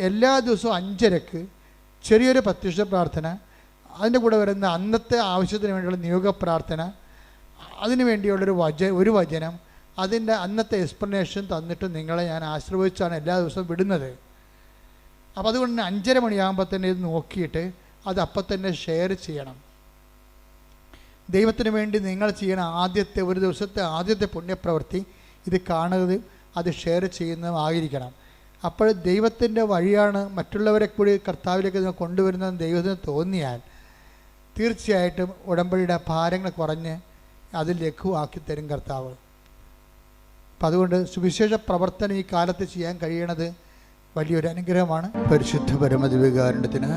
എല്ലാ ദിവസവും 5:30 ചെറിയൊരു പ്രത്യക്ഷ പ്രാർത്ഥന, അതിൻ്റെ കൂടെ വരുന്ന അന്നത്തെ ആവശ്യത്തിന് വേണ്ടിയുള്ള നിയോഗ പ്രാർത്ഥന, അതിനു വേണ്ടിയുള്ളൊരു ഒരു വചനം, അതിൻ്റെ അന്നത്തെ എക്സ്പ്ലനേഷൻ തന്നിട്ട് നിങ്ങളെ ഞാൻ ആശ്രയിച്ചാണ് എല്ലാ ദിവസവും വിടുന്നത്. അപ്പോൾ അതുകൊണ്ട് തന്നെ 5:30 മണിയാകുമ്പോൾ തന്നെ ഇത് നോക്കിയിട്ട് അത് അപ്പം തന്നെ ഷെയർ ചെയ്യണം. ദൈവത്തിന് വേണ്ടി നിങ്ങൾ ചെയ്യണ ഒരു ദിവസത്തെ ആദ്യത്തെ പുണ്യപ്രവൃത്തി ഇത് കാണുന്നത്, അത് ഷെയർ ചെയ്യുന്നതുമായിരിക്കണം. അപ്പോൾ ദൈവത്തിൻ്റെ വഴിയാണ് മറ്റുള്ളവരെ കൂടി കർത്താവിലേക്ക് നിങ്ങൾ കൊണ്ടുവരുന്നതെന്ന് ദൈവത്തിന് തോന്നിയാൽ തീർച്ചയായിട്ടും ഉടമ്പടിയുടെ ഭാരങ്ങൾ കുറഞ്ഞ് അതിൽ ലഘുവാക്കി തരും കർത്താവ്. അപ്പം അതുകൊണ്ട് സുവിശേഷ പ്രവർത്തനം ഈ കാലത്ത് ചെയ്യാൻ കഴിയണത് വലിയൊരു അനുഗ്രഹമാണ്. പരിശുദ്ധ പരമദിവ്യകാരുണ്യത്തിന്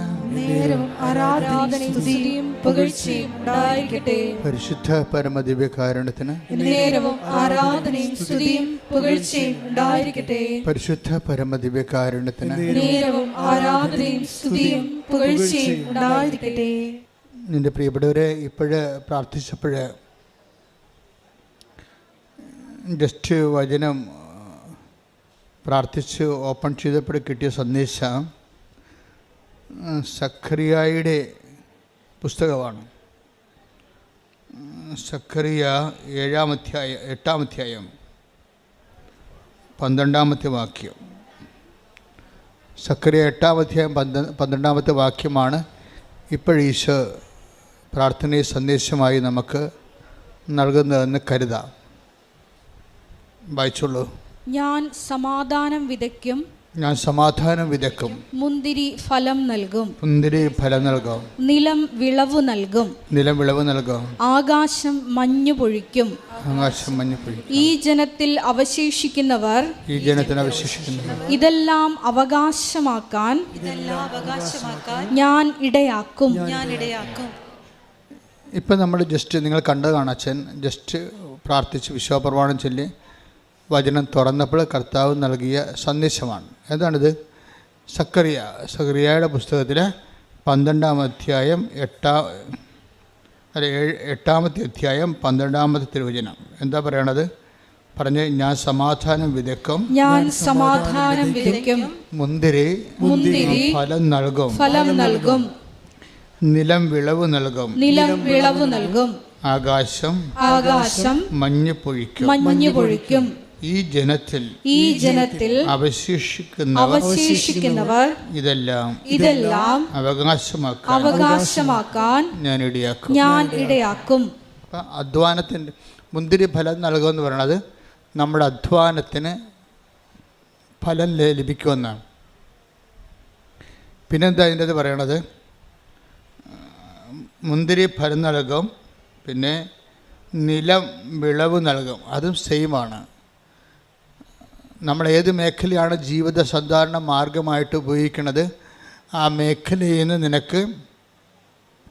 പരിശുദ്ധ പരമദിവ്യകാരുണ്യത്തിന് പരിശുദ്ധ പരമദിവ്യകാരുണ്യത്തിന് നിന്റെ പ്രിയപ്പെട്ടവരെ, ഇപ്പോഴ് പ്രാർത്ഥിച്ചപ്പോഴ് ജസ്റ്റ് വചനം പ്രാർത്ഥിച്ച് ഓപ്പൺ ചെയ്തപ്പോൾ കിട്ടിയ സന്ദേശം സഖറിയായുടെ പുസ്തകമാണ്. സഖറിയ 8-ാം അധ്യായം 12-ാമത്തെ വാക്യം. സഖറിയ 8-ാം അധ്യായം 12-ാമത്തെ വാക്യമാണ് ഇപ്പോഴീശോ പ്രാർത്ഥനയെ സന്ദേശമായി നമുക്ക് നൽകുന്നതെന്ന് കരുതാം. വായിച്ചോളൂ. ഞാൻ സമാധാനം വിതയ്ക്കും, മുന്തിരി ഫലം നൽകും, നിലം വിളവ് നൽകും, ആകാശം മഞ്ഞു പൊഴിക്കും. ഈ ജനത്തിൽ അവശേഷിക്കുന്നവർ ഇതെല്ലാം അവകാശമാക്കാൻ ഞാൻ ഇടയാക്കും. ഇപ്പം നമ്മൾ ജസ്റ്റ് നിങ്ങൾ കണ്ടതാണ്. അച്ഛൻ ജസ്റ്റ് പ്രാർത്ഥിച്ച് വിശ്വാസപ്രമാണം ചൊല്ലി വചനം തുറന്നപ്പോൾ കർത്താവ് നൽകിയ സന്ദേശമാണ്. എന്താണിത്? സഖറിയായുടെ പുസ്തകത്തിൽ 12-ാം അധ്യായം 8-ാമത്തെ അധ്യായം 12-ാമത്തെ തിരുവചനം എന്താ പറയണത്? പറഞ്ഞ്, ഞാൻ സമാധാനം വിതയ്ക്കും, മുന്തിരി ഫലം നൽകും, നിലം വിളവ് നൽകും, ആകാശം മഞ്ഞു പൊഴിക്കും. ഈ ജനത്തിൽ അവശേഷിക്കുന്നവർ ഇതെല്ലാം അവകാശമാക്കാൻ ഞാൻ ഇടയാക്കും. അധ്വാനത്തിൻ്റെ മുന്തിരി ഫലം നൽകുമെന്ന് പറയുന്നത് നമ്മുടെ അധ്വാനത്തിന് ഫലം ലഭിക്കുമെന്നാണ്. പിന്നെന്താ അതിൻ്റെ പറയണത്? മുന്തിരി ഫലം നൽകും, പിന്നെ നിലം വിളവ് നൽകും. അതും സെയിമാണ്. നമ്മൾ ഏത് മേഖലയാണ് ജീവിത സാധാരണ മാർഗമായിട്ട് ഉപയോഗിക്കുന്നത്, ആ മേഖലയിൽ നിന്ന് നിനക്ക്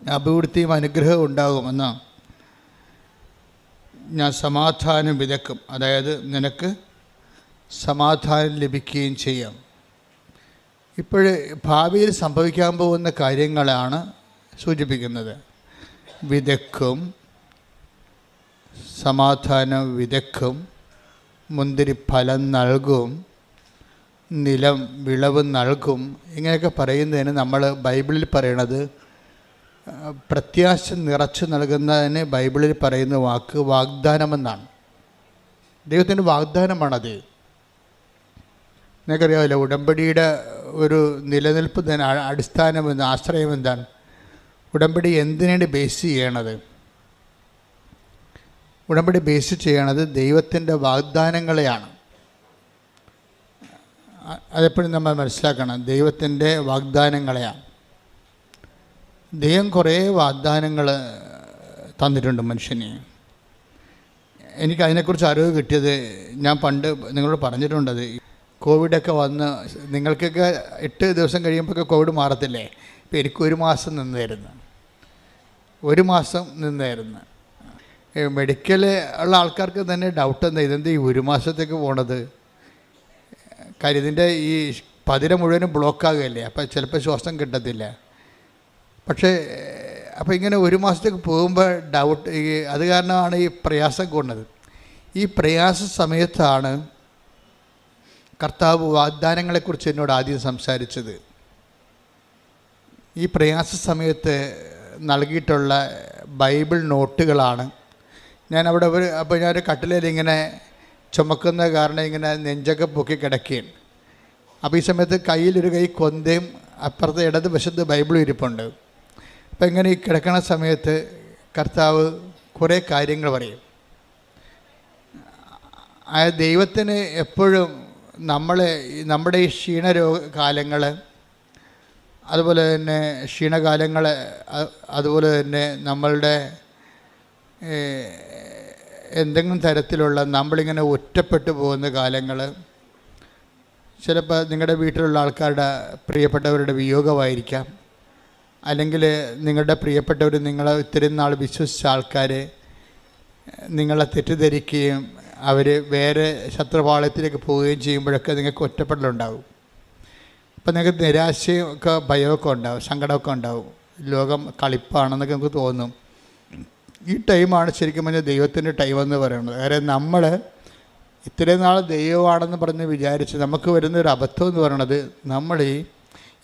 അഭിവൃദ്ധിയും അനുഗ്രഹവും ഉണ്ടാകുമെന്ന്. ഞാൻ സമാധാനം വിതയ്ക്കും, അതായത് നിനക്ക് സമാധാനം ലഭിക്കുകയും ചെയ്യാം. ഇപ്പോഴ് ഭാവിയിൽ സംഭവിക്കാൻ പോകുന്ന കാര്യങ്ങളാണ് സൂചിപ്പിക്കുന്നത്. വിതയ്ക്കും, സമാധാനം വിതയ്ക്കും, മുന്തിരി ഫലം നൽകും, നിലം വിളവ് നൽകും. ഇങ്ങനെയൊക്കെ പറയുന്നതിന് നമ്മൾ ബൈബിളിൽ പറയണത് പ്രത്യാശ നിറച്ച് നൽകുന്നതിന് ബൈബിളിൽ പറയുന്ന വാക്ക് വാഗ്ദാനമെന്നാണ്. ദൈവത്തിൻ്റെ വാഗ്ദാനമാണത്. നിങ്ങൾക്കറിയാമല്ലോ, ഉടമ്പടിയുടെ ഒരു നിലനിൽപ്പ് തന്നെ അടിസ്ഥാനം ആശ്രയം എന്താണ്? ഉടമ്പടി എന്തിനാണ് ബേസ് ചെയ്യണത്? ഉടമ്പടി ബേസ് ചെയ്യണത് ദൈവത്തിൻ്റെ വാഗ്ദാനങ്ങളെയാണ്. അതെപ്പോഴും നമ്മൾ മനസ്സിലാക്കണം, ദൈവത്തിൻ്റെ വാഗ്ദാനങ്ങളെയാണ്. ദൈവം കുറേ വാഗ്ദാനങ്ങൾ തന്നിട്ടുണ്ട് മനുഷ്യന്. എനിക്ക് അതിനെക്കുറിച്ച് അറിവ് കിട്ടിയത് ഞാൻ പണ്ട് നിങ്ങളോട് പറഞ്ഞിട്ടുണ്ടത്. കോവിഡൊക്കെ വന്ന് നിങ്ങൾക്കൊക്കെ 8 ദിവസം കഴിയുമ്പോഴൊക്കെ കോവിഡ് മാറത്തില്ലേ? ഇപ്പം എനിക്ക് 1 മാസം നിന്നായിരുന്നു. മെഡിക്കൽ ഉള്ള ആൾക്കാർക്ക് തന്നെ ഡൗട്ട് എന്താ, ഇതെന്ത് ഈ 1 മാസത്തേക്ക് പോണത്? കാര്യം ഇതിൻ്റെ ഈ പതിര മുഴുവനും ബ്ലോക്കാകുകയല്ലേ, അപ്പോൾ ചിലപ്പോൾ ശ്വാസം കിട്ടത്തില്ല. പക്ഷേ അപ്പോൾ ഇങ്ങനെ 1 മാസത്തേക്ക് പോകുമ്പോൾ ഡൗട്ട്, അത് കാരണമാണ് ഈ പ്രയാസം കൊണ്ടത്. ഈ പ്രയാസ സമയത്താണ് കർത്താവ് വാഗ്ദാനങ്ങളെക്കുറിച്ച് എന്നോട് ആദ്യം സംസാരിച്ചത്. ഈ പ്രയാസ സമയത്ത് നൽകിയിട്ടുള്ള ബൈബിൾ നോട്ടുകളാണ്. ഞാൻ അവിടെ അപ്പോൾ ഞാനൊരു കട്ടിലേൽ ഇങ്ങനെ ചുമക്കുന്ന കാരണം ഇങ്ങനെ നെഞ്ചൊക്കെ പൊക്കി കിടക്കുകയാണ്. അപ്പോൾ ഈ സമയത്ത് കയ്യിലൊരു കൈ കൊന്തയും അപ്പുറത്തെ ഇടതുവശത്ത് ബൈബിളും ഇരിപ്പുണ്ട്. അപ്പം ഇങ്ങനെ ഈ കിടക്കണ സമയത്ത് കർത്താവ് കുറേ കാര്യങ്ങൾ പറയും. ആ ദൈവത്തിന് എപ്പോഴും നമ്മുടെ ഈ ക്ഷീണരോഗകാലങ്ങൾ, അതുപോലെ തന്നെ ക്ഷീണകാലങ്ങൾ, അതുപോലെ തന്നെ നമ്മളുടെ എന്തെങ്കിലും തരത്തിലുള്ള നമ്മളിങ്ങനെ ഒറ്റപ്പെട്ടു പോകുന്ന കാലങ്ങൾ, ചിലപ്പോൾ നിങ്ങളുടെ വീട്ടിലുള്ള ആൾക്കാരുടെ പ്രിയപ്പെട്ടവരുടെ വിയോഗമായിരിക്കാം, അല്ലെങ്കിൽ നിങ്ങളുടെ പ്രിയപ്പെട്ടവർ നിങ്ങളെ ഇത്രയും നാൾ വിശ്വസിച്ച ആൾക്കാർ നിങ്ങളെ തെറ്റിദ്ധരിക്കുകയും അവർ വേറെ ശത്രുപാളയത്തിലേക്ക് പോവുകയും ചെയ്യുമ്പോഴൊക്കെ നിങ്ങൾക്ക് ഒറ്റപ്പെടലുണ്ടാകും. അപ്പം നിങ്ങൾക്ക് നിരാശയും ഒക്കെ ഭയമൊക്കെ ഉണ്ടാവും, സങ്കടമൊക്കെ ഉണ്ടാവും, ലോകം കളിപ്പാണെന്നൊക്കെ നമുക്ക് തോന്നും. ഈ ടൈമാണ് ശരിക്കും പറഞ്ഞാൽ ദൈവത്തിൻ്റെ ടൈമെന്ന് പറയുന്നത്. കാര്യം നമ്മൾ ഇത്രയും നാൾ ദൈവമാണെന്ന് പറഞ്ഞ് വിചാരിച്ച് നമുക്ക് വരുന്നൊരു അബദ്ധം എന്ന് പറയുന്നത്, നമ്മൾ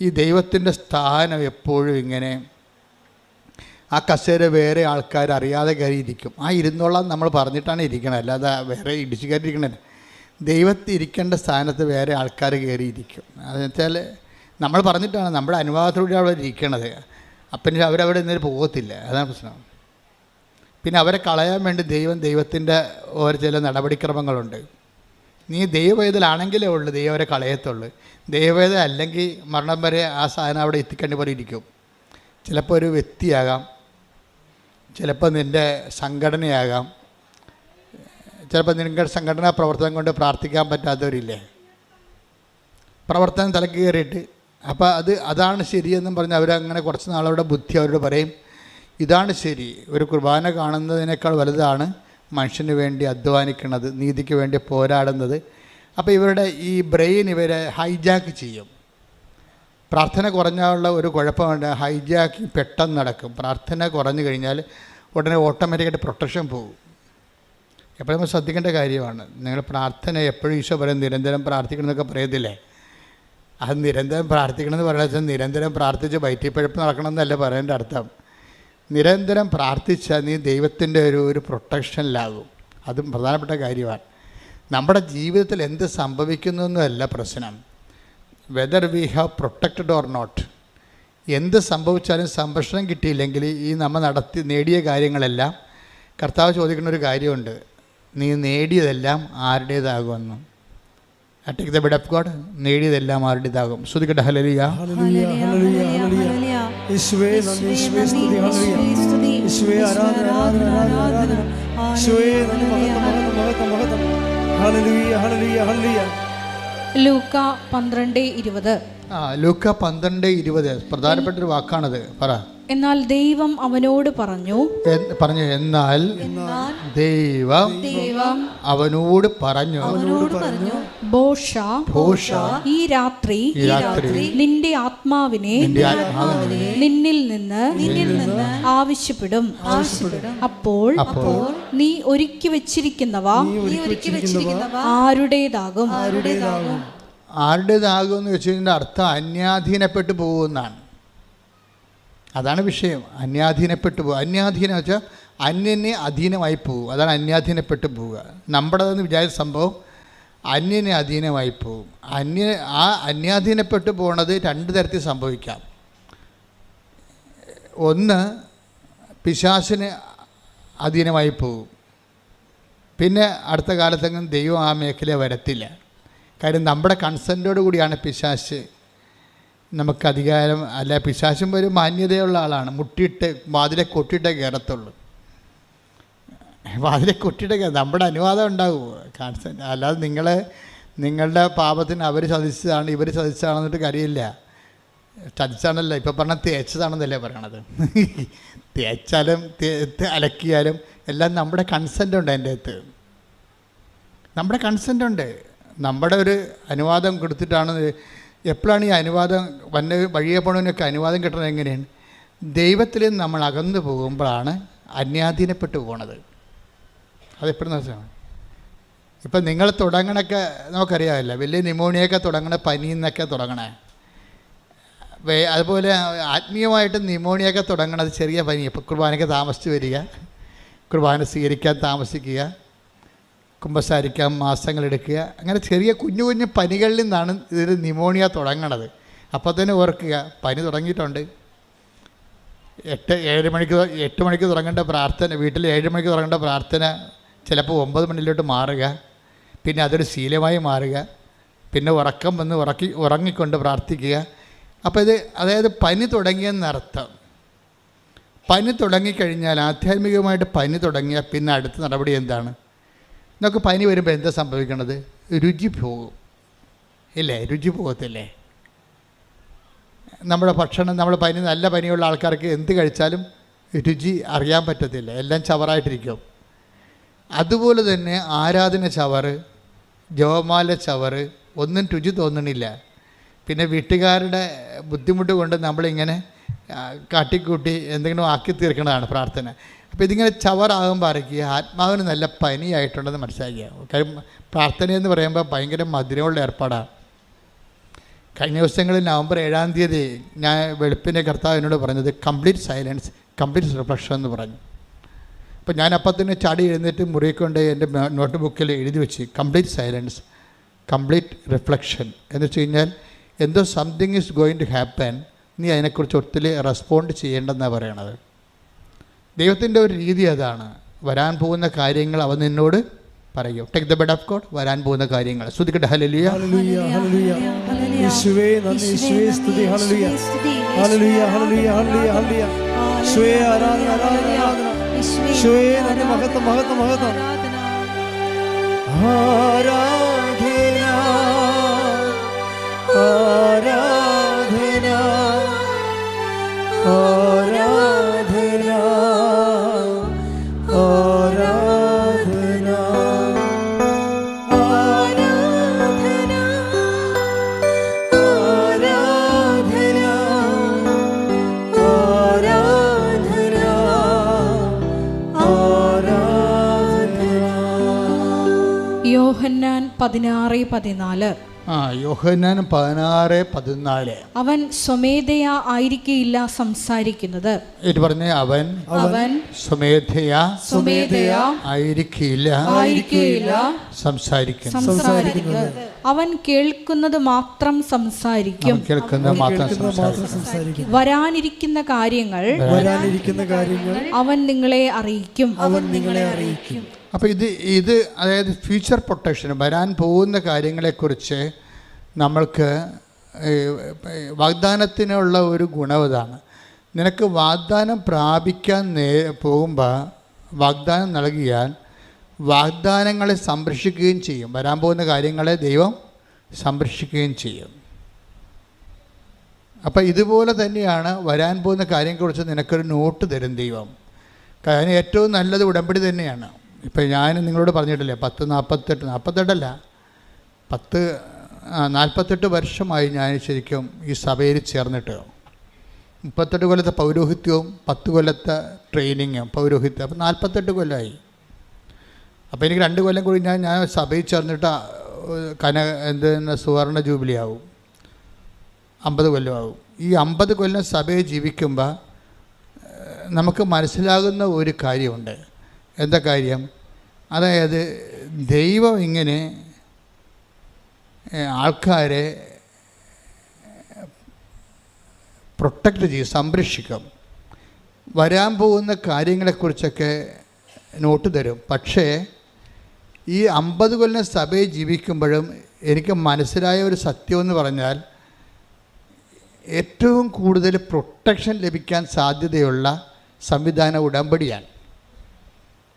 ഈ ദൈവത്തിൻ്റെ സ്ഥാനം എപ്പോഴും ഇങ്ങനെ ആ കസേര വേറെ ആൾക്കാർ അറിയാതെ കയറിയിരിക്കും. ആ ഇരുന്നോളാം നമ്മൾ പറഞ്ഞിട്ടാണ് ഇരിക്കണം, അല്ലാതെ വേറെ ഇടിച്ചു കയറിയിരിക്കണേ. ദൈവത്തിൽ ഇരിക്കേണ്ട സ്ഥാനത്ത് വേറെ ആൾക്കാർ കയറിയിരിക്കും. അതെന്ന് വെച്ചാൽ നമ്മൾ പറഞ്ഞിട്ടാണ്, നമ്മുടെ അനുവാദത്തോടെ അവിടെ ഇരിക്കണത്. അപ്പം അവരവിടെ നിന്നൊരു പോകത്തില്ല, അതാണ് പ്രശ്നം. പിന്നെ അവരെ കളയാൻ വേണ്ടി ദൈവത്തിൻ്റെ ഓരോ ചില നടപടിക്രമങ്ങളുണ്ട്. നീ ദൈവവേദലാണെങ്കിലേ ഉള്ളൂ ദൈവം അവരെ കളയത്തുള്ളൂ. ദൈവവേദ അല്ലെങ്കിൽ മരണം വരെ ആ സാധനം അവിടെ എത്തിക്കേണ്ടി പോലെ ഇരിക്കും. ചിലപ്പോൾ ഒരു വ്യക്തിയാകാം, ചിലപ്പോൾ നിൻ്റെ സംഘടനയാകാം, ചിലപ്പോൾ നിങ്ങളുടെ സംഘടനാ പ്രവർത്തനം കൊണ്ട് പ്രാർത്ഥിക്കാൻ പറ്റാത്തവരില്ലേ, പ്രവർത്തനം തലക്ക് കയറിയിട്ട്. അപ്പോൾ അതാണ് ശരിയെന്നും പറഞ്ഞ് അവരങ്ങനെ കുറച്ച് നാളവിടെ ബുദ്ധി അവരോട് പറയും, ഇതാണ് ശരി. ഒരു കുർബാന കാണുന്നതിനേക്കാൾ വലുതാണ് മനുഷ്യന് വേണ്ടി അധ്വാനിക്കുന്നത്, നീതിക്ക് വേണ്ടി പോരാടുന്നത്. അപ്പോൾ ഇവരുടെ ഈ ബ്രെയിൻ ഇവരെ ഹൈജാക്ക് ചെയ്യും. പ്രാർത്ഥന കുറഞ്ഞുള്ള ഒരു കുഴപ്പമുണ്ട്, ഹൈജാക്കിങ് പെട്ടെന്ന് നടക്കും. പ്രാർത്ഥന കുറഞ്ഞു കഴിഞ്ഞാൽ ഉടനെ ഓട്ടോമാറ്റിക്കായിട്ട് പ്രൊട്ടക്ഷൻ പോകും. എപ്പോഴും നമ്മൾ ശ്രദ്ധിക്കേണ്ട കാര്യമാണ്. നിങ്ങൾ പ്രാർത്ഥന എപ്പോഴും ഈശോ പറയും നിരന്തരം പ്രാർത്ഥിക്കണം എന്നൊക്കെ പറയത്തില്ലേ. അത് നിരന്തരം പ്രാർത്ഥിക്കണമെന്ന് പറയുന്നത് നിരന്തരം പ്രാർത്ഥിച്ച് വയറ്റിപ്പഴപ്പ് നടക്കണമെന്നല്ല പറയേണ്ട അർത്ഥം. നിരന്തരം പ്രാർത്ഥിച്ചാൽ നീ ദൈവത്തിൻ്റെ ഒരു പ്രൊട്ടക്ഷനിലാകും. അതും പ്രധാനപ്പെട്ട കാര്യമാണ്. നമ്മുടെ ജീവിതത്തിൽ എന്ത് സംഭവിക്കുന്നു എന്നല്ല പ്രശ്നം, whether we have protected or not. എന്ത് സംഭവിച്ചാലും സംരക്ഷണം കിട്ടിയില്ലെങ്കിൽ ഈ നമ്മൾ നേടിയ കാര്യങ്ങളെല്ലാം, കർത്താവ് ചോദിക്കുന്ന ഒരു കാര്യമുണ്ട്, നീ നേടിയതെല്ലാം ആരുടേതാകുമെന്ന്. Take the word of God. നേടിയതെല്ലാം ആരുടേതാകും. ശ്രുതിക്കട്ടെ ഹല്ലേലൂയ. ലൂക്ക 12:20. ലൂക്ക 12:20 പ്രധാനപ്പെട്ടൊരു വാക്കാണത്. പറ. എന്നാൽ ദൈവം അവനോട് പറഞ്ഞു, എന്നാൽ ദൈവം അവനോട് പറഞ്ഞു, ഭോഷ ഈ രാത്രി നിന്റെ ആത്മാവിനെ നിന്നിൽ നിന്ന് ആവശ്യപ്പെടും. അപ്പോൾ നീ ഒരുക്കി വെച്ചിരിക്കുന്നവ ആരുടേതാകും. എന്ന് വെച്ചതിൻ്റെ അർത്ഥം അന്യാധീനപ്പെട്ടു പോകുമെന്നാണ്. അതാണ് വിഷയം. അന്യാധീനപ്പെട്ടു പോകുക. അന്യാധീനം വെച്ചാൽ അന്യന് അധീനമായി പോകും. അതാണ് അന്യാധീനപ്പെട്ടു പോവുക. നമ്മുടേതെന്ന് വിചാരിച്ച സംഭവം അന്യന് അധീനമായി പോകും. അന്യാധീനപ്പെട്ടു പോകുന്നത് 2 തരത്തിൽ സംഭവിക്കാം. ഒന്ന്, പിശാചിന് അധീനമായി പോകും. പിന്നെ അടുത്ത കാലത്തെങ്കിലും ദൈവം ആ മേഖല വരത്തില്ല. കാര്യം നമ്മുടെ കൺസെൻറ്റോടു കൂടിയാണ് പിശാച് നമുക്ക് അധികാരം. അല്ല, പിശാചും ഒരു മാന്യതയുള്ള ആളാണ്. മുട്ടിയിട്ട് വാതിലെ കൊട്ടിയിട്ടേ കയറത്തുള്ളൂ. വാതിലെ കൊട്ടിയിട്ടേ നമ്മുടെ അനുവാദം ഉണ്ടാകുമോ? കൺസെൻറ്റ്. അല്ലാതെ നിങ്ങളുടെ പാപത്തിന് അവർ ചതിച്ചതാണ് ഇവർ ചതിച്ചതാണെന്നിട്ട് കാര്യമില്ല. ചതിച്ചാണല്ലോ ഇപ്പം പറഞ്ഞാൽ തേച്ചതാണെന്നല്ലേ പറയണത്. തേച്ചാലും അലക്കിയാലും എല്ലാം നമ്മുടെ കൺസെൻ്റ് ഉണ്ട് അതിൻ്റെ അകത്ത്. നമ്മുടെ കൺസെൻ്റ് ഉണ്ട്. നമ്മുടെ ഒരു അനുവാദം കൊടുത്തിട്ടാണ്. എപ്പോഴാണ് ഈ അനുവാദം വഴിയെ പോണതിനൊക്കെ അനുവാദം കിട്ടുന്നത്? എങ്ങനെയാണ്? ദൈവത്തിൽ നമ്മൾ അകന്നു പോകുമ്പോഴാണ് അന്യാധീനപ്പെട്ടു പോണത്. അതെപ്പോഴും മനസ്സിലാണ്. ഇപ്പം നിങ്ങൾ തുടങ്ങണൊക്കെ നമുക്കറിയാമല്ല, വലിയ ന്യൂമോണിയൊക്കെ തുടങ്ങണ പനിയിൽ നിന്നൊക്കെ തുടങ്ങണേ. അതുപോലെ ആത്മീയമായിട്ട് ന്യൂമോണിയൊക്കെ തുടങ്ങണത് ചെറിയ പനി. ഇപ്പോൾ കുർബാനയ്ക്ക് താമസിച്ച് വരിക, കുർബാന സ്വീകരിക്കാൻ താമസിക്കുക, കുമ്പസാരിക്കാൻ മാസങ്ങളെടുക്കുക, അങ്ങനെ ചെറിയ കുഞ്ഞു കുഞ്ഞു പനികളിൽ നിന്നാണ് ഇതിൽ ന്യൂമോണിയ തുടങ്ങണത്. അപ്പോൾ തന്നെ ഓർക്കുക, പനി തുടങ്ങിയിട്ടുണ്ട്. 8 മണിക്ക് തുടങ്ങേണ്ട പ്രാർത്ഥന, വീട്ടിൽ 7 മണിക്ക് തുടങ്ങേണ്ട പ്രാർത്ഥന ചിലപ്പോൾ 9 മണിയിലോട്ട് മാറുക, പിന്നെ അതൊരു ശീലമായി മാറുക, പിന്നെ ഉറക്കം വന്ന് ഉറങ്ങിക്കൊണ്ട് പ്രാർത്ഥിക്കുക. അപ്പോൾ ഇത് അതായത് പനി തുടങ്ങിയെന്നർത്ഥം. പനി തുടങ്ങിക്കഴിഞ്ഞാൽ, ആധ്യാത്മികമായിട്ട് പനി തുടങ്ങിയാൽ പിന്നെ അടുത്ത നടപടി എന്താണ്? നമുക്ക് പനി വരുമ്പോൾ എന്താ സംഭവിക്കണത്? രുചി പോകും, ഇല്ലേ? രുചി പോകത്തില്ലേ? നമ്മുടെ ഭക്ഷണം, നമ്മുടെ പനി, നല്ല പനിയുള്ള ആൾക്കാർക്ക് എന്ത് കഴിച്ചാലും രുചി അറിയാൻ പറ്റത്തില്ല, എല്ലാം ചവറായിട്ടിരിക്കും. അതുപോലെ തന്നെ ആരാധന ചവറ്, ജപമാല ചവറ്, ഒന്നും രുചി തോന്നണില്ല. പിന്നെ വീട്ടുകാരുടെ ബുദ്ധിമുട്ട് കൊണ്ട് നമ്മളിങ്ങനെ കാട്ടിക്കൂട്ടി എന്തെങ്കിലും ആക്കി തീർക്കുന്നതാണ് പ്രാർത്ഥന. അപ്പോൾ ഇതിങ്ങനെ ചവറാകുമ്പോൾ അറിയിക്കുക ആത്മാവിന് നല്ല പനിയായിട്ടുണ്ടെന്ന് മനസ്സിലാക്കുക. കാര്യം പ്രാർത്ഥനയെന്ന് പറയുമ്പോൾ ഭയങ്കര മധുരമുള്ള ഏർപ്പാടാണ്. കഴിഞ്ഞ ദിവസങ്ങളിൽ നവംബർ 7-ാം തീയതി ഞാൻ വെളുപ്പിൻ്റെ കർത്താവ് എന്നോട് പറഞ്ഞത് കംപ്ലീറ്റ് സൈലൻസ്, കംപ്ലീറ്റ് റിഫ്ലക്ഷൻ എന്ന് പറഞ്ഞു. അപ്പോൾ ഞാൻ അപ്പം തന്നെ ചാടി എഴുന്നേറ്റ് മുറിക്കൊണ്ട് എൻ്റെ നോട്ട് ബുക്കിൽ എഴുതി വെച്ച് കംപ്ലീറ്റ് സൈലൻസ്, കംപ്ലീറ്റ് റിഫ്ലക്ഷൻ എന്ന് വെച്ച് കഴിഞ്ഞാൽ എന്തോ something is going to happen, നീ അതിനെക്കുറിച്ച് ഒത്തിരി റെസ്പോണ്ട് ചെയ്യേണ്ടെന്നാണ് പറയണത്. ദൈവത്തിൻ്റെ ഒരു രീതി അതാണ്. വരാൻ പോകുന്ന കാര്യങ്ങൾ അവൻ നിന്നോട് പറയും. Take the word of God, വരാൻ പോകുന്ന കാര്യങ്ങൾ. സ്തുതിക്കട്ടെ. Hallelujah, hallelujah, hallelujah. യേശുവേ നന്ദി, യേശുവേ സ്തുതി. Hallelujah, hallelujah, hallelujah, hallelujah, hallelujah. യേശുവേ ആരാധന, ആരാധന, ആരാധന. യേശുവേ നന്ദി, മഹത്വം, മഹത്വം, മഹത്വം. ആരാധന, ആരാധന, ആരാധന, ആരാധന, ആരാധന, യോഹന്നാൻ 16:14. യോഹന്നാൻ 16:14. അവൻ സ്വമേധയാ ആയിരിക്കില്ല സംസാരിക്കുന്നത്. ഇത് പറഞ്ഞേ, അവൻ സ്വമേധയാ ആയിരിക്കില്ല സംസാരിക്കുന്നത്. അവൻ കേൾക്കുന്നത് മാത്രം സംസാരിക്കും. വരാനിരിക്കുന്ന കാര്യങ്ങൾ അവൻ നിങ്ങളെ അറിയിക്കും. അപ്പോൾ ഇത് അതായത് ഫ്യൂച്ചർ പ്രൊട്ടക്ഷൻ, വരാൻ പോകുന്ന കാര്യങ്ങളെക്കുറിച്ച് നമ്മൾക്ക് വാഗ്ദാനത്തിനുള്ള ഒരു ഗുണവതാണ്. നിനക്ക് വാഗ്ദാനം പ്രാപിക്കാൻ പോകുമ്പോൾ വാഗ്ദാനം നൽകിയാൽ വാഗ്ദാനങ്ങളെ സംരക്ഷിക്കുകയും ചെയ്യും. വരാൻ പോകുന്ന കാര്യങ്ങളെ ദൈവം സംരക്ഷിക്കുകയും ചെയ്യും. അപ്പോൾ ഇതുപോലെ തന്നെയാണ് വരാൻ പോകുന്ന കാര്യങ്ങളെക്കുറിച്ച് നിനക്കൊരു നോട്ട് തരും ദൈവം. കാരണം ഏറ്റവും നല്ലത് ഉടമ്പടി തന്നെയാണ്. ഇപ്പം ഞാൻ നിങ്ങളോട് പറഞ്ഞിട്ടില്ലേ, 48 വർഷമായി ഞാൻ ശരിക്കും ഈ സഭയിൽ ചേർന്നിട്ട്. 38 കൊല്ലത്തെ പൗരോഹിത്യവും 10 കൊല്ലത്തെ ട്രെയിനിങ്ങും പൗരോഹിത്യം, അപ്പം 48 കൊല്ലമായി. അപ്പോൾ എനിക്ക് 2 കൊല്ലം കൂടി ഞാൻ സഭയിൽ ചേർന്നിട്ട് സുവർണ ജൂബിലി ആവും, 50 കൊല്ലമാവും. ഈ 50 കൊല്ലം സഭയിൽ ജീവിക്കുമ്പോൾ നമുക്ക് മനസ്സിലാകുന്ന ഒരു കാര്യമുണ്ട്. എന്താ കാര്യം? അതായത് ദൈവം ഇങ്ങനെ ആൾക്കാരെ പ്രൊട്ടക്റ്റ് ചെയ്യും, സംരക്ഷിക്കും. വരാൻ പോകുന്ന കാര്യങ്ങളെക്കുറിച്ചൊക്കെ നോട്ട് തരും. പക്ഷേ ഈ 50 കൊല്ലം സഭയിൽ ജീവിക്കുമ്പോഴും എനിക്ക് മനസ്സിലായ ഒരു സത്യമെന്ന് പറഞ്ഞാൽ ഏറ്റവും കൂടുതൽ പ്രൊട്ടക്ഷൻ ലഭിക്കാൻ സാധ്യതയുള്ള സംവിധാന ഉടമ്പടിയാണ്.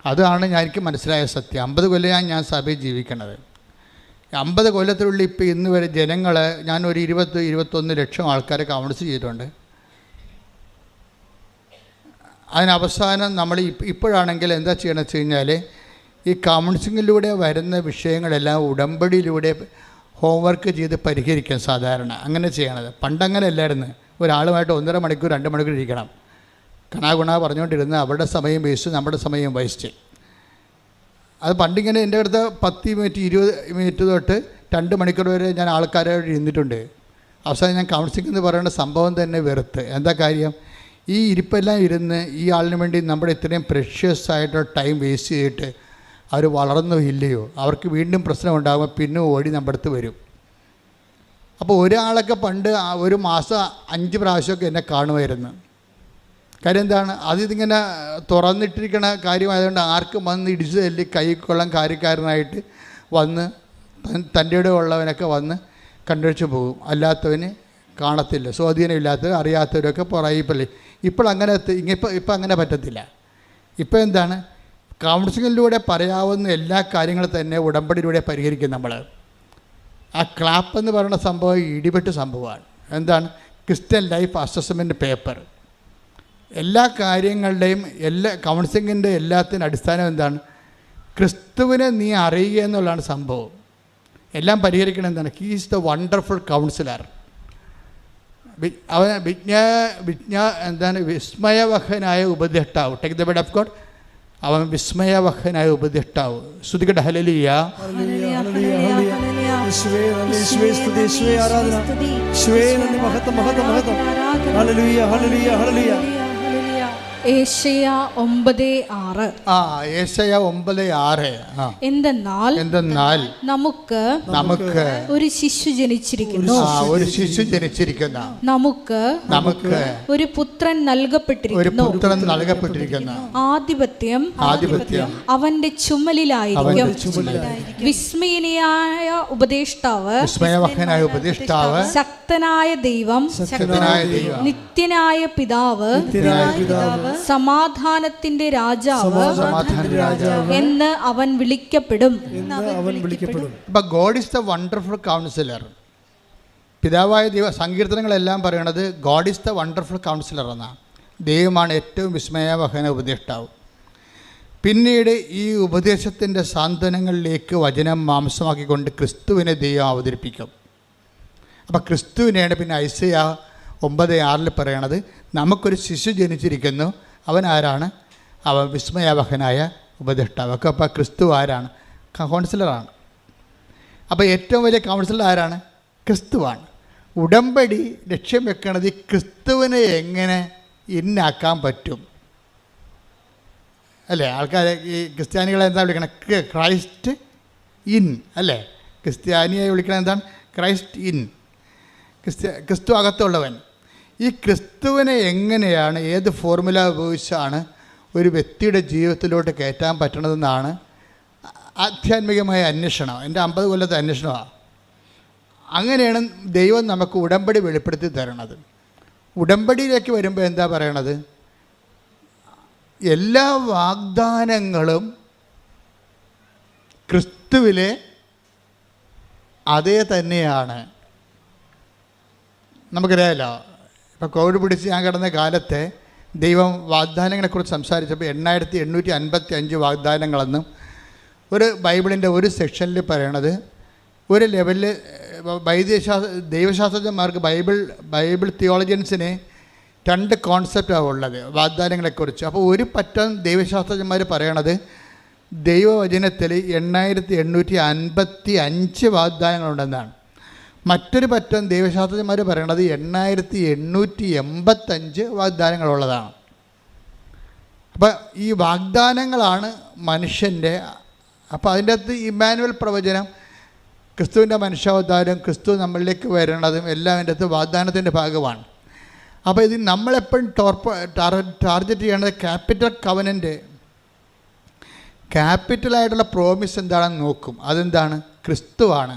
അതാണ് എനിക്ക് മനസ്സിലായ സത്യം. 50 കൊല്ലമാണ് ഞാൻ സഭയിൽ ജീവിക്കണത്. 50 കൊല്ലത്തിനുള്ളിൽ ഇപ്പോൾ ഇന്ന് വരെ ജനങ്ങളെ ഞാനൊരു 20-21 ലക്ഷം ആൾക്കാരെ കൗൺസിൽ ചെയ്തിട്ടുണ്ട്. അതിനവസാനം നമ്മൾ ഇപ്പോഴാണെങ്കിൽ എന്താ ചെയ്യണമെന്ന് വെച്ച് കഴിഞ്ഞാൽ ഈ കൗൺസിലിങ്ങിലൂടെ വരുന്ന വിഷയങ്ങളെല്ലാം ഉടമ്പടിയിലൂടെ ഹോംവർക്ക് ചെയ്ത് പരിഹരിക്കാൻ സാധാരണ അങ്ങനെ ചെയ്യണത്. പണ്ടങ്ങനെ അല്ലായിരുന്നു. ഒരാളുമായിട്ട് 1.5 മണിക്കൂർ 2 മണിക്കൂർ ഇരിക്കണം. കണാഗുണ പറഞ്ഞുകൊണ്ടിരുന്ന് അവരുടെ സമയം വേസ്റ്റ്, നമ്മുടെ സമയം വേസ്റ്റ്. അത് പണ്ടിങ്ങനെ എൻ്റെ അടുത്ത് 10 മിനിറ്റ് 20 മിനിറ്റ് തൊട്ട് 2 മണിക്കൂർ വരെ ഞാൻ ആൾക്കാരോട് ഇരുന്നിട്ടുണ്ട്. അവസാനം ഞാൻ കൗൺസിലിംഗ് എന്ന് പറയുന്ന സംഭവം തന്നെ വെറുത്ത്. എന്താ കാര്യം? ഈ ഇരിപ്പെല്ലാം ഇരുന്ന് ഈ ആളിന് വേണ്ടി നമ്മുടെ ഇത്രയും പ്രഷ്യസ് ആയിട്ടുള്ള ടൈം വേസ്റ്റ് ചെയ്തിട്ട് അവർ വളർന്നോ ഇല്ലയോ, അവർക്ക് വീണ്ടും പ്രശ്നം ഉണ്ടാകുമ്പോൾ പിന്നെ ഓടി നമ്മുടെ അടുത്ത് വരും. അപ്പോൾ ഒരാളൊക്കെ പണ്ട് ഒരു മാസം 5 പ്രാവശ്യമൊക്കെ എന്നെ കാണുമായിരുന്നു. കാര്യം എന്താണ്? അതിങ്ങനെ തുറന്നിട്ടിരിക്കണ കാര്യമായതുകൊണ്ട് ആർക്കും വന്ന് ഇടിച്ച് തല്ലി കൈക്കൊള്ളാൻ കാര്യക്കാരനായിട്ട് വന്ന് തൻ്റെ ഇടം ഉള്ളവനൊക്കെ വന്ന് കണ്ടുവച്ച് പോകും. അല്ലാത്തവന് കാണത്തില്ല. സ്വാധീനമില്ലാത്തവർ അറിയാത്തവരൊക്കെ പുറകിപ്പള്ളി. ഇപ്പോഴങ്ങനെ ഇപ്പം അങ്ങനെ പറ്റത്തില്ല. ഇപ്പോൾ എന്താണ്? കൗൺസിലിങ്ങിലൂടെ പറയാവുന്ന എല്ലാ കാര്യങ്ങളും തന്നെ ഉടമ്പടിയിലൂടെ പരിഹരിക്കും നമ്മൾ. ആ ക്ലാപ്പ് എന്ന് പറയുന്ന സംഭവം ഇടിപെട്ട് സംഭവമാണ്. എന്താണ്? Christian life assessment paper. എല്ലാ കാര്യങ്ങളുടെയും കൗൺസിലിങ്ങിൻ്റെ എല്ലാത്തിനും അടിസ്ഥാനം എന്താണ്? ക്രിസ്തുവിനെ നീ അറിയുക എന്നുള്ളതാണ് സംഭവം. എല്ലാം പരിഹരിക്കണം എന്താണ്? He is the wonderful councillor. അവൻ എന്താണ്? വിസ്മയവഹനായ ഉപദേഷ്ടാവ്. Take the word of God. അവൻ വിസ്മയവഹനായ ഉപദേഷ്ടാവ്. ശ്രുതികട ഹല്ലേലൂയ. ഏശയ്യ 9:6. ഏശയ്യ 9:6. എന്തെന്നാൽ നമുക്ക് ഒരു ശിശു ജനിച്ചിരിക്കുന്നു, നമുക്ക് ഒരു പുത്രൻ നൽകപ്പെട്ടിരിക്കുന്നു, ആധിപത്യം അവന്റെ ചുമലിലായിരിക്കും. വിസ്മയനായ ഉപദേഷ്ടാവ്, ശക്തനായ ദൈവം, നിത്യനായ പിതാവ്, സമാധാനത്തിന്റെ രാജാവ് എന്ന് അവൻ വിളിക്കപ്പെടും. God is the wonderful councillor. പിതാവായ ദൈവ സങ്കീർത്തനങ്ങളെല്ലാം പറയണത് God is the wonderful councillor എന്നാണ്. ദൈവമാണ് ഏറ്റവും വിസ്മയവഹന ഉപദേഷ്ടാവ്. പിന്നീട് ഈ ഉപദേശത്തിൻ്റെ സാന്ത്വനങ്ങളിലേക്ക് വചനം മാംസമാക്കിക്കൊണ്ട് ക്രിസ്തുവിനെ ദൈവം അവതരിപ്പിക്കും. അപ്പം ക്രിസ്തുവിനെയാണ് പിന്നെ ഐസയ്യ 9:6 പറയണത്. നമുക്കൊരു ശിശു ജനിച്ചിരിക്കുന്നു, അവൻ ആരാണ്? അവൻ വിസ്മയവഹനായ ഉപദേഷ്ടാവ്. ഒക്കെ അപ്പോൾ ക്രിസ്തു ആരാണ്? കൗൺസിലറാണ്. അപ്പോൾ ഏറ്റവും വലിയ കൗൺസിലർ ആരാണ്? ക്രിസ്തുവാണ്. ഉടമ്പടി ലക്ഷ്യം വെക്കണത് ഈ ക്രിസ്തുവിനെ എങ്ങനെ ഇന്നാക്കാൻ പറ്റും അല്ലേ? ആൾക്കാരെ ഈ ക്രിസ്ത്യാനികളെ എന്താ വിളിക്കണം? ക്രൈസ്റ്റ് ഇൻ അല്ലേ? ക്രിസ്ത്യാനിയെ വിളിക്കണം എന്താണ്? Christ in. ക്രിസ്തു അകത്തുള്ളവൻ. ഈ ക്രിസ്തുവിനെ എങ്ങനെയാണ്, ഏത് ഫോർമുല ഉപയോഗിച്ചാണ് ഒരു വ്യക്തിയുടെ ജീവിതത്തിലോട്ട് കയറ്റാൻ പറ്റണതെന്നാണ് ആധ്യാത്മികമായ അന്വേഷണം. എൻ്റെ 50 കൊല്ലത്തെ അന്വേഷണമാണ്. അങ്ങനെയാണ് ദൈവം നമുക്ക് ഉടമ്പടി വെളിപ്പെടുത്തി തരണത്. ഉടമ്പടിയിലേക്ക് വരുമ്പോൾ എന്താ പറയണത്? എല്ലാ വാഗ്ദാനങ്ങളും ക്രിസ്തുവിലെ അതേ തന്നെയാണ്. നമുക്കറിയാമല്ലോ, ഇപ്പോൾ കോവിഡ് പിടിച്ച് ഞാൻ കിടന്ന കാലത്തെ ദൈവം വാഗ്ദാനങ്ങളെക്കുറിച്ച് സംസാരിച്ചപ്പോൾ 8855 വാഗ്ദാനങ്ങളെന്നും ഒരു ബൈബിളിൻ്റെ ഒരു സെക്ഷനിൽ പറയണത്. ഒരു ലെവലിൽ ദൈവശാസ്ത്രജ്ഞന്മാർക്ക് ബൈബിൾ തിയോളജിയൻസിന് 2 കോൺസെപ്റ്റാണ് ഉള്ളത് വാഗ്ദാനങ്ങളെക്കുറിച്ച്. അപ്പോൾ ഒരു പറ്റം ദൈവശാസ്ത്രജ്ഞന്മാർ പറയണത് ദൈവവചനത്തിൽ 8855 വാഗ്ദാനങ്ങളുണ്ടെന്നാണ്. മറ്റൊരു പറ്റം ദൈവശാസ്ത്രജ്ഞന്മാർ പറയണത് 8885 വാഗ്ദാനങ്ങളുള്ളതാണ്. അപ്പോൾ ഈ വാഗ്ദാനങ്ങളാണ് മനുഷ്യൻ്റെ. അപ്പോൾ അതിൻ്റെ അകത്ത് ഇമ്മാനുവൽ പ്രവചനം, ക്രിസ്തുവിൻ്റെ മനുഷ്യാവതാരം, ക്രിസ്തു നമ്മളിലേക്ക് വരണതും എല്ലാം അതിൻ്റെ അകത്ത് വാഗ്ദാനത്തിൻ്റെ ഭാഗമാണ്. അപ്പോൾ ഇത് നമ്മളെപ്പോഴും ടാർഗറ്റ് ചെയ്യേണ്ടത് ക്യാപിറ്റൽ കവനൻ്റ്, ക്യാപിറ്റലായിട്ടുള്ള പ്രോമിസ് എന്താണെന്ന് നോക്കും. അതെന്താണ്? ക്രിസ്തുവാണ്.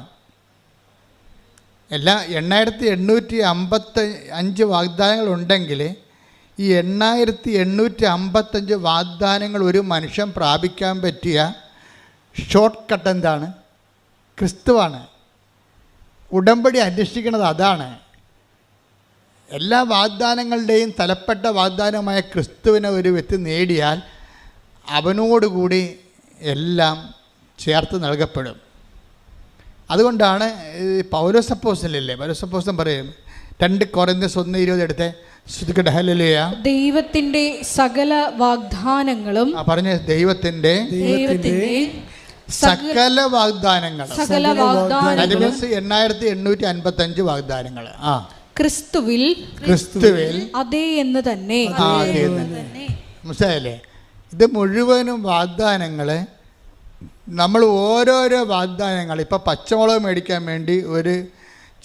എല്ലാ 8855 വാഗ്ദാനങ്ങളുണ്ടെങ്കിൽ ഈ 8855 വാഗ്ദാനങ്ങൾ ഒരു മനുഷ്യൻ പ്രാപിക്കാൻ പറ്റിയ ഷോർട്ട് കട്ട് എന്താണ്? ക്രിസ്തുവാണ്. ഉടമ്പടി അന്വേഷിക്കുന്നത് അതാണ്. എല്ലാ വാഗ്ദാനങ്ങളുടെയും തലപ്പെട്ട വാഗ്ദാനമായ ക്രിസ്തുവിനെ ഒരു വ്യക്തി നേടിയാൽ അവനോടുകൂടി എല്ലാം ചേർത്ത് നൽകപ്പെടും. അതുകൊണ്ടാണ് പൗലോസ് അപ്പോസ്തലൻ പറയും 2 കൊരിന്ത്യർ 1:20 എടുത്തേ, ശ്രുതിക്കട്ടെ. ഹല്ലേലൂയ. ദൈവത്തിന്റെ സകല വാഗ്ദാനങ്ങളും പറഞ്ഞ ദൈവത്തിന്റെ സകല വാഗ്ദാനങ്ങളും 8855 വാഗ്ദാനങ്ങൾ ക്രിസ്തുവിൽ അതേ എന്ന് തന്നെ. മനസ്സിലായല്ലേ? ഇത് മുഴുവനും വാഗ്ദാനങ്ങൾ. നമ്മൾ ഓരോരോ വാഗ്ദാനങ്ങൾ, ഇപ്പോൾ പച്ചമുളക് മേടിക്കാൻ വേണ്ടി ഒരു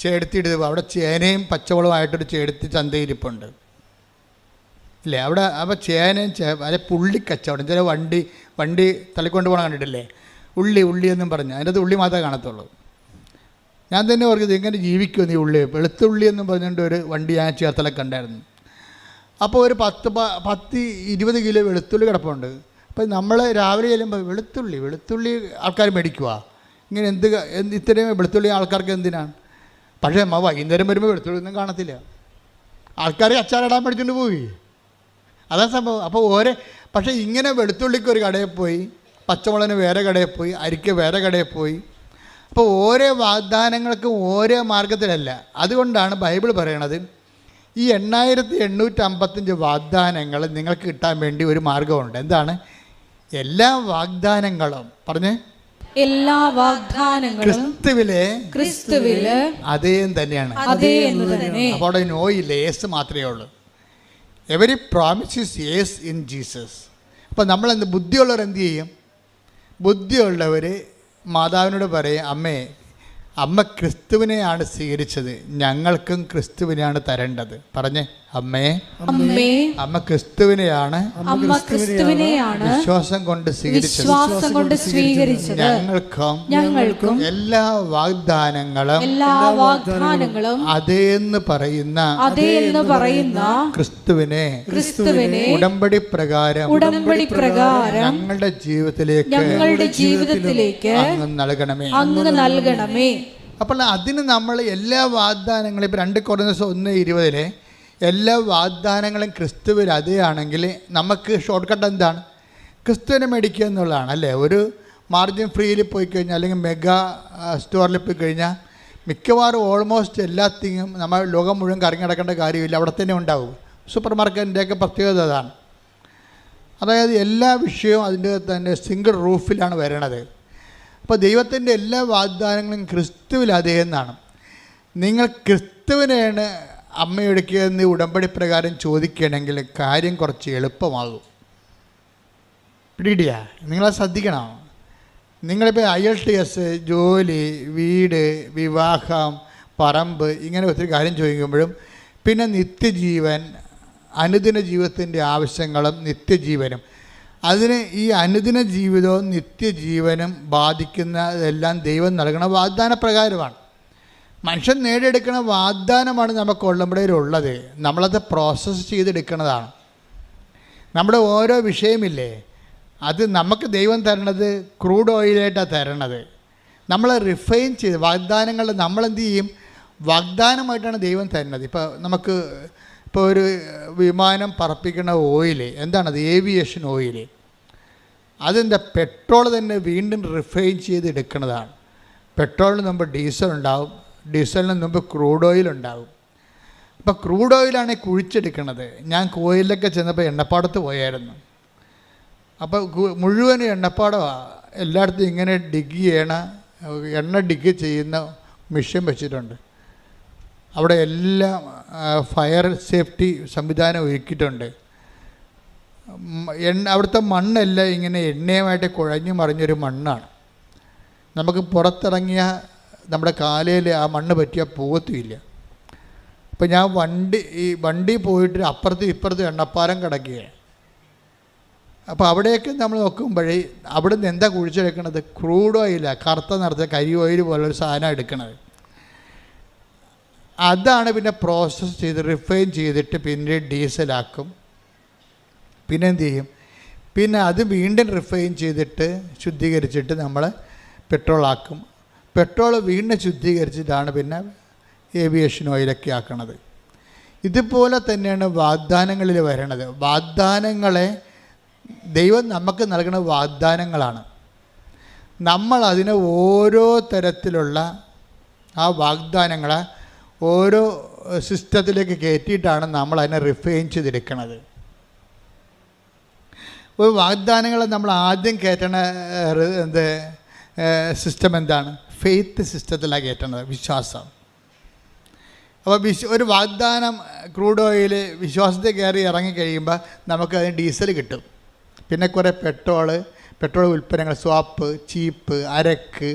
ചേടത്തിയിടുക, അവിടെ ചേനയും പച്ചമുളകുമായിട്ടൊരു ചേടത്തി ചന്തയിരിപ്പുണ്ട് ഇല്ലേ? അവിടെ അപ്പോൾ ചേനയും അല്ലെ പുള്ളിക്കച്ചവടം. ചില വണ്ടി തലക്കൊണ്ട് പോകണം കണ്ടിട്ടില്ലേ? ഉള്ളി എന്നും പറഞ്ഞ് അതിൻ്റെ അത് ഉള്ളി മാത്രമേ കാണത്തുള്ളൂ. ഞാൻ തന്നെ പറഞ്ഞത് എങ്ങനെ ജീവിക്കുമെന്ന് ഈ ഉള്ളി, വെളുത്തുള്ളി എന്നും പറഞ്ഞുകൊണ്ട് ഒരു വണ്ടി ഞാൻ ചേർത്തലൊക്കെ കണ്ടായിരുന്നു. അപ്പോൾ ഒരു 10-20 കിലോ വെളുത്തുള്ളി കിടപ്പുണ്ട്. അപ്പോൾ നമ്മൾ രാവിലെ ചെല്ലുമ്പോൾ വെളുത്തുള്ളി ആൾക്കാർ മേടിക്കുക. ഇങ്ങനെ ഇത്രയും വെളുത്തുള്ളി ആൾക്കാർക്ക് എന്തിനാണ്? പക്ഷേ വൈകുന്നേരം വരുമ്പോൾ വെളുത്തുള്ളി ഒന്നും കാണത്തില്ല. ആൾക്കാർ അച്ചാറിടാൻ മേടിച്ചുകൊണ്ട് പോയി. അതാണ് സംഭവം. അപ്പോൾ പക്ഷേ ഇങ്ങനെ വെളുത്തുള്ളിക്ക് ഒരു കടയിൽ പോയി, പച്ചമുളകിന് വേറെ കടയിൽ പോയി, അരിക്ക് വേറെ കടയിൽ പോയി. അപ്പോൾ ഓരോ വാഗ്ദാനങ്ങൾക്കും ഓരോ മാർഗത്തിലല്ല. അതുകൊണ്ടാണ് ബൈബിൾ പറയണത് ഈ 8855 വാഗ്ദാനങ്ങൾ നിങ്ങൾക്ക് കിട്ടാൻ വേണ്ടി ഒരു മാർഗമുണ്ട്. എന്താണ്? എല്ലാ വാഗ്ദാനങ്ങളും പറഞ്ഞേ, എല്ലാ വാഗ്ദാനങ്ങളും ക്രിസ്തുവിലെ അതേ തന്നെയാണ്. അപ്പോൾ അവിടെ നോ ഇല്ല, യേസ് മാത്രമേ ഉള്ളൂ. Every promise is yes in Jesus. അപ്പോൾ നമ്മളെന്ത് ബുദ്ധിയുള്ളവർ എന്ത് ചെയ്യും? ബുദ്ധിയുള്ളവർ മാതാവിനോട് പറയും, അമ്മ ക്രിസ്തുവിനെയാണ് സ്വീകരിച്ചത്, ഞങ്ങൾക്കും ക്രിസ്തുവിനെയാണ് തരേണ്ടത്. പറഞ്ഞേ, അമ്മ ക്രിസ്തുവിനെയാണ് വിശ്വാസം കൊണ്ട് സ്വീകരിച്ചത്, ഞങ്ങൾക്കും എല്ലാ വാഗ്ദാനങ്ങളും അതേന്ന് പറയുന്ന ക്രിസ്തുവിനെ ഉടമ്പടി പ്രകാരം ഞങ്ങളുടെ ജീവിതത്തിലേക്ക് അങ്ങ് നൽകണമേ. അപ്പോൾ അതിന് നമ്മൾ എല്ലാ വാഗ്ദാനങ്ങളും ഇപ്പോൾ 2 കൊരിന്ത്യർ 1:20 എല്ലാ വാഗ്ദാനങ്ങളും ക്രിസ്തുവിൽ അതേയാണെങ്കിൽ നമുക്ക് ഷോർട്ട് കട്ട് എന്താണ്? ക്രിസ്തുവിനെ മേടിക്കുക എന്നുള്ളതാണ് അല്ലേ? ഒരു മാർജിൻ ഫ്രീയിൽ പോയി കഴിഞ്ഞാൽ അല്ലെങ്കിൽ മെഗാ സ്റ്റോറിൽ പോയി കഴിഞ്ഞാൽ മിക്കവാറും ഓൾമോസ്റ്റ് എല്ലാത്തിനും നമ്മൾ ലോകം മുഴുവൻ കറങ്ങി നടക്കേണ്ട കാര്യമില്ല, അവിടെ തന്നെ ഉണ്ടാവും. സൂപ്പർ മാർക്കറ്റിൻ്റെയൊക്കെ പ്രത്യേകത അതാണ്. അതായത് എല്ലാ വിഷയവും അതിൻ്റെ തന്നെ സിംഗിൾ റൂഫിലാണ് വരണത്. അപ്പോൾ ദൈവത്തിൻ്റെ എല്ലാ വാഗ്ദാനങ്ങളും ക്രിസ്തുവിൽ അതേ എന്നാണ്. നിങ്ങൾ ക്രിസ്തുവിനെയാണ് അമ്മയെടുക്കുകയെന്ന് ഉടമ്പടി പ്രകാരം ചോദിക്കുകയാണെങ്കിൽ കാര്യം കുറച്ച് എളുപ്പമാകും. പിടികിട്ടിയാ? നിങ്ങളത് ശ്രദ്ധിക്കണം. നിങ്ങളിപ്പോൾ IELTS, ജോലി, വീട്, വിവാഹം, പറമ്പ്, ഇങ്ങനെ ഒത്തിരി കാര്യം ചോദിക്കുമ്പോഴും പിന്നെ നിത്യജീവൻ, അനുദിന ജീവിതത്തിൻ്റെ ആവശ്യങ്ങളും നിത്യജീവനും, അതിന് ഈ അനുദിന ജീവിതവും നിത്യജീവനും ബാധിക്കുന്നതെല്ലാം ദൈവം നൽകുന്ന വാഗ്ദാന പ്രകാരമാണ്. മനുഷ്യൻ നേടിയെടുക്കുന്ന വാഗ്ദാനമാണ് നമുക്ക് ഉള്ളമ്പോഴേലുള്ളത്. നമ്മളത് പ്രോസസ്സ് ചെയ്തെടുക്കുന്നതാണ്. നമ്മുടെ ഓരോ വിഷയമില്ലേ, അത് നമുക്ക് ദൈവം തരണത് ക്രൂഡ് ഓയിലായിട്ടാണ് തരണത്. നമ്മൾ റിഫൈൻ ചെയ്ത് വാഗ്ദാനങ്ങൾ നമ്മളെന്ത് ചെയ്യും? വാഗ്ദാനമായിട്ടാണ് ദൈവം തരുന്നത്. ഇപ്പോൾ ഒരു വിമാനം പറപ്പിക്കുന്ന ഓയിൽ എന്താണത്? Aviation oil. അതെന്താ? പെട്രോൾ തന്നെ വീണ്ടും റിഫൈൻ ചെയ്ത് എടുക്കുന്നതാണ്. പെട്രോളിന് മുമ്പ് ഡീസൽ ഉണ്ടാവും, ഡീസലിന് മുമ്പ് ക്രൂഡ് ഓയിൽ ഉണ്ടാവും. അപ്പോൾ ക്രൂഡ് ഓയിലാണ് കുഴിച്ചെടുക്കുന്നത്. ഞാൻ കോയിലൊക്കെ ചെന്നപ്പോൾ എണ്ണപ്പാടത്ത് പോയായിരുന്നു. അപ്പോൾ മുഴുവൻ എണ്ണപ്പാടമാണ്. എല്ലായിടത്തും ഇങ്ങനെ എണ്ണ ഡിഗ് ചെയ്യുന്ന മെഷീൻ വെച്ചിട്ടുണ്ട്. അവിടെ എല്ലാം ഫയർ സേഫ്റ്റി സംവിധാനം ഒരുക്കിയിട്ടുണ്ട്. അവിടുത്തെ മണ്ണെല്ലാം ഇങ്ങനെ എണ്ണയുമായിട്ട് കുഴഞ്ഞു മറിഞ്ഞൊരു മണ്ണാണ്. നമുക്ക് പുറത്തിറങ്ങിയ നമ്മുടെ കാലയിൽ ആ മണ്ണ് പറ്റിയാൽ പോകത്തുമില്ല. അപ്പോൾ ഞാൻ വണ്ടി പോയിട്ട് അപ്പുറത്തും ഇപ്പുറത്തും എണ്ണപ്പാരം കിടക്കുകയാണ്. അപ്പോൾ അവിടെയൊക്കെ നമ്മൾ നോക്കുമ്പോഴേ അവിടെ നിന്ന് എന്താ കുഴിച്ചെടുക്കണത്? ക്രൂഡ് ഓയിലാണ്, കറുത്ത നിറച്ച കരി ഓയിൽ പോലൊരു സാധനം എടുക്കണത്. അതാണ് പിന്നെ പ്രോസസ്സ് ചെയ്ത് റിഫൈൻ ചെയ്തിട്ട് പിന്നെ ഡീസലാക്കും. പിന്നെ എന്ത് ചെയ്യും? പിന്നെ അത് വീണ്ടും റിഫൈൻ ചെയ്തിട്ട് ശുദ്ധീകരിച്ചിട്ട് നമ്മൾ പെട്രോളാക്കും. പെട്രോൾ വീണ്ടും ശുദ്ധീകരിച്ചിട്ടാണ് പിന്നെ ഏവിയേഷൻ ഓയിലൊക്കെ ആക്കണത്. ഇതുപോലെ തന്നെയാണ് വാഗ്ദാനങ്ങളിൽ വരണത്. വാഗ്ദാനങ്ങളെ ദൈവം നമുക്ക് നൽകുന്ന വാഗ്ദാനങ്ങളാണ്. നമ്മൾ അതിനെ ഓരോ തരത്തിലുള്ള ആ വാഗ്ദാനങ്ങളെ ഓരോ സിസ്റ്റത്തിലേക്ക് കയറ്റിയിട്ടാണ് നമ്മൾ അതിനെ റിഫൈൻ ചെയ്തെടുക്കുന്നത്. ഒരു വാഗ്ദാനങ്ങളെ നമ്മൾ ആദ്യം കയറ്റണ സിസ്റ്റം എന്താണ്? ഫെയ്ത്ത് സിസ്റ്റത്തിലാണ് കയറ്റണത്, വിശ്വാസം. അപ്പോൾ ഒരു വാഗ്ദാനം ക്രൂഡ് ഓയിൽ വിശ്വാസത്തിൽ കയറി ഇറങ്ങിക്കഴിയുമ്പോൾ നമുക്കതിന് ഡീസൽ കിട്ടും. പിന്നെ കുറേ പെട്രോൾ ഉൽപ്പന്നങ്ങൾ, സ്വാപ്പ്, ചീപ്പ്, അരക്ക്,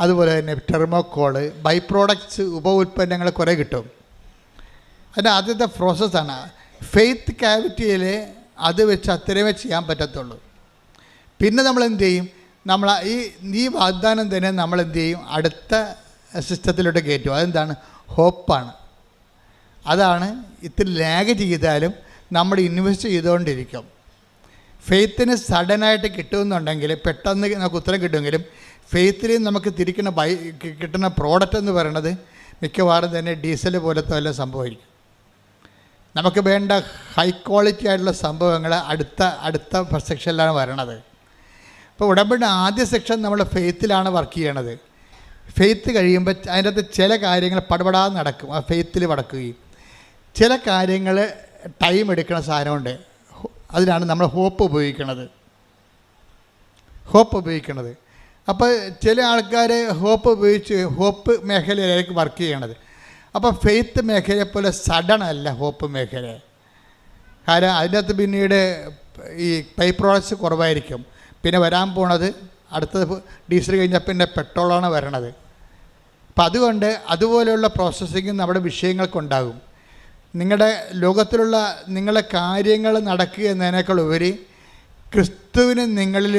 അതുപോലെ തന്നെ ടെർമോക്കോള്, ബൈ പ്രോഡക്ട്സ്, ഉപ ഉൽപ്പന്നങ്ങൾ കുറേ കിട്ടും. അതിൻ്റെ ആദ്യത്തെ പ്രോസസ്സാണ്. ഫെയ്ത്ത് ക്യാവിറ്റിയിൽ അത് വെച്ച് അത്രയുമേ ചെയ്യാൻ പറ്റത്തുള്ളൂ. പിന്നെ നമ്മൾ എന്ത് ചെയ്യും? നമ്മൾ ഈ വാഗ്ദാനം തന്നെ നമ്മൾ എന്ത് ചെയ്യും? അടുത്ത സിസ്റ്റത്തിലോട്ട് കയറ്റും. അതെന്താണ്? ഹോപ്പാണ്. അതാണ് ഇത്തിരി ലാഗ് ചെയ്താലും നമ്മൾ ഇൻവെസ്റ്റ് ചെയ്തുകൊണ്ടിരിക്കും. ഫെയ്ത്തിന് സഡനായിട്ട് കിട്ടുമെന്നുണ്ടെങ്കിൽ പെട്ടെന്ന് നമുക്ക് ഉത്തരം കിട്ടുമെങ്കിലും ഫെയ്ത്തിൽ നമുക്ക് കിട്ടുന്ന പ്രോഡക്റ്റ് എന്ന് പറയുന്നത് മിക്കവാറും തന്നെ ഡീസൽ പോലത്തെ വല്ല സംഭവമായിരിക്കും. നമുക്ക് വേണ്ട ഹൈ ക്വാളിറ്റി ആയിട്ടുള്ള സംഭവങ്ങൾ അടുത്ത സെക്ഷനിലാണ് വരണത്. ഇപ്പോൾ ഉടമ്പടി ആദ്യ സെക്ഷൻ നമ്മൾ ഫെയ്ത്തിലാണ് വർക്ക് ചെയ്യണത്. ഫെയ്ത്ത് കഴിയുമ്പോൾ അതിൻ്റെ അകത്ത് ചില കാര്യങ്ങൾ പടപടാതെ നടക്കും, ആ ഫെയ്ത്തിൽ നടക്കുകയും ചില കാര്യങ്ങൾ ടൈം എടുക്കുന്ന സാധനമുണ്ട്. അതിനാണ് നമ്മൾ ഹോപ്പ് ഉപയോഗിക്കുന്നത്. അപ്പോൾ ചില ആൾക്കാർ ഹോപ്പ് മേഖലയിലേക്ക് വർക്ക് ചെയ്യണത്. അപ്പോൾ ഫെയ്ത്ത് മേഖലയെ പോലെ സഡൻ അല്ല ഹോപ്പ് മേഖല. കാരണം അതിനകത്ത് പിന്നീട് ഈ ബൈ പ്രോഡക്ട്സ് കുറവായിരിക്കും. പിന്നെ വരാൻ പോണത് അടുത്തത് ഡീസൽ കഴിഞ്ഞാൽ പിന്നെ പെട്രോളാണ് വരണത്. അപ്പം അതുകൊണ്ട് അതുപോലെയുള്ള പ്രോസസ്സിങ് നമ്മുടെ വിഷയങ്ങൾക്കുണ്ടാകും. നിങ്ങളുടെ ലോകത്തിലുള്ള നിങ്ങളുടെ കാര്യങ്ങൾ നടക്കുക എന്നതിനേക്കാൾ ഉപരി ക്രിസ്തുവിന് നിങ്ങളിൽ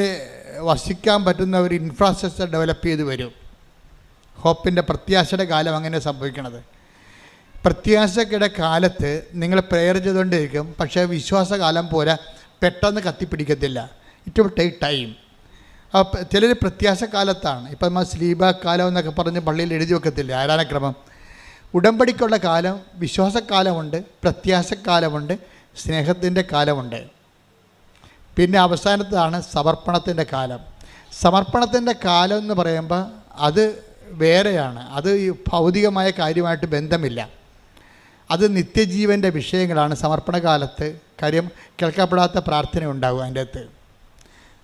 വസിക്കാൻ പറ്റുന്ന ഒരു ഇൻഫ്രാസ്ട്രക്ചർ ഡെവലപ്പ് ചെയ്ത് വരും. ഹോപ്പിൻ്റെ പ്രത്യാശയുടെ കാലം അങ്ങനെ സംഭവിക്കണത്. പ്രത്യാശയുടെ കാലത്ത് നിങ്ങൾ പ്രെയർ ചെയ്തുകൊണ്ടിരിക്കും. പക്ഷേ വിശ്വാസകാലം പോലെ പെട്ടെന്ന് കത്തിപ്പിടിക്കത്തില്ല. It will take time. അപ്പോൾ ചിലർ പ്രത്യാശക്കാലത്താണ്. ഇപ്പം നമ്മൾ സ്ലീബ കാലം എന്നൊക്കെ പറഞ്ഞ് പള്ളിയിൽ എഴുതി വെക്കത്തില്ല ആരാധനക്രമം. ഉടമ്പടിക്കുള്ള കാലം, വിശ്വാസക്കാലമുണ്ട്, പ്രത്യാശക്കാലമുണ്ട്, സ്നേഹത്തിൻ്റെ കാലമുണ്ട്. പിന്നെ അവസാനത്താണ് സമർപ്പണത്തിൻ്റെ കാലം. സമർപ്പണത്തിൻ്റെ കാലം എന്ന് പറയുമ്പോൾ അത് വേറെയാണ്. അത് ഭൗതികമായ കാര്യമായിട്ട് ബന്ധമില്ല. അത് നിത്യജീവൻ്റെ വിഷയങ്ങളാണ് സമർപ്പണ കാലത്ത്. കാര്യം കേൾക്കപ്പെടാത്ത പ്രാർത്ഥന ഉണ്ടാകും അതിൻ്റെ അകത്ത്.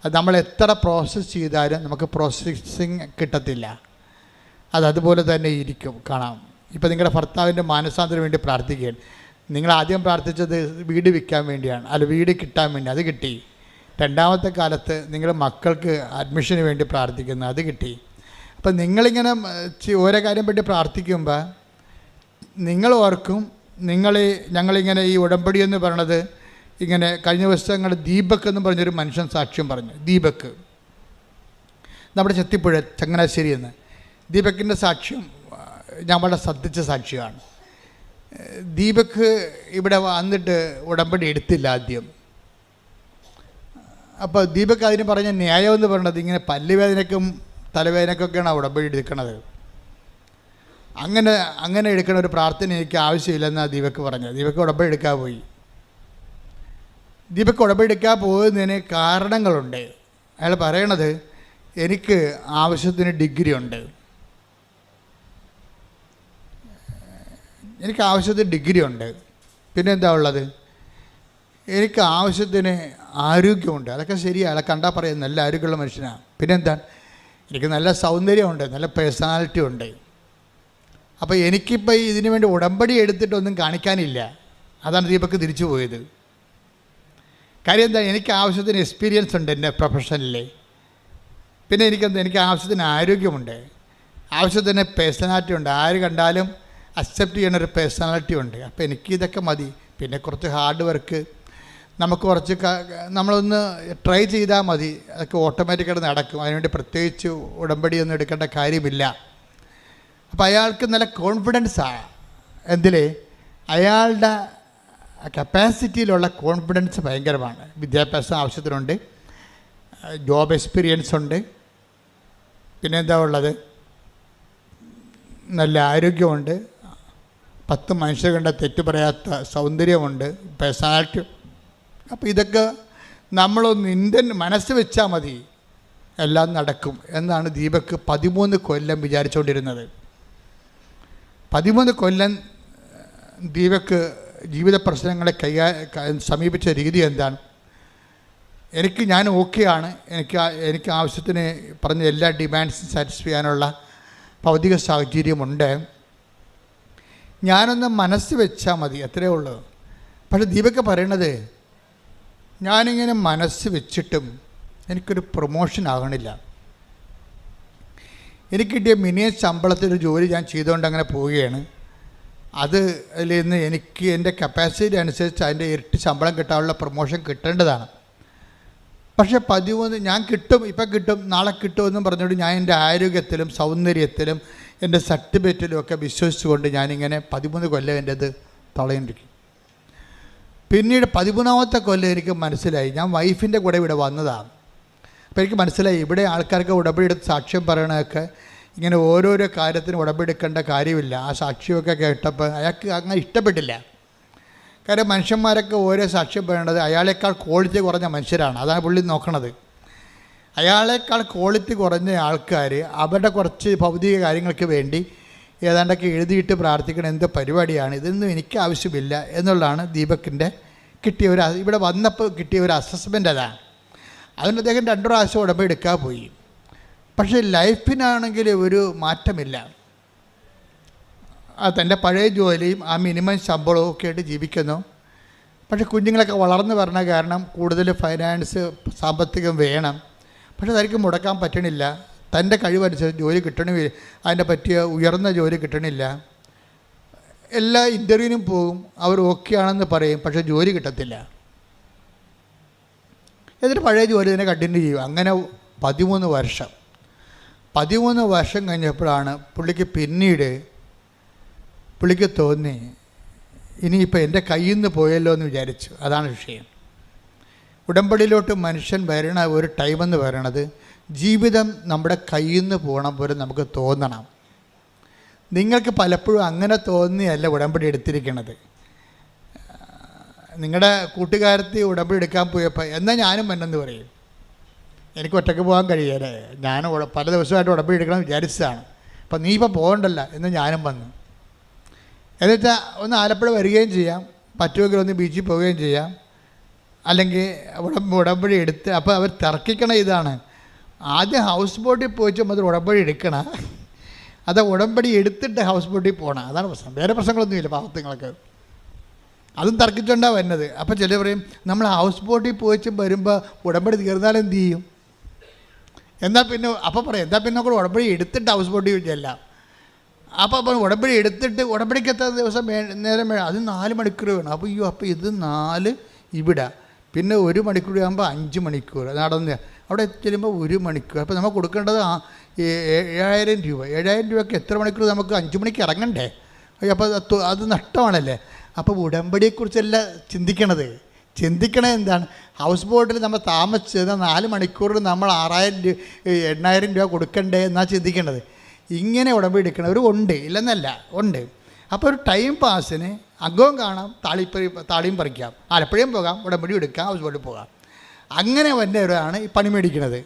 അത് നമ്മൾ എത്ര പ്രോസസ്സ് ചെയ്താലും നമുക്ക് പ്രോസസ്സിങ് കിട്ടത്തില്ല. അതുപോലെ തന്നെ ഇരിക്കും. കാണാം. ഇപ്പോൾ നിങ്ങളുടെ ഭർത്താവിൻ്റെ മാനസാന്തരം വേണ്ടി പ്രാർത്ഥിക്കുകയാണ്. നിങ്ങൾ ആദ്യം പ്രാർത്ഥിച്ചത് വീട് വിൽക്കാൻ വേണ്ടിയാണ്, അല്ല വീട് കിട്ടാൻ വേണ്ടി, അത് കിട്ടി. രണ്ടാമത്തെ കാലത്ത് നിങ്ങൾ മക്കൾക്ക് അഡ്മിഷന് വേണ്ടി പ്രാർത്ഥിക്കുന്നു, അത് കിട്ടി. അപ്പം നിങ്ങളിങ്ങനെ ഓരോ കാര്യം പറ്റി പ്രാർത്ഥിക്കുമ്പോൾ നിങ്ങൾ ഓർക്കും, ഞങ്ങളിങ്ങനെ ഈ ഉടമ്പടി എന്ന് പറയണത് ഇങ്ങനെ കഴിഞ്ഞ ദിവസം ദീപക് എന്ന് പറഞ്ഞൊരു മനുഷ്യൻ സാക്ഷ്യം പറഞ്ഞു. ദീപക് നമ്മുടെ ചെത്തിപ്പുഴ ചങ്ങനാശ്ശേരി എന്ന്. ദീപകിൻ്റെ സാക്ഷ്യം ഞാൻ വളരെ ശ്രദ്ധിച്ച സാക്ഷ്യമാണ്. ദീപക് ഇവിടെ വന്നിട്ട് ഉടമ്പടി എടുത്തില്ല ആദ്യം. അപ്പോൾ ദീപക് അതിന് പറഞ്ഞ ന്യായം എന്ന് പറയുന്നത് ഇങ്ങനെ പല്ലുവേദനയ്ക്കും തലവേദനക്കൊക്കെയാണ് ഉടമ്പടി എടുക്കുന്നത്. അങ്ങനെ എടുക്കുന്ന ഒരു പ്രാർത്ഥന എനിക്ക് ആവശ്യമില്ലെന്നാണ് ദീപക് പറഞ്ഞത്. ദീപക് ഉടമ്പടി എടുക്കാൻ പോയി. ദീപക് ഉടമ്പടി എടുക്കാൻ പോകുന്നതിന് കാരണങ്ങളുണ്ട്. അയാൾ പറയണത് എനിക്ക് ആവശ്യത്തിന് ഡിഗ്രി ഉണ്ട്, പിന്നെ എന്താ ഉള്ളത്, എനിക്ക് ആവശ്യത്തിന് ആരോഗ്യമുണ്ട്. അതൊക്കെ ശരിയാണ്, അയാളെ കണ്ടാൽ പറയാം നല്ല ആരോഗ്യമുള്ള മനുഷ്യനാണ്. പിന്നെന്താ, എനിക്ക് നല്ല സൗന്ദര്യമുണ്ട്, നല്ല പേഴ്സണാലിറ്റി ഉണ്ട്. അപ്പോൾ എനിക്കിപ്പോൾ ഇതിനു വേണ്ടി ഉടമ്പടി എടുത്തിട്ടൊന്നും കാണിക്കാനില്ല. അതാണ് ദീപക് തിരിച്ചു പോയത്. കാര്യം എന്താ, എനിക്ക് ആവശ്യത്തിന് എക്സ്പീരിയൻസ് ഉണ്ട് എൻ്റെ പ്രൊഫഷനിൽ. പിന്നെ എനിക്ക് ആവശ്യത്തിന് ആരോഗ്യമുണ്ട്, ആവശ്യത്തിന് പേഴ്സണാലിറ്റി ഉണ്ട്, ആര് കണ്ടാലും അക്സെപ്റ്റ് ചെയ്യണൊരു പേഴ്സണാലിറ്റി ഉണ്ട്. അപ്പോൾ എനിക്കിതൊക്കെ മതി. പിന്നെ കുറച്ച് ഹാർഡ് വർക്ക്, നമുക്ക് കുറച്ച് നമ്മളൊന്ന് ട്രൈ ചെയ്താൽ മതി, അതൊക്കെ ഓട്ടോമാറ്റിക്കായിട്ട് നടക്കും. അതിനുവേണ്ടി പ്രത്യേകിച്ച് ഉടമ്പടിയൊന്നും എടുക്കേണ്ട കാര്യമില്ല. അപ്പോൾ അയാൾക്ക് നല്ല കോൺഫിഡൻസാണ്. എന്തിൽ? അയാളുടെ കപ്പാസിറ്റിയിലുള്ള കോൺഫിഡൻസ് ഭയങ്കരമാണ്. വിദ്യാഭ്യാസം ആവശ്യത്തിനുണ്ട്, ജോബ് എക്സ്പീരിയൻസ് ഉണ്ട്, പിന്നെ എന്താ ഉള്ളത്, നല്ല ആരോഗ്യമുണ്ട്, 10 മനുഷ്യർ കണ്ട തെറ്റ് പറയാത്ത സൗന്ദര്യമുണ്ട്, പേഴ്സണാലിറ്റി. അപ്പോൾ ഇതൊക്കെ നമ്മളൊന്ന് മനസ്സ് വെച്ചാൽ മതി, എല്ലാം നടക്കും എന്നാണ് ദീപക് 13 കൊല്ലം വിചാരിച്ചുകൊണ്ടിരുന്നത്. 13 കൊല്ലം ദീപക് ജീവിത പ്രശ്നങ്ങളെ സമീപിച്ച രീതി എന്താണ്? ഞാൻ ഓക്കെയാണ്, എനിക്ക് ആവശ്യത്തിന് പറഞ്ഞ എല്ലാ ഡിമാൻഡ്സും സാറ്റിസ്ഫൈ ചെയ്യാനുള്ള ഭൗതിക സാഹചര്യമുണ്ട്, ഞാനൊന്ന് മനസ്സ് വെച്ചാൽ മതി, അത്രയേ ഉള്ളൂ. പക്ഷേ ദീപക് പറയണത്, ഞാനിങ്ങനെ മനസ്സ് വെച്ചിട്ടും എനിക്കൊരു പ്രൊമോഷൻ ആകണില്ല. എനിക്ക് കിട്ടിയ മിനിമം ശമ്പളത്തിലൊരു ജോലി ഞാൻ ചെയ്തുകൊണ്ട് അങ്ങനെ പോവുകയാണ്. അതിൽ നിന്ന് എനിക്ക് എൻ്റെ കപ്പാസിറ്റി അനുസരിച്ച് അതിൻ്റെ ഇരട്ടി ശമ്പളം കിട്ടാനുള്ള പ്രൊമോഷൻ കിട്ടേണ്ടതാണ്. പക്ഷേ 13 ഞാൻ ഇപ്പം കിട്ടും, നാളെ കിട്ടുമെന്നും പറഞ്ഞുകൊണ്ട് ഞാൻ എൻ്റെ ആരോഗ്യത്തിലും സൗന്ദര്യത്തിലും എൻ്റെ സർട്ടിഫിക്കറ്റിലും ഒക്കെ വിശ്വസിച്ചുകൊണ്ട് ഞാനിങ്ങനെ 13 കൊല്ലം എൻ്റെ ഇത് തളയിരിക്കും. പിന്നീട് 13ാമത്തെ കൊല്ലം എനിക്ക് മനസ്സിലായി, ഞാൻ വൈഫിൻ്റെ കൂടെ ഇവിടെ വന്നതാണ്. അപ്പോൾ എനിക്ക് മനസ്സിലായി, ഇവിടെ ആൾക്കാർക്ക് ഉടമ്പടിയെടുത്ത് സാക്ഷ്യം പറയണതൊക്കെ ഇങ്ങനെ ഓരോരോ കാര്യത്തിന് ഉടമ്പടിക്കേണ്ട കാര്യമില്ല. ആ സാക്ഷ്യമൊക്കെ കേട്ടപ്പോൾ അയാൾക്ക് അങ്ങനെ ഇഷ്ടപ്പെട്ടില്ല. കാര്യം മനുഷ്യന്മാരൊക്കെ ഓരോ സാക്ഷ്യം പറയേണ്ടത് അയാളേക്കാൾ ക്വാളിറ്റി കുറഞ്ഞ മനുഷ്യരാണ്, അതാണ് പുള്ളി നോക്കണത്. അയാളേക്കാൾ ക്വാളിറ്റി കുറഞ്ഞ ആൾക്കാർ അവരുടെ കുറച്ച് ഭൗതിക കാര്യങ്ങൾക്ക് വേണ്ടി ഏതാണ്ടൊക്കെ എഴുതിയിട്ട് പ്രാർത്ഥിക്കണം, എന്ത് പരിപാടിയാണ്, ഇതൊന്നും എനിക്ക് ആവശ്യമില്ല എന്നുള്ളതാണ് ദീപകിൻ്റെ ഇവിടെ വന്നപ്പോൾ കിട്ടിയ ഒരു അസസ്മെൻ്റ്. അതാണ്. അതുകൊണ്ട് അദ്ദേഹം 2 പ്രാവശ്യം ഉടമ്പടി എടുക്കാൻ പോയി. പക്ഷേ ലൈഫിനാണെങ്കിൽ ഒരു മാറ്റമില്ല. തൻ്റെ പഴയ ജോലിയും ആ മിനിമം ശമ്പളവും ഒക്കെ ആയിട്ട് ജീവിക്കുന്നു. പക്ഷേ കുഞ്ഞുങ്ങളൊക്കെ വളർന്നു വരണ കാരണം കൂടുതൽ ഫൈനാൻസ് സാമ്പത്തികം വേണം. പക്ഷേ അതായിരിക്കും മുടക്കാൻ പറ്റണില്ല. തൻ്റെ കഴിവനുസരിച്ച് ജോലി കിട്ടണമില്ല, അതിൻ്റെ പറ്റിയ ഉയർന്ന ജോലി കിട്ടണില്ല. എല്ലാ ഇൻ്റർവ്യൂവിനും പോകും, അവർ ഓക്കെ ആണെന്ന് പറയും, പക്ഷേ ജോലി കിട്ടത്തില്ല. എന്നിട്ട് പഴയ ജോലി തന്നെ കണ്ടിന്യൂ ചെയ്യും. അങ്ങനെ 13 വർഷം കഴിഞ്ഞപ്പോഴാണ് പുള്ളിക്ക് തോന്നി, ഇനിയിപ്പോൾ എൻ്റെ കയ്യിൽ നിന്ന് പോയല്ലോ എന്ന് വിചാരിച്ചു. അതാണ് വിഷയം. ഉടമ്പടിയിലോട്ട് മനുഷ്യൻ വരണ ഒരു ടൈമെന്ന് പറയണത് ജീവിതം നമ്മുടെ കയ്യിൽ നിന്ന് പോകണം പോലെ നമുക്ക് തോന്നണം. നിങ്ങൾക്ക് പലപ്പോഴും അങ്ങനെ തോന്നിയല്ല ഉടമ്പടി എടുത്തിരിക്കണത്. നിങ്ങളുടെ കൂട്ടുകാരത്തി ഉടമ്പടി എടുക്കാൻ പോയപ്പോൾ എന്നാൽ ഞാനും വന്നെന്ന് പറയും. എനിക്ക് ഒറ്റയ്ക്ക് പോകാൻ കഴിയല്ലേ, ഞാൻ പല ദിവസമായിട്ട് ഉടമ്പടി എടുക്കണം വിചാരിച്ചതാണ്, അപ്പം നീ ഇപ്പോൾ പോകണ്ടല്ല എന്ന് ഞാനും വന്നു. എന്നുവെച്ചാൽ ഒന്ന് ആലപ്പുഴ വരികയും ചെയ്യാം, പറ്റുമെങ്കിൽ ഒന്ന് ബീച്ചിൽ പോവുകയും ചെയ്യാം, അല്ലെങ്കിൽ ഉടമ്പടി എടുത്ത്. അപ്പോൾ അവർ തർക്കിക്കണ ഇതാണ്, ആദ്യം ഹൗസ് ബോട്ടിൽ പോയിച്ചും അത് ഉടമ്പടി എടുക്കണം, അത് ഉടമ്പടി എടുത്തിട്ട് ഹൗസ് ബോട്ടിൽ പോകണം. അതാണ് പ്രശ്നം, വേറെ പ്രശ്നങ്ങളൊന്നുമില്ല പാവത്തുങ്ങൾക്ക്. അതും തർക്കിച്ചുകൊണ്ടാണ് വരുന്നത്. അപ്പോൾ ചിലർ പറയും, നമ്മൾ ഹൗസ് ബോട്ടിൽ പോയിച്ചും വരുമ്പോൾ ഉടമ്പടി തീർന്നാൽ എന്ത് ചെയ്യും? എന്നാൽ പിന്നെ നമുക്ക് ഉടമ്പടി എടുത്തിട്ട് ഹൗസ് ബോട്ടിൽ ചെല്ലാം. അപ്പോൾ ഉടമ്പടി എടുത്തിട്ട് ഉടമ്പടിക്ക് എത്ര ദിവസം നേരം വേണം? അത് 4 മണിക്കൂർ വേണം. അപ്പോൾ ഇത് 4 ഇവിടെ, പിന്നെ 1 മണിക്കൂർ ആകുമ്പോൾ 5 മണിക്കൂർ നടന്ന് അവിടെ ചെല്ലുമ്പോൾ 1 മണിക്കൂർ. അപ്പോൾ നമ്മൾ കൊടുക്കേണ്ടത് 7,000 രൂപ. 7,000 രൂപയ്ക്ക് എത്ര മണിക്കൂർ? നമുക്ക് 5 മണിക്ക് ഇറങ്ങണ്ടേ? അപ്പോൾ അത് നഷ്ടമാണല്ലേ. അപ്പോൾ ഉടമ്പടിയെക്കുറിച്ചല്ല ചിന്തിക്കണത് എന്താണ്? ഹൗസ് ബോട്ടിൽ നമ്മൾ താമസിച്ചത് 4 മണിക്കൂറിൽ നമ്മൾ 8,000 രൂപ കൊടുക്കണ്ടേ എന്നാണ് ചിന്തിക്കേണ്ടത്. ഇങ്ങനെ ഉടമ്പടി എടുക്കണവർ ഉണ്ട്, ഇല്ലെന്നല്ല, ഉണ്ട്. അപ്പോൾ ഒരു ടൈം പാസിന് അകവും കാണാം, താളിയും പറിക്കാം, ആലപ്പുഴയും പോകാം, ഉടമ്പടി എടുക്കാം, ഹൗസ് ബോട്ടിൽ പോകാം. അങ്ങനെ വന്നവരാണ് ഈ പണി മേടിക്കുന്നത്.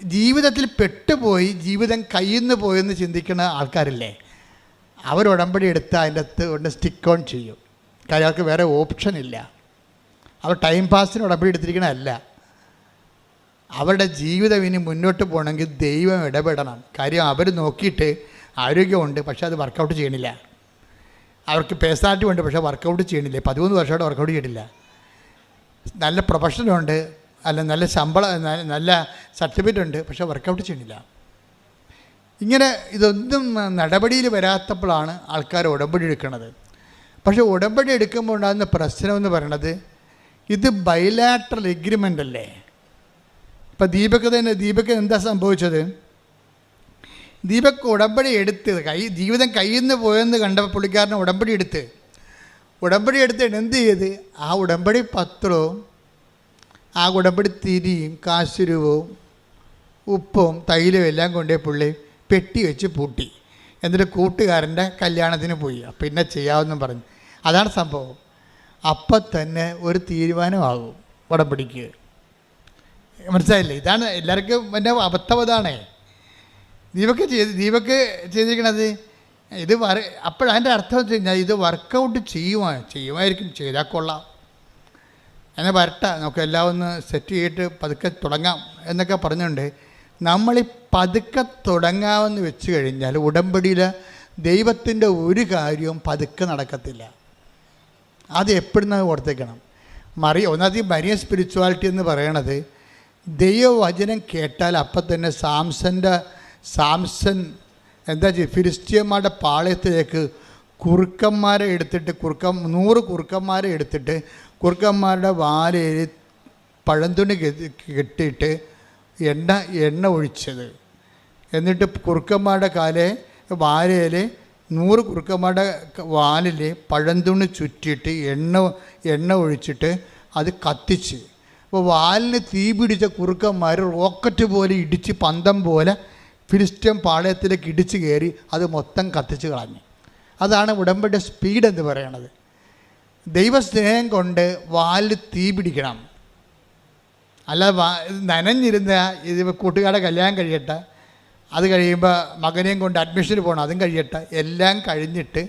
ജീവിതത്തിൽ പെട്ടുപോയി ജീവിതം കയ്യിൽ നിന്ന് പോയെന്ന് ചിന്തിക്കുന്ന ആൾക്കാരില്ലേ, അവർ ഉടമ്പടി എടുത്ത് അതിൻ്റെ അകത്ത് കൊണ്ട് സ്റ്റിക്ക് ഓൺ ചെയ്യും. കാര്യം അവർക്ക് വേറെ ഓപ്ഷൻ ഇല്ല. അവർ ടൈം പാസിന് ഉടമ്പടി എടുത്തിരിക്കണമല്ല. അവരുടെ ജീവിതം ഇനി മുന്നോട്ട് പോകണമെങ്കിൽ ദൈവം ഇടപെടണം. കാര്യം അവർ നോക്കിയിട്ട് ആരോഗ്യമുണ്ട്, പക്ഷേ അത് വർക്കൗട്ട് ചെയ്യണില്ല. അവർക്ക് പേഴ്സണാലിറ്റി ഉണ്ട്, പക്ഷേ വർക്കൗട്ട് ചെയ്യണില്ല. 13 വർഷമായിട്ട് വർക്കൗട്ട് ചെയ്യണില്ല. നല്ല പ്രൊഫഷനുണ്ട്, നല്ല ശമ്പളം, നല്ല സർട്ടിഫിക്കറ്റ് ഉണ്ട്, പക്ഷേ വർക്കൗട്ട് ചെയ്യണില്ല. ഇങ്ങനെ ഇതൊന്നും നടപടിയിൽ വരാത്തപ്പോഴാണ് ആൾക്കാർ ഉടമ്പടി എടുക്കുന്നത്. പക്ഷേ ഉടമ്പടി എടുക്കുമ്പോൾ ഉണ്ടാകുന്ന പ്രശ്നമെന്ന് പറയണത്, ഇത് ബൈലാറ്ററൽ എഗ്രിമെൻ്റ് അല്ലേ. ഇപ്പം ദീപക് എന്താ സംഭവിച്ചത്? ദീപക് ഉടമ്പടി എടുത്ത് ജീവിതം കയ്യിൽ നിന്ന് പോയെന്ന് കണ്ടപ്പോൾ പുള്ളിക്കാരനെ ഉടമ്പടി എടുത്ത് എന്ത് ചെയ്ത്? ആ ഉടമ്പടി പത്രവും ആ ഉടമ്പടി തിരിയും കാശുരൂപവും ഉപ്പും തൈലും എല്ലാം കൊണ്ടേ പുള്ളി പെട്ടി വെച്ച് പൂട്ടി. എന്നിട്ട് കൂട്ടുകാരൻ്റെ കല്യാണത്തിന് പോയി. പിന്നെ ചെയ്യാമെന്നും പറഞ്ഞു. അതാണ് സംഭവം. അപ്പം തന്നെ ഒരു തീരുമാനമാകും ഉടമ്പടിക്ക്. മനസ്സിലായില്ലേ? ഇതാണ് എല്ലാവർക്കും എൻ്റെ അബദ്ധം. അതാണേ ദീപക്ക് ചെയ്തിരിക്കണത്. ഇത് അപ്പോഴതിൻ്റെ അർത്ഥം വെച്ച് കഴിഞ്ഞാൽ ഇത് വർക്കൗട്ട് ചെയ്യുമായിരിക്കും, ചെയ്താൽ കൊള്ളാം, എന്നെ വരട്ടെ, നമുക്ക് എല്ലാം ഒന്ന് സെറ്റ് ചെയ്തിട്ട് പതുക്കെ തുടങ്ങാം എന്നൊക്കെ പറഞ്ഞുകൊണ്ട് നമ്മളീ പതുക്കെ തുടങ്ങാമെന്ന് വെച്ച് കഴിഞ്ഞാൽ ഉടമ്പടിയിൽ ദൈവത്തിൻ്റെ ഒരു കാര്യവും പതുക്കെ നടക്കത്തില്ല. അത് എപ്പോഴും നമ്മൾ ഓർത്തേക്കണം. ഒന്നാമത് മരിയൻ സ്പിരിച്വാലിറ്റി എന്ന് പറയണത് ദൈവവചനം കേട്ടാൽ അപ്പം തന്നെ സാംസൺ എന്താ ചെയ്യുക, ഫിലിസ്ത്യന്മാരുടെ പാളയത്തിലേക്ക് കുറുക്കന്മാരെ എടുത്തിട്ട് 100 കുറുക്കന്മാരെ എടുത്തിട്ട് കുറുക്കന്മാരുടെ വാലയിൽ പഴന്തുണി കെട്ടിയിട്ട് എണ്ണ ഒഴിച്ചത്. എന്നിട്ട് കുറുക്കന്മാരുടെ വാലയിൽ 100 കുറുക്കന്മാരുടെ വാലിൽ പഴന്തുണി ചുറ്റിയിട്ട് എണ്ണ ഒഴിച്ചിട്ട് അത് കത്തിച്ച്. അപ്പോൾ വാലിന് തീ പിടിച്ച കുറുക്കന്മാർ റോക്കറ്റ് പോലെ ഇടിച്ച് പന്തം പോലെ ഫിലിസ്ത്യൻ പാളയത്തിലേക്ക് ഇടിച്ച് കയറി അത് മൊത്തം കത്തിച്ച് കളഞ്ഞു. അതാണ് ഉടമ്പടിയുടെ സ്പീഡ് എന്ന് പറയണത്. ദൈവസ്നേഹം കൊണ്ട് വാലിൽ തീ പിടിക്കണം. അല്ലാതെ നനഞ്ഞിരുന്ന ഇത് കൂട്ടുകാരുടെ കല്യാണം കഴിയട്ടെ, അത് കഴിയുമ്പോൾ മകനെയും കൊണ്ട് അഡ്മിഷന് പോകണം, അതും കഴിയട്ടെ, എല്ലാം കഴിഞ്ഞിട്ട്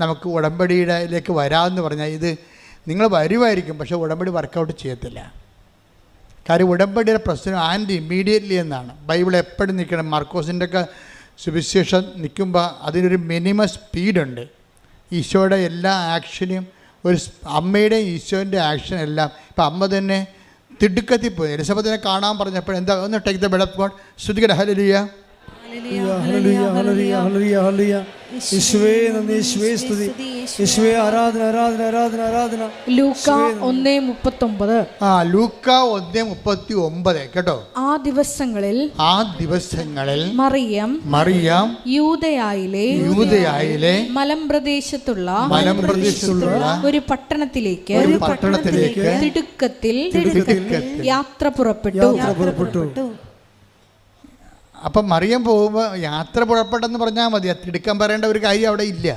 നമുക്ക് ഉടമ്പടിയിലേക്ക് വരാമെന്ന് പറഞ്ഞാൽ ഇത് നിങ്ങൾ വരുമായിരിക്കും, പക്ഷേ ഉടമ്പടി വർക്കൗട്ട് ചെയ്യത്തില്ല. കാര്യം ഉടമ്പടിയുടെ പ്രശ്നം ആൻഡ് ഇമ്മീഡിയറ്റ്ലി എന്നാണ് ബൈബിൾ എപ്പോഴും നിൽക്കണം. മാർക്കോസിൻ്റെ ഒക്കെ സുവിശേഷം നിൽക്കുമ്പോൾ അതിനൊരു മിനിമം സ്പീഡുണ്ട്. ഈശോയുടെ എല്ലാ ആക്ഷനും അമ്മയുടെയും ഈശോൻ്റെ ആക്ഷൻ എല്ലാം. ഇപ്പം അമ്മ തന്നെ തിടുക്കത്തിൽ പോയി എലിസബത്തിനെ കാണാൻ പറഞ്ഞപ്പോൾ എന്താ, ഒന്ന് take the word of God, ശ്രുതികട ഹല്ലേലൂയ. ലൂക്ക 1:39 കേട്ടോ. ആ ദിവസങ്ങളിൽ മറിയം യൂദയായിലെ മലമ്പ്രദേശത്തുള്ള ഒരു പട്ടണത്തിലേക്ക് തിടുക്കത്തിൽ യാത്ര പുറപ്പെട്ടു. അപ്പം മറിയം പോകുമ്പോൾ യാത്ര പുറപ്പെട്ടെന്ന് പറഞ്ഞാൽ മതി. അത് തിടുക്കം പറയേണ്ട ഒരു കാര്യം അവിടെ ഇല്ല.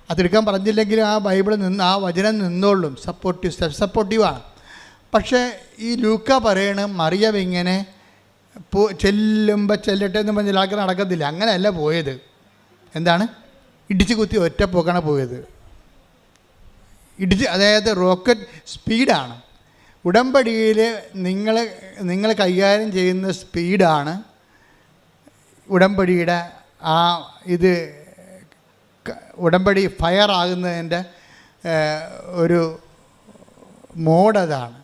ആ തിടുക്കം പറഞ്ഞില്ലെങ്കിൽ ആ ബൈബിളിൽ നിന്ന് ആ വചനം നിന്നോളും. സെൽഫ് സപ്പോർട്ടീവാണ്. പക്ഷേ ഈ ലൂക്ക പറയണ മറിയം ഇങ്ങനെ ചെല്ലട്ടെ എന്ന് പറഞ്ഞാൽ ആൾക്ക് നടക്കത്തില്ല. അങ്ങനെയല്ല പോയത്. എന്താണ്? ഇടിച്ച് കുത്തി ഒറ്റ പോക്കാണ് പോയത്. അതായത് റോക്കറ്റ് സ്പീഡാണ്. ഉടമ്പടിയിൽ നിങ്ങൾ കൈകാര്യം ചെയ്യുന്ന സ്പീഡാണ് ഉടമ്പടിയുടെ ഉടമ്പടി ഫയർ ആകുന്നതിൻ്റെ ഒരു മോഡ്. അതാണ്.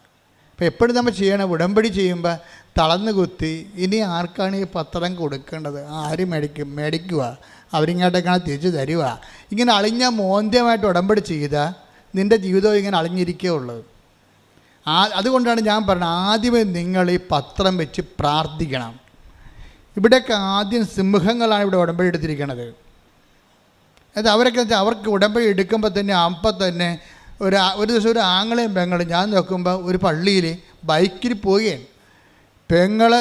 അപ്പോൾ എപ്പോഴും നമ്മൾ ചെയ്യണം, ഉടമ്പടി ചെയ്യുമ്പോൾ തളർന്നു കുത്തി ഇനി ആർക്കാണ് ഈ പത്രം കൊടുക്കേണ്ടത്, ആര് മേടിക്കുക, അവരിങ്ങോട്ടേക്കാണ് തിരിച്ചു തരിക, ഇങ്ങനെ അളിഞ്ഞ മോന്ത്യമായിട്ട് ഉടമ്പടി ചെയ്താൽ നിൻ്റെ ജീവിതം ഇങ്ങനെ അളിഞ്ഞിരിക്കുകയുള്ളത്. അതുകൊണ്ടാണ് ഞാൻ പറഞ്ഞത്, ആദ്യമേ നിങ്ങൾ ഈ പത്രം വെച്ച് പ്രാർത്ഥിക്കണം. ഇവിടെയൊക്കെ ആദ്യം സിംഹങ്ങളാണ് ഇവിടെ ഉടമ്പടി എടുത്തിരിക്കുന്നത്. അത് അവർക്ക് ഉടമ്പടി എടുക്കുമ്പോൾ തന്നെ അപ്പം തന്നെ ഒരു ദിവസം ഒരു ആങ്ങളെയും പെങ്ങളും ഞാൻ നോക്കുമ്പോൾ ഒരു പള്ളിയിൽ ബൈക്കിൽ പോവുകയാണ്. പെങ്ങളെ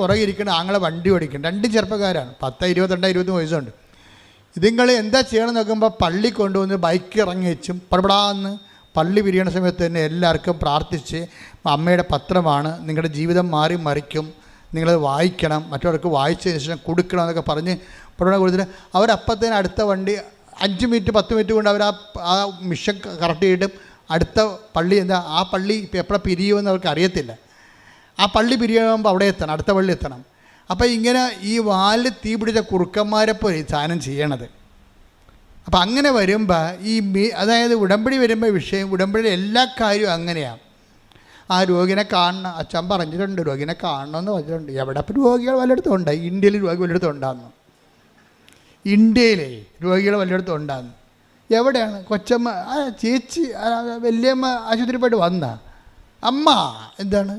പുറകെ ഇരിക്കുന്ന ആങ്ങളെ വണ്ടി ഓടിക്കണം. 2 ചെറുപ്പക്കാരാണ്, 10, 22, 23 വയസ്സുണ്ട്. ഇതുങ്ങൾ എന്താ ചെയ്യണം നോക്കുമ്പോൾ പള്ളി കൊണ്ടുവന്ന് ബൈക്ക് ഇറങ്ങി വെച്ചും പടപടാന്ന് പള്ളി പിരിയണ സമയത്ത് തന്നെ എല്ലാവർക്കും പ്രാർത്ഥിച്ച്, അമ്മയുടെ പത്രമാണ്, നിങ്ങളുടെ ജീവിതം മാറി മറിക്കും, നിങ്ങളത് വായിക്കണം, മറ്റവർക്ക് വായിച്ചതിന് ശേഷം കൊടുക്കണം എന്നൊക്കെ പറഞ്ഞ് പടപട കൊടുത്തിട്ട് അവരപ്പത്തേന് അടുത്ത വണ്ടി 5 മിനിറ്റ് 10 മിനിറ്റ് കൊണ്ട് അവർ ആ മിഷൻ കറക്റ്റ് ചെയ്തിട്ടും അടുത്ത പള്ളി ആ പള്ളി ഇപ്പോൾ എപ്പോഴാണ് പിരിയുമെന്ന് അവർക്ക് അറിയത്തില്ല. ആ പള്ളി പിരിയുമ്പോൾ അവിടെ എത്തണം, അടുത്ത പള്ളി എത്തണം. അപ്പോൾ ഇങ്ങനെ ഈ വാലിൽ തീ പിടിച്ച കുറുക്കന്മാരെപ്പോലെ ഈ സാധനം ചെയ്യണത്. അപ്പം അങ്ങനെ വരുമ്പോൾ അതായത് ഉടമ്പടി വരുമ്പോൾ ഉടമ്പടിയുടെ എല്ലാ കാര്യവും അങ്ങനെയാണ്. ആ രോഗിനെ കാണണം, അച്ഛൻ പറഞ്ഞിട്ടുണ്ട്, രോഗിനെ കാണണമെന്ന് പറഞ്ഞിട്ടുണ്ട്. എവിടെ ഇപ്പം രോഗികൾ വല്ലയിടത്തും ഉണ്ടായി? ഇന്ത്യയിൽ രോഗി വല്ലയിടത്തും ഉണ്ടാകുന്നു. ഇന്ത്യയിലെ രോഗികൾ വല്ലയിടത്തും ഉണ്ടാകുന്നു. എവിടെയാണ്? കൊച്ചമ്മ ചേച്ചി വല്യമ്മ ആശുപത്രി പോയിട്ട് വന്നാ, അമ്മ എന്താണ്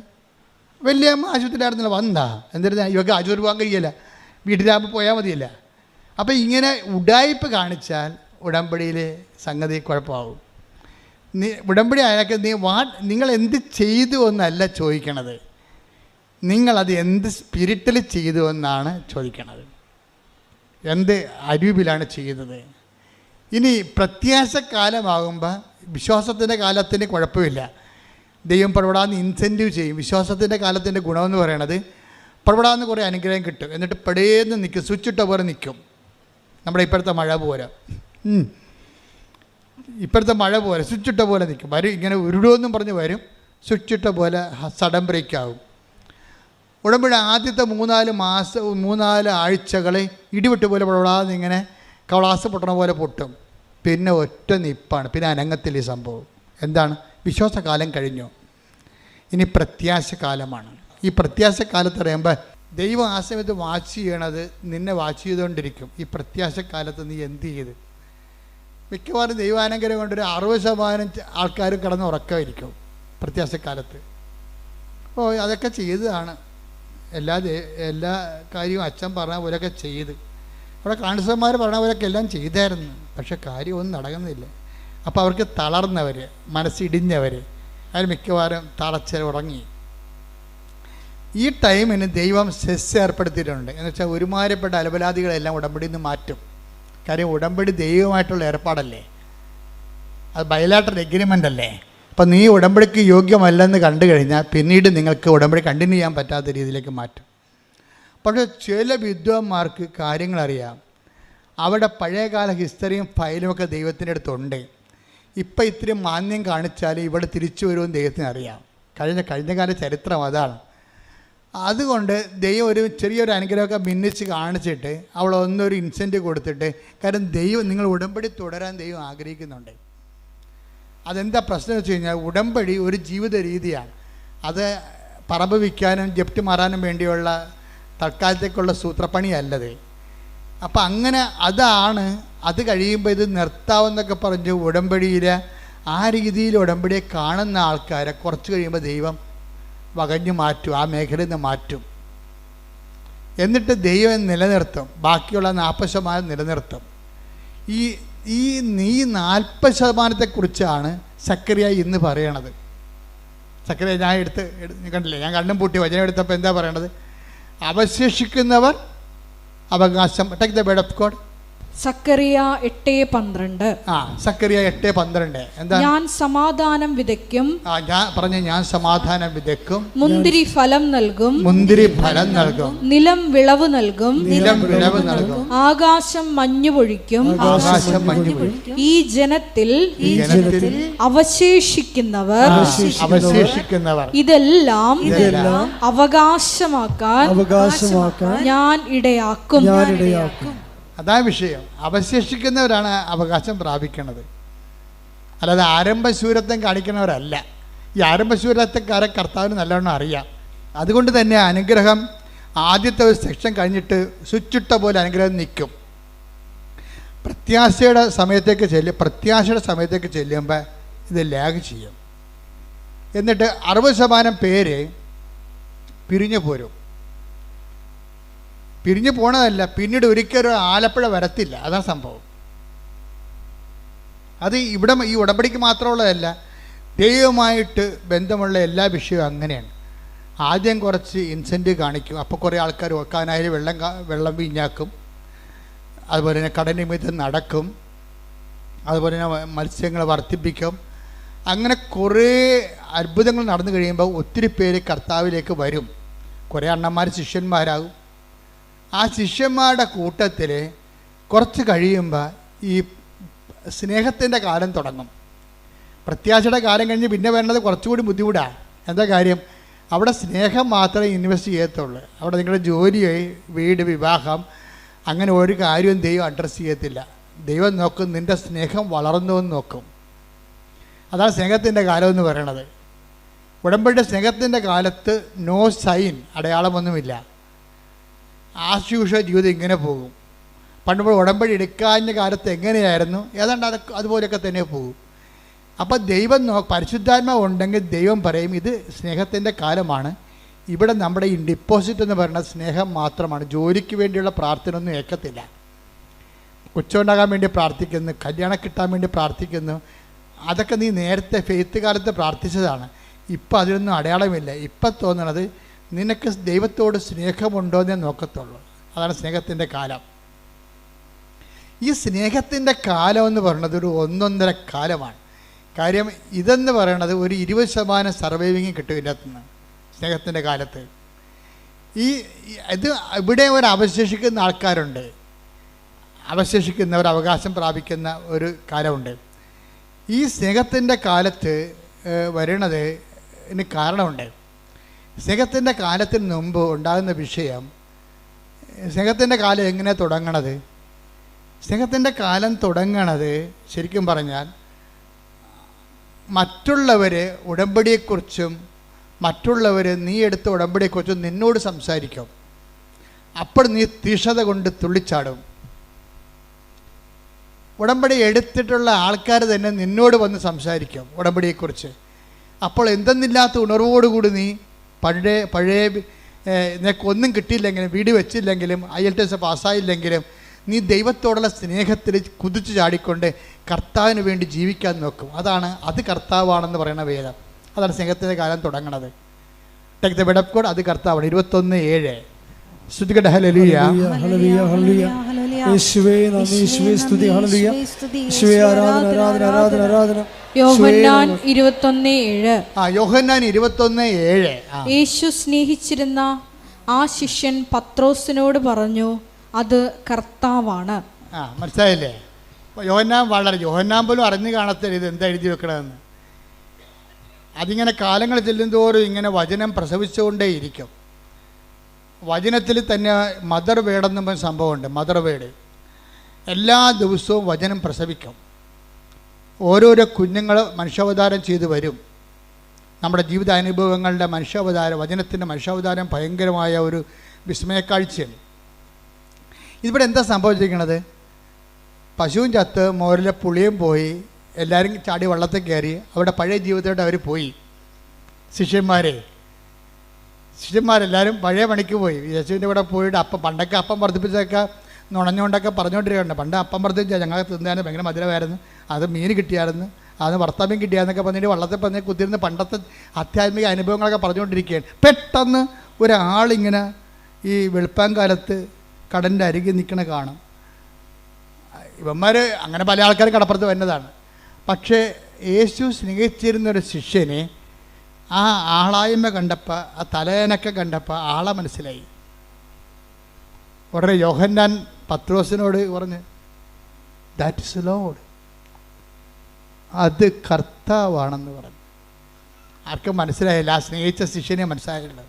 വല്യമ്മ ആശുപത്രിയിലായിരുന്നില്ല വന്നാ, എന്തായിരുന്നു ഇവർക്ക് ആശുപത്രി പോകാൻ കഴിയില്ല, വീട്ടിലാകുമ്പോൾ പോയാൽ മതിയല്ല. അപ്പോൾ ഇങ്ങനെ ഉഡായിപ്പ് കാണിച്ചാൽ ഉടമ്പടിയിലെ സംഗതി കുഴപ്പമാകും. ഉടമ്പടി ആയാൽ നിങ്ങൾ എന്ത് ചെയ്തു എന്നല്ല ചോദിക്കണത്, നിങ്ങളത് എന്ത് സ്പിരിറ്റിൽ ചെയ്തു എന്നാണ് ചോദിക്കണത്. എന്ത് അരൂപിലാണ് ചെയ്യുന്നത്. ഇനി പ്രത്യാശക്കാലമാകുമ്പോൾ വിശ്വാസത്തിൻ്റെ കാലത്തിന് കുഴപ്പമില്ല, ദൈവം പുറപ്പെടാന്ന് ഇൻസെൻറ്റീവ് ചെയ്യും. വിശ്വാസത്തിൻ്റെ കാലത്തിൻ്റെ ഗുണമെന്ന് പറയണത് പുറപ്പെടാന്ന് കുറേ അനുഗ്രഹം കിട്ടും, എന്നിട്ട് പെടേന്ന് നിൽക്കും, സ്വിച്ചിട്ട പോലെ നിൽക്കും. നമ്മുടെ ഇപ്പോഴത്തെ മഴ പോലെ, ഇപ്പോഴത്തെ മഴ പോലെ സ്വിച്ചിട്ട പോലെ നിൽക്കും. വരും ഇങ്ങനെ ഉരുടുമെന്നും പറഞ്ഞ് വരും, സ്വിച്ചിട്ട പോലെ സഡൻ ബ്രേക്ക് ആകും. ഉടമ്പടി ആദ്യത്തെ 3-4 ആഴ്ചകളെ ഇടിവിട്ട് പോലെ പുറപ്പെടാതെ ഇങ്ങനെ കവളാസ് പൊട്ടണ പോലെ പൊട്ടും. പിന്നെ ഒറ്റ നിപ്പാണ്, പിന്നെ അനങ്ങത്തില്ല ഈ സംഭവം. എന്താണ്? വിശ്വാസകാലം കഴിഞ്ഞു, ഇനി പ്രത്യാശക്കാലമാണ്. ഈ പ്രത്യാശക്കാലത്ത് പറയുമ്പോൾ ദൈവം ആ സമയത്ത് വാച്ച് ചെയ്യണത് നിന്നെ വാച്ച് ചെയ്തുകൊണ്ടിരിക്കും. ഈ പ്രത്യാശക്കാലത്ത് നീ എന്ത് ചെയ്ത്? മിക്കവാറും ദൈവാനുഗ്രഹം കൊണ്ടൊരു 60% ആൾക്കാർ കിടന്ന് ഉറക്കമായിരിക്കും പ്രത്യാശക്കാലത്ത്. അപ്പോൾ അതൊക്കെ ചെയ്തതാണ്, എല്ലാ കാര്യവും അച്ഛൻ പറഞ്ഞ പോലെയൊക്കെ ചെയ്ത്, അവിടെ കാണിസന്മാർ പറഞ്ഞ പോലെയൊക്കെ എല്ലാം ചെയ്തായിരുന്നു. പക്ഷെ കാര്യമൊന്നും നടക്കുന്നില്ല. അപ്പോൾ അവർക്ക് തളർന്നവർ, മനസ്സിടിഞ്ഞവർ, അതിൽ മിക്കവാറും തളച്ച് ഉറങ്ങി. ഈ ടൈമിന് ദൈവം സെസ് ഏർപ്പെടുത്തിയിട്ടുണ്ട്. എന്ന് വെച്ചാൽ ഒരുമാതിരിപ്പെട്ട അലപലാദികളെല്ലാം ഉടമ്പടിയിൽ നിന്ന് മാറ്റും. കാര്യം ഉടമ്പടി ദൈവമായിട്ടുള്ള ഏർപ്പാടല്ലേ, അത് ബയലാട്ടറൽ എഗ്രിമെൻ്റ് അല്ലേ. അപ്പം നീ ഉടമ്പടിക്ക് യോഗ്യമല്ലെന്ന് കണ്ടു കഴിഞ്ഞാൽ പിന്നീട് നിങ്ങൾക്ക് ഉടമ്പടി കണ്ടിന്യൂ ചെയ്യാൻ പറ്റാത്ത രീതിയിലേക്ക് മാറ്റും. പക്ഷേ ചില വിദ്വാന്മാർക്ക് കാര്യങ്ങളറിയാം, അവിടെ പഴയകാല ഹിസ്റ്ററിയും ഫയലുമൊക്കെ ദൈവത്തിൻ്റെ അടുത്തുണ്ട്. ഇപ്പം ഇത്തിരി മാന്യം കാണിച്ചാൽ ഇവിടെ തിരിച്ചു വരുമെന്ന് ദൈവത്തിന് അറിയാം. കഴിഞ്ഞകാല ചരിത്രം അതാണ്. അതുകൊണ്ട് ദൈവം ഒരു ചെറിയൊരു അനുഗ്രഹമൊക്കെ ഭിന്നിച്ച് കാണിച്ചിട്ട് അവളെ ഒന്നൊരു ഇൻസെൻറ്റീവ് കൊടുത്തിട്ട്, കാരണം ദൈവം നിങ്ങൾ ഉടമ്പടി തുടരാൻ ദൈവം ആഗ്രഹിക്കുന്നുണ്ട്. അതെന്താ പ്രശ്നം വെച്ച് കഴിഞ്ഞാൽ ഉടമ്പടി ഒരു ജീവിത രീതിയാണ്. അത് പറമ്പ് വിൽക്കാനും ജപ്തി മാറാനും വേണ്ടിയുള്ള തൽക്കാലത്തേക്കുള്ള സൂത്രപ്പണിയല്ലത്. അപ്പം അങ്ങനെ അതാണ്. അത് കഴിയുമ്പോൾ ഇത് നിർത്താമെന്നൊക്കെ പറഞ്ഞ് ഉടമ്പടിയിൽ ആ രീതിയിൽ ഉടമ്പടിയെ കാണുന്ന ആൾക്കാരെ കുറച്ച് കഴിയുമ്പോൾ ദൈവം വകഞ്ഞു മാറ്റും, ആ മേഖലയിൽ നിന്ന് മാറ്റും. എന്നിട്ട് ദൈവം നിലനിർത്തും, ബാക്കിയുള്ള 40% നിലനിർത്തും. ഈ 40%-ക്കുറിച്ചാണ് സക്കറിയ ഇന്ന് പറയണത്. സക്കറിയ ഞാൻ കണ്ടില്ലേ, ഞാൻ കണ്ണും പൂട്ടി വചനം എടുത്തപ്പോൾ എന്താ പറയണത്? അവശേഷിക്കുന്നവർ അവകാശം. Take the word of God. സക്കറിയ 8:12. സക്കറിയ 8:12. എന്താ? ഞാൻ സമാധാനം വിതയ്ക്കും. ഞാൻ സമാധാനം വിതയ്ക്കും. മുന്തിരി ഫലം നൽകും. നിലം വിളവ് നൽകും. ആകാശം മഞ്ഞു പൊഴിക്കും. ഈ ജനത്തിൽ അവശേഷിക്കുന്നവർ ഇതെല്ലാം അവകാശമാക്കാൻ ഞാൻ ഇടയാക്കും. അതാ വിഷയം. അവശേഷിക്കുന്നവരാണ് അവകാശം പ്രാപിക്കുന്നത്, അല്ലാതെ ആരംഭശൂരത്വം കാണിക്കുന്നവരല്ല. ഈ ആരംഭശൂരത്വക്കാരെ കർത്താവിന് നല്ലവണ്ണം അറിയാം. അതുകൊണ്ട് തന്നെ അനുഗ്രഹം ആദ്യത്തെ ഒരു സെക്ഷൻ കഴിഞ്ഞിട്ട് സ്വിച്ചിട്ട പോലെ അനുഗ്രഹം നിൽക്കും. പ്രത്യാശയുടെ സമയത്തേക്ക് ചെല്ലുമ്പോൾ ഇത് ലാഗ് ചെയ്യും. എന്നിട്ട് 60% പേര് പിരിഞ്ഞു പോരും. പിരിഞ്ഞു പോണതല്ല, പിന്നീട് ഒരിക്കലും ആലപ്പുഴ വരത്തില്ല. അതാണ് സംഭവം. അത് ഇവിടെ ഈ ഉടമ്പടിക്ക് മാത്രമുള്ളതല്ല, ദൈവമായിട്ട് ബന്ധമുള്ള എല്ലാ വിഷയവും അങ്ങനെയാണ്. ആദ്യം കുറച്ച് ഇൻസെൻറ്റീവ് കാണിക്കും, അപ്പോൾ കുറേ ആൾക്കാർ വെക്കാനായാലും വെള്ളം വീഞ്ഞാക്കും. അതുപോലെ തന്നെ കടനിമിത്തം നടക്കും. അതുപോലെ തന്നെ മത്സ്യങ്ങൾ വർദ്ധിപ്പിക്കും. അങ്ങനെ കുറേ അത്ഭുതങ്ങൾ നടന്നു കഴിയുമ്പോൾ ഒത്തിരി പേര് കർത്താവിലേക്ക് വരും. കുറേ അണ്ണന്മാർ ശിഷ്യന്മാരാകും. ആ ശിഷ്യന്മാരുടെ കൂട്ടത്തിൽ കുറച്ച് കഴിയുമ്പോൾ ഈ സ്നേഹത്തിൻ്റെ കാലം തുടങ്ങും. പ്രത്യാശയുടെ കാലം കഴിഞ്ഞ് പിന്നെ വേണ്ടത് കുറച്ചുകൂടി ബുദ്ധിമുട്ടാണ്. എന്താ കാര്യം? അവിടെ സ്നേഹം മാത്രമേ ഇൻവെസ്റ്റ് ചെയ്യത്തുള്ളൂ. അവിടെ നിങ്ങളുടെ ജോലി, വീട്, വിവാഹം, അങ്ങനെ ഒരു കാര്യവും ദൈവം അഡ്രസ്സ് ചെയ്യത്തില്ല. ദൈവം നോക്കും നിൻ്റെ സ്നേഹം വളർന്നുവെന്ന് നോക്കും. അതാണ് സ്നേഹത്തിൻ്റെ കാലം എന്ന് പറയണത്. ഉടമ്പടിയുടെ സ്നേഹത്തിൻ്റെ കാലത്ത് നോ സൈൻ, അടയാളമൊന്നുമില്ല. ആശുഷ ജീവിതം ഇങ്ങനെ പോകും. പണ്ട് ഉടമ്പടി എടുക്കാഞ്ഞ കാലത്ത് എങ്ങനെയായിരുന്നു ഏതാണ്ട് അതുപോലെയൊക്കെ തന്നെ പോകും. അപ്പം ദൈവം പരിശുദ്ധാത്മാവ് ഉണ്ടെങ്കിൽ ദൈവം പറയും ഇത് സ്നേഹത്തിൻ്റെ കാലമാണ്. ഇവിടെ നമ്മുടെ ഈ ഡിപ്പോസിറ്റ് എന്ന് പറയുന്നത് സ്നേഹം മാത്രമാണ്. ജോലിക്ക് വേണ്ടിയുള്ള പ്രാർത്ഥന ഒന്നും ഏക്കത്തില്ല. കൊച്ചുണ്ടാകാൻ വേണ്ടി പ്രാർത്ഥിക്കുന്നു, കല്യാണം കിട്ടാൻ വേണ്ടി പ്രാർത്ഥിക്കുന്നു. അതൊക്കെ നീ നേരത്തെ ഫെയ്ത്ത് കാലത്ത് പ്രാർത്ഥിച്ചതാണ്. ഇപ്പം അതിനൊന്നും അടയാളമില്ല. ഇപ്പം തോന്നണത് നിനക്ക് ദൈവത്തോട് സ്നേഹമുണ്ടോ എന്നേ നോക്കത്തുള്ളൂ. അതാണ് സ്നേഹത്തിൻ്റെ കാലം. ഈ സ്നേഹത്തിൻ്റെ കാലം എന്ന് പറയുന്നത് ഒരു 1.5 കാലമാണ്. കാര്യം ഇതെന്ന് പറയുന്നത് ഒരു 20% സർവൈവിങ് കിട്ടും ഇതിനകത്തുനിന്ന് സ്നേഹത്തിൻ്റെ കാലത്ത്. ഇത് ഇവിടെ ഒരു അവശേഷിക്കുന്ന ആൾക്കാരുണ്ട്, അവശേഷിക്കുന്നവർ അവകാശം പ്രാപിക്കുന്ന ഒരു കാലമുണ്ട്. ഈ സ്നേഹത്തിൻ്റെ കാലത്ത് വരണത് ഇതിന് കാരണമുണ്ട്. സ്നേഹത്തിൻ്റെ കാലത്തിന് മുമ്പ് ഉണ്ടാകുന്ന വിഷയം, സ്നേഹത്തിൻ്റെ കാലം എങ്ങനെ തുടങ്ങണത്? സ്നേഹത്തിൻ്റെ കാലം തുടങ്ങണത് ശരിക്കും പറഞ്ഞാൽ മറ്റുള്ളവർ ഉടമ്പടിയെക്കുറിച്ചും മറ്റുള്ളവർ നീ എടുത്ത ഉടമ്പടിയെക്കുറിച്ചും നിന്നോട് സംസാരിക്കും. അപ്പോൾ നീ തീഷ്ണത കൊണ്ട് തുള്ളിച്ചാടും. ഉടമ്പടി എടുത്തിട്ടുള്ള ആൾക്കാർ തന്നെ നിന്നോട് വന്ന് സംസാരിക്കും ഉടമ്പടിയെക്കുറിച്ച്. അപ്പോൾ എന്തെന്നില്ലാത്ത ഉണർവോടുകൂടി നീ പഴയ നിനക്കൊന്നും കിട്ടിയില്ലെങ്കിലും, വീട് വെച്ചില്ലെങ്കിലും, IELTS പാസ്സായില്ലെങ്കിലും നീ ദൈവത്തോടുള്ള സ്നേഹത്തിൽ കുതിച്ചു ചാടിക്കൊണ്ട് കർത്താവിന് വേണ്ടി ജീവിക്കാൻ നോക്കും. അത് കർത്താവാണെന്ന് പറയുന്ന വേദം. അതാണ് സ്നേഹത്തിൻ്റെ കാലം തുടങ്ങണത്. Take the word of God, അത് കർത്താവാണ്. 21:7 സ്തുതിക്കട്ടെ. Hallelujah, hallelujah, hallelujah. യേശുവേ നന്ദി, യേശുവേ സ്തുതി, ഹല്ലേലൂയ. യേശുവേ ആരാധന, ആരാധന, ആരാധന, ആരാധന. യോഹന്നാൻ 21:7. യോഹന്നാൻ 21:7. യേശു സ്നേഹിച്ചിരുന്ന ആ ശിഷ്യൻ പത്രോസിനോട് പറഞ്ഞു, അത് കർത്താവാണ്. മനസ്സിലായില്ലേ? യോഹന്നാൻ പോലും അറിഞ്ഞു കാണത്തില്ല ഇത് എന്താ എഴുതി വെക്കണമെന്ന്. അതിങ്ങനെ കാലങ്ങൾ ചെല്ലുന്തോറും ഇങ്ങനെ വചനം പ്രസവിച്ചുകൊണ്ടേയിരിക്കും. വചനത്തിൽ തന്നെ മദർ വേർഡെന്നും പറഞ്ഞ സംഭവമുണ്ട്. മദർ വേർഡ് എല്ലാ ദിവസവും വചനം പ്രസവിക്കും. ഓരോരോ കുഞ്ഞുങ്ങൾ മനുഷ്യാവതാരം ചെയ്തു വരും. നമ്മുടെ ജീവിതാനുഭവങ്ങളുടെ മനുഷ്യാവതാരം, വചനത്തിൻ്റെ മനുഷ്യാവതാരം ഭയങ്കരമായ ഒരു വിസ്മയക്കാഴ്ചയാണ്. ഇതിവിടെ എന്താ സംഭവിച്ചിരിക്കുന്നത്? പശുവും ചത്ത്, മോരിലെ പുളിയും പോയി, എല്ലാവരും ചാടി വള്ളത്തിൽ കയറി അവിടെ പഴയ ജീവിതത്തോടെ അവർ പോയി. ശിഷ്യന്മാരെല്ലാവരും പഴയ പണിക്ക് പോയി. യേശുവിൻ്റെ കൂടെ പോയിട്ട് പണ്ടൊക്കെ അപ്പം വർദ്ധിപ്പിച്ചൊക്കെ നുണഞ്ഞുകൊണ്ടൊക്കെ പറഞ്ഞുകൊണ്ടിരിക്കുകയുണ്ട്. പണ്ട് അപ്പം വർദ്ധിപ്പിച്ചാൽ ഞങ്ങൾ തിന്നാൻ ഭയങ്കര മധുരമായിരുന്നു, അത് മീൻ കിട്ടിയായിരുന്നു, അത് വർത്തമീൻ കിട്ടിയാന്നൊക്കെ പറഞ്ഞിട്ട് വള്ളത്തിൽ പറഞ്ഞ് കുത്തിരുന്ന് പണ്ടത്തെ ആധ്യാത്മിക അനുഭവങ്ങളൊക്കെ പറഞ്ഞുകൊണ്ടിരിക്കുകയാണ്. പെട്ടെന്ന് ഒരാളിങ്ങനെ ഈ വെളുപ്പാങ്കാലത്ത് കടലിൻ്റെ അരികിൽ നിൽക്കണ കാണും. ഇവന്മാർ അങ്ങനെ പല ആൾക്കാരും കടപ്പുറത്ത് വരുന്നതാണ്. പക്ഷേ യേശു സ്നേഹിച്ചിരുന്നൊരു ശിഷ്യനെ ആ ആളായ്മ കണ്ടപ്പോൾ, ആ തലയനൊക്കെ കണ്ടപ്പോൾ ആളെ മനസ്സിലായി. ഉടനെ യോഹന്നാൻ പത്രോസിനോട് പറഞ്ഞ്, ദാറ്റ് ഇസ് ലോർഡ്, അത് കർത്താവാണെന്ന് പറഞ്ഞു. ആർക്കും മനസ്സിലായില്ല. ആ സ്നേഹിച്ച ശിഷ്യനെ മനസ്സിലായുള്ളൂ.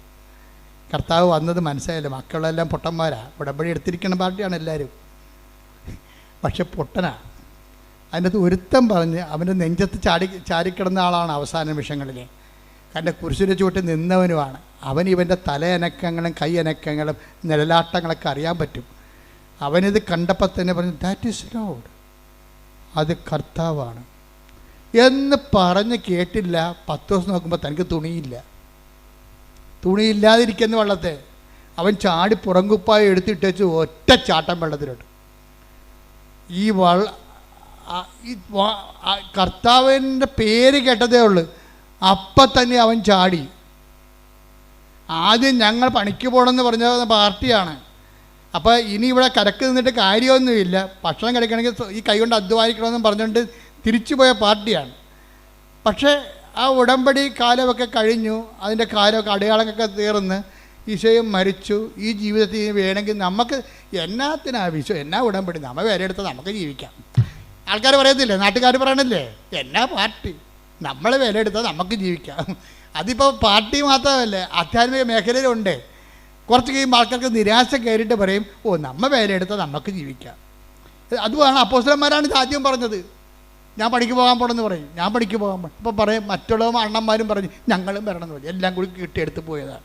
കർത്താവ് വന്നത് മനസ്സിലായില്ല. മക്കളെല്ലാം പൊട്ടന്മാരാണ്. ഉടമ്പടി എടുത്തിരിക്കുന്ന പാർട്ടിയാണ് എല്ലാവരും. പക്ഷെ പൊട്ടനാണ്. അതിനകത്ത് ഒരുത്തം പറഞ്ഞ് അവൻ്റെ നെഞ്ചത്ത് ചാരിക്കിടന്ന ആളാണ് അവസാന നിമിഷങ്ങളിൽ. കാരണം കുരിശിൻ്റെ ചുവട്ടിൽ നിന്നവനുമാണ് അവൻ. ഇവൻ്റെ തലയനക്കങ്ങളും കൈയനക്കങ്ങളും നിഴലാട്ടങ്ങളൊക്കെ അറിയാൻ പറ്റും. അവനിത് കണ്ടപ്പോൾ തന്നെ പറഞ്ഞു, ദാറ്റ് ഈസ് ലോർഡ്, അത് കർത്താവാണ് എന്ന് പറഞ്ഞ് കേട്ടില്ല. 10 ദിവസം നോക്കുമ്പോൾ തനിക്ക് തുണിയില്ലാതിരിക്കുന്ന വെള്ളത്തെ അവൻ ചാടി പുറങ്കുപ്പായി എടുത്തിട്ടേച്ച് ഒറ്റ ചാട്ടം വെള്ളത്തിലോട്ട്. ഈ കർത്താവിൻ്റെ പേര് കേട്ടതേ ഉള്ളൂ. അപ്പം തന്നെ അവൻ ചാടി. ആദ്യം ഞങ്ങൾ പണിക്ക് പോകണമെന്ന് പറഞ്ഞ പാർട്ടിയാണ്. അപ്പോൾ ഇനി ഇവിടെ കരക്ക് നിന്നിട്ട് കാര്യമൊന്നുമില്ല, ഭക്ഷണം കഴിക്കണമെങ്കിൽ ഈ കൈ കൊണ്ട് അധ്വാനിക്കണമെന്ന് പറഞ്ഞുകൊണ്ട് തിരിച്ചു പോയ പാർട്ടിയാണ്. പക്ഷേ ആ ഉടമ്പടി കാലമൊക്കെ കഴിഞ്ഞു, അതിൻ്റെ കാലമൊക്കെ അടയാളങ്ങളൊക്കെ തീർന്ന് ഈശോയും മരിച്ചു. ഈ ജീവിതത്തിൽ വേണമെങ്കിൽ നമുക്ക് എന്നാ ഉടമ്പടി, നമ്മൾ വില എടുത്താൽ നമുക്ക് ജീവിക്കാം. ആൾക്കാർ പറയത്തില്ലേ, നാട്ടുകാർ പറയണില്ലേ, എന്നാ പാർട്ടി, നമ്മൾ വില എടുത്താൽ നമുക്ക് ജീവിക്കാം. അതിപ്പോൾ പാർട്ടി മാത്രമല്ല, ആധ്യാത്മിക മേഖലയിലുണ്ട്. കുറച്ച് കഴിയുമ്പോൾ ആൾക്കാർക്ക് നിരാശ കയറിയിട്ട് പറയും, നമ്മൾ വില എടുത്താൽ നമുക്ക് ജീവിക്കാം. അതുമാണ് അപ്പോസ്തലന്മാരാണ് ഇത് ആദ്യം പറഞ്ഞത്. ഞാൻ പണിക്ക് പോകാൻ പോകണമെന്ന് പറയും, ഞാൻ പണിക്ക് പോകാൻ പോകണം. അപ്പോൾ പറയും മറ്റുള്ളവരും അണ്ണന്മാരും പറഞ്ഞ് ഞങ്ങളും വരണമെന്ന് പറയും. എല്ലാം കൂടി കെട്ടിയെടുത്ത് പോയതാണ്.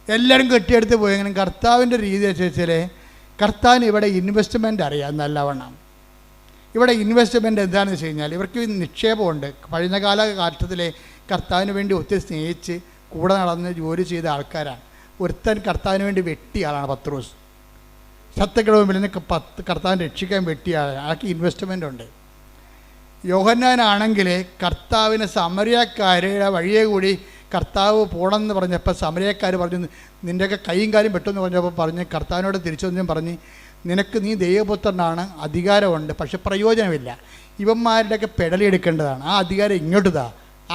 എല്ലാവരും കെട്ടിയെടുത്ത് പോയി. അങ്ങനെ കർത്താവിൻ്റെ രീതി വെച്ചാൽ കർത്താവിന് ഇവിടെ ഇൻവെസ്റ്റ്മെൻറ്റ് അറിയാം നല്ലവണ്ണം. ഇവിടെ ഇൻവെസ്റ്റ്മെൻറ്റ് എന്താണെന്ന് വെച്ച് കഴിഞ്ഞാൽ ഇവർക്ക് നിക്ഷേപമുണ്ട്. പഴയകാല കാലത്തിലെ കർത്താവിന് വേണ്ടി ഒത്തിരി സ്നേഹിച്ച് കൂടെ നടന്ന് ജോലി ചെയ്ത ആൾക്കാരാണ്. ഒരുത്തൻ കർത്താവിന് വേണ്ടി വെട്ടിയ ആളാണ് പത്രോസ്. ശത്രുക്കളുടെ മുമ്പിൽ നിന്ന് കർത്താവിനെ രക്ഷിക്കാൻ വെട്ടിയ ആളാണ്. ആൾക്ക് ഇൻവെസ്റ്റ്മെൻ്റ് ഉണ്ട്. യോഹന്നാനാണെങ്കിൽ കർത്താവിന് സമരിയക്കാരുടെ വഴിയെ കൂടി കർത്താവ് പോകണമെന്ന് പറഞ്ഞപ്പോൾ സമരിയക്കാർ പറഞ്ഞു, നിൻ്റെയൊക്കെ കൈയും കാലും വെട്ടുമെന്ന് പറഞ്ഞപ്പോൾ പറഞ്ഞ് കർത്താവിനോട് തിരിച്ചൊന്നും പറഞ്ഞ് നിനക്ക് നീ ദൈവപുത്രനാണ്, അധികാരമുണ്ട്, പക്ഷെ പ്രയോജനമില്ല. ഇവന്മാരുടെയൊക്കെ പെടലെടുക്കേണ്ടതാണ്. ആ അധികാരം ഇങ്ങോട്ട് താ,